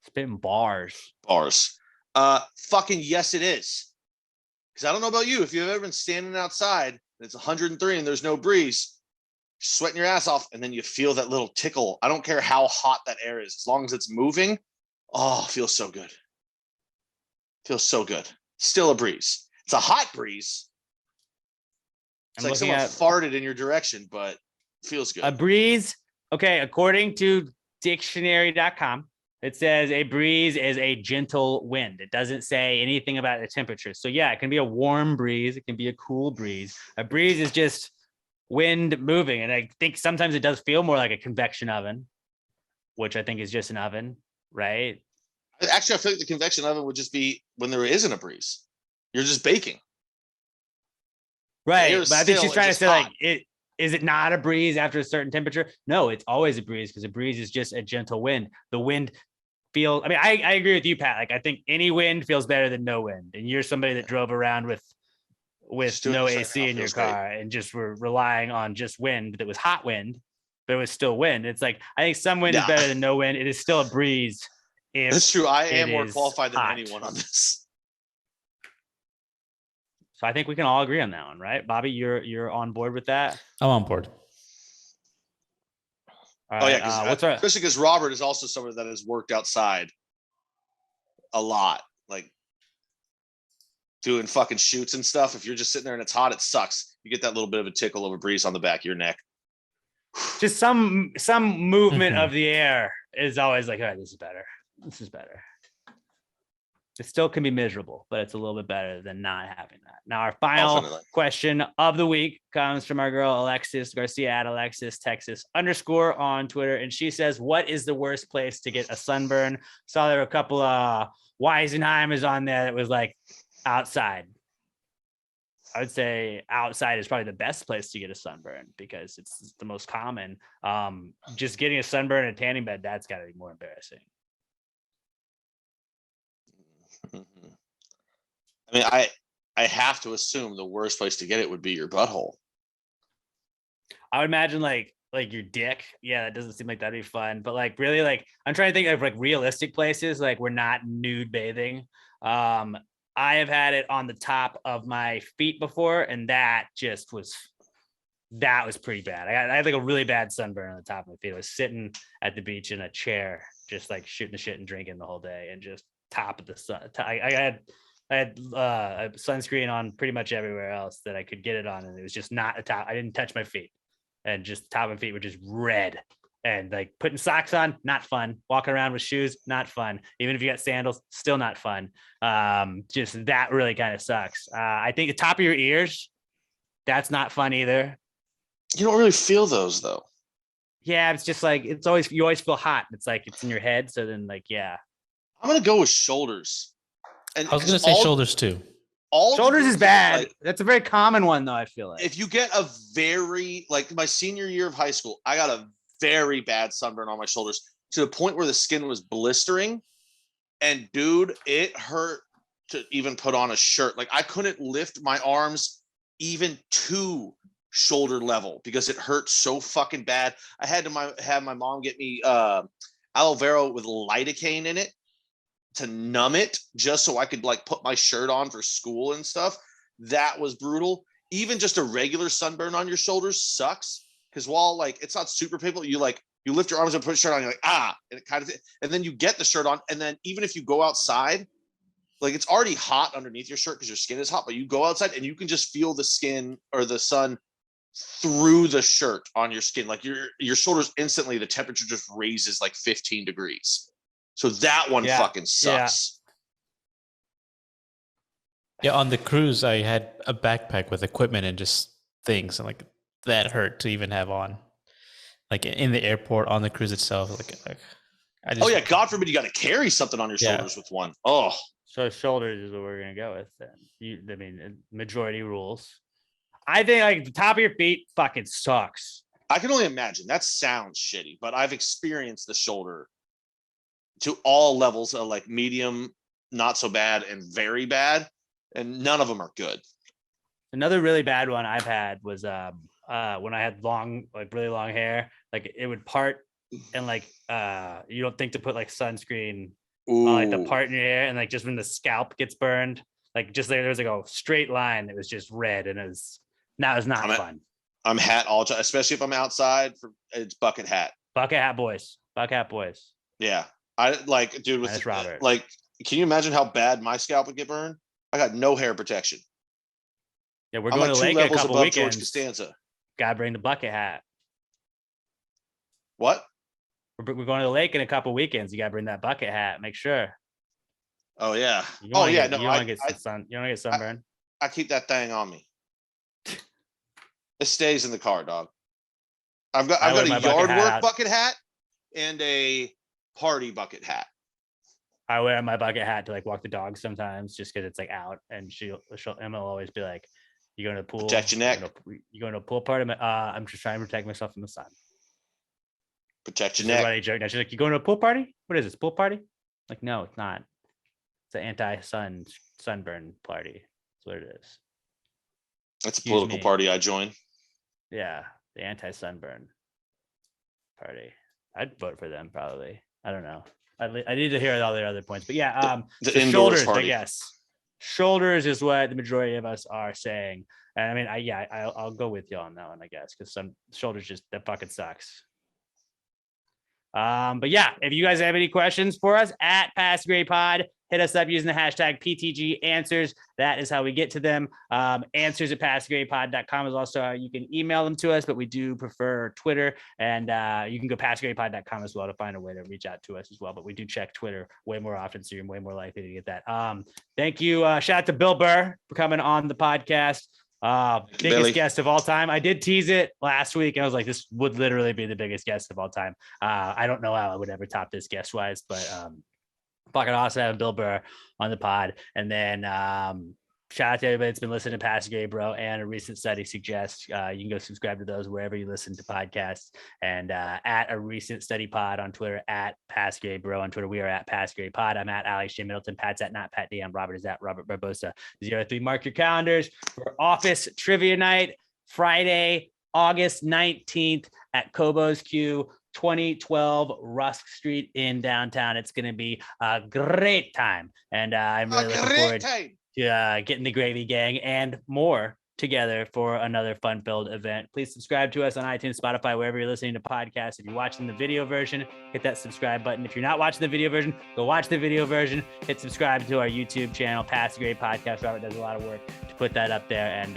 Spitting bars. Fucking yes, it is. Because I don't know about you. If you've ever been standing outside and it's 103 and there's no breeze, you're sweating your ass off, and then you feel that little tickle. I don't care how hot that air is. As long as it's moving, it feels so good. Feels so good. Still a breeze. It's a hot breeze. It's like someone farted in your direction, but it feels good. A breeze. Okay, according to dictionary.com, it says a breeze is a gentle wind. It doesn't say anything about the temperature. So yeah, it can be a warm breeze. It can be a cool breeze. A breeze is just wind moving. And I think sometimes it does feel more like a convection oven, which I think is just an oven, right? Actually, I feel like the convection oven would just be when there isn't a breeze. You're just baking. Right. But I think she's trying to say hot. Like is it not a breeze after a certain temperature? No, it's always a breeze because a breeze is just a gentle wind. The wind feels, I mean, I agree with you, Pat. Like, I think any wind feels better than no wind. And you're somebody that drove around with no AC in your car and just were relying on just wind that was hot wind, but it was still wind. It's like, I think some wind is better than no wind. It is still a breeze. That's true. I am more qualified than anyone on this. So I think we can all agree on that one, right? Bobby, you're on board with that? I'm on board. All right, especially because Robert is also someone that has worked outside a lot, like doing fucking shoots and stuff. If you're just sitting there and it's hot, it sucks. You get that little bit of a tickle of a breeze on the back of your neck. Just some movement of the air is always like, all right, this is better. This is better. It still can be miserable, but it's a little bit better than not having that. Now, our final question of the week comes from our girl, Alexis Garcia at Alexis Texas _ on Twitter. And she says, what is the worst place to get a sunburn? Saw there were a couple of Weisenheimers on there that was like outside. I would say outside is probably the best place to get a sunburn because it's the most common. Just getting a sunburn in a tanning bed, that's got to be more embarrassing. I mean, I have to assume the worst place to get it would be your butthole. I would imagine like your dick. Yeah, that doesn't seem like that'd be fun. But like really, like I'm trying to think of like realistic places. Like we're not nude bathing. I have had it on the top of my feet before, and that was pretty bad. I had like a really bad sunburn on the top of my feet. I was sitting at the beach in a chair, just like shooting the shit and drinking the whole day, and just top of the sun. I had sunscreen on pretty much everywhere else that I could get it on, and it was just not a top. I didn't touch my feet, and just top of my feet were just red. And like putting socks on, not fun. Walking around with shoes, not fun. Even if you got sandals, still not fun. Just that really kind of sucks. I think the top of your ears, that's not fun either. You don't really feel those though. Yeah, it's just like you always feel hot. It's like it's in your head. So then like, yeah. I'm gonna go with shoulders. And I was gonna say shoulders too. Shoulders is bad. Like, that's a very common one though, I feel like. If you get a very like my senior year of high school, I got a very bad sunburn on my shoulders to the point where the skin was blistering. And dude, it hurt to even put on a shirt. Like I couldn't lift my arms even to shoulder level because it hurt so fucking bad. I had to have my mom get me aloe vera with lidocaine in it to numb it just so I could like put my shirt on for school and stuff. That was brutal. Even just a regular sunburn on your shoulders sucks. Because while like it's not super painful, you lift your arms and put a shirt on, you're like, and it kind of, and then you get the shirt on. And then even if you go outside, like it's already hot underneath your shirt because your skin is hot, but you go outside and you can just feel the skin or the sun through the shirt on your skin. Like your shoulders instantly, the temperature just raises like 15 degrees. So that one fucking sucks. Yeah, on the cruise, I had a backpack with equipment and just things, and like that hurt to even have on. Like in the airport, on the cruise itself, like I just, oh yeah, God forbid you got to carry something on your shoulders with one. Oh, so shoulders is what we're gonna go with then. I mean, majority rules. I think like the top of your feet fucking sucks. I can only imagine. That sounds shitty, but I've experienced the shoulder to all levels of like medium, not so bad, and very bad, and none of them are good. Another really bad one I've had was when I had really long hair, like it would part, and like you don't think to put like sunscreen on like the part in your hair, and like just when the scalp gets burned, like just there was like a straight line that was just red, and it was not fun. I'm hat all time, especially if I'm outside. It's bucket hat. Bucket hat boys. Yeah, I like, dude. With Robert. Like, can you imagine how bad my scalp would get burned? I got no hair protection. Yeah, we're going to lake in a couple weekends. George Costanza. Gotta bring the bucket hat. What? We're going to the lake in a couple weekends. You gotta bring that bucket hat. Make sure. Oh yeah. You don't want to get sunburned. I keep that thing on me. It stays in the car, dog. I've got a yard work bucket hat and a party bucket hat. I wear my bucket hat to like walk the dog sometimes, just because it's like out, and Emma will always be like, "You going to the pool? Protect your neck. You going to a pool party?" I'm just trying to protect myself from the sun. Protect your neck. She's like, "You going to a pool party? What is this, pool party?" Like, no, it's not. It's an sunburn party. That's what it is. That's a political party I join. Yeah, the anti-sunburn party. I'd vote for them probably. I don't know. I need to hear all the other points, but yeah, the so shoulders, party. I guess. Shoulders is what the majority of us are saying, and I mean, I'll go with you on that one, I guess, because some shoulders that fucking sucks. But yeah, if you guys have any questions for us at Pass Grade Pod, hit us up using the hashtag PTG Answers. That is how we get to them. Answers at passgradepod.com is also how you can email them to us, but we do prefer Twitter, and you can go passgradepod.com as well to find a way to reach out to us as well. But we do check Twitter way more often, so you're way more likely to get that. Thank you. Shout out to Bill Burr for coming on the podcast. Biggest Billy. Guest of all time. I did tease it last week, and I was like, this would literally be the biggest guest of all time. I don't know how I would ever top this guest wise, but fucking awesome having Bill Burr on the pod. And then shout out to everybody that's been listening to Pass the Gravy, bro. And a recent study suggests you can go subscribe to those wherever you listen to podcasts. And at a recent study pod on Twitter, at Pass the Gravy, bro. On Twitter, we are at Pass the Gravy Pod. I'm at Alex J. Middleton. Pat's at not Pat D. I'm Robert is at Robert Barbosa 03. Mark your calendars for Office Trivia Night, Friday, August 19th at Kobo's Q, 2012 Rusk Street in downtown. It's going to be a great time. And I'm really looking forward to getting the Gravy Gang and more together for another fun-filled event. Please subscribe to us on iTunes, Spotify, wherever you're listening to podcasts. If you're watching the video version, hit that subscribe button. If you're not watching the video version, go watch the video version. Hit subscribe to our YouTube channel, Pass the Gravy Podcast. Robert does a lot of work to put that up there. And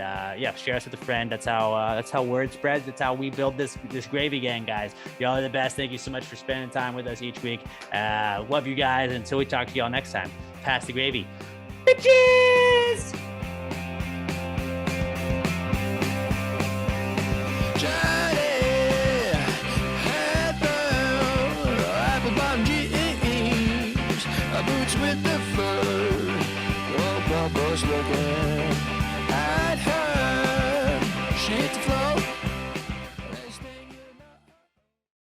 share us with a friend. That's how word spreads. That's how we build this Gravy Gang, guys. Y'all are the best. Thank you so much for spending time with us each week. Love you guys. Until we talk to y'all next time, Pass the Gravy. Bitches! Boots with the fur, oh, Papa's looking.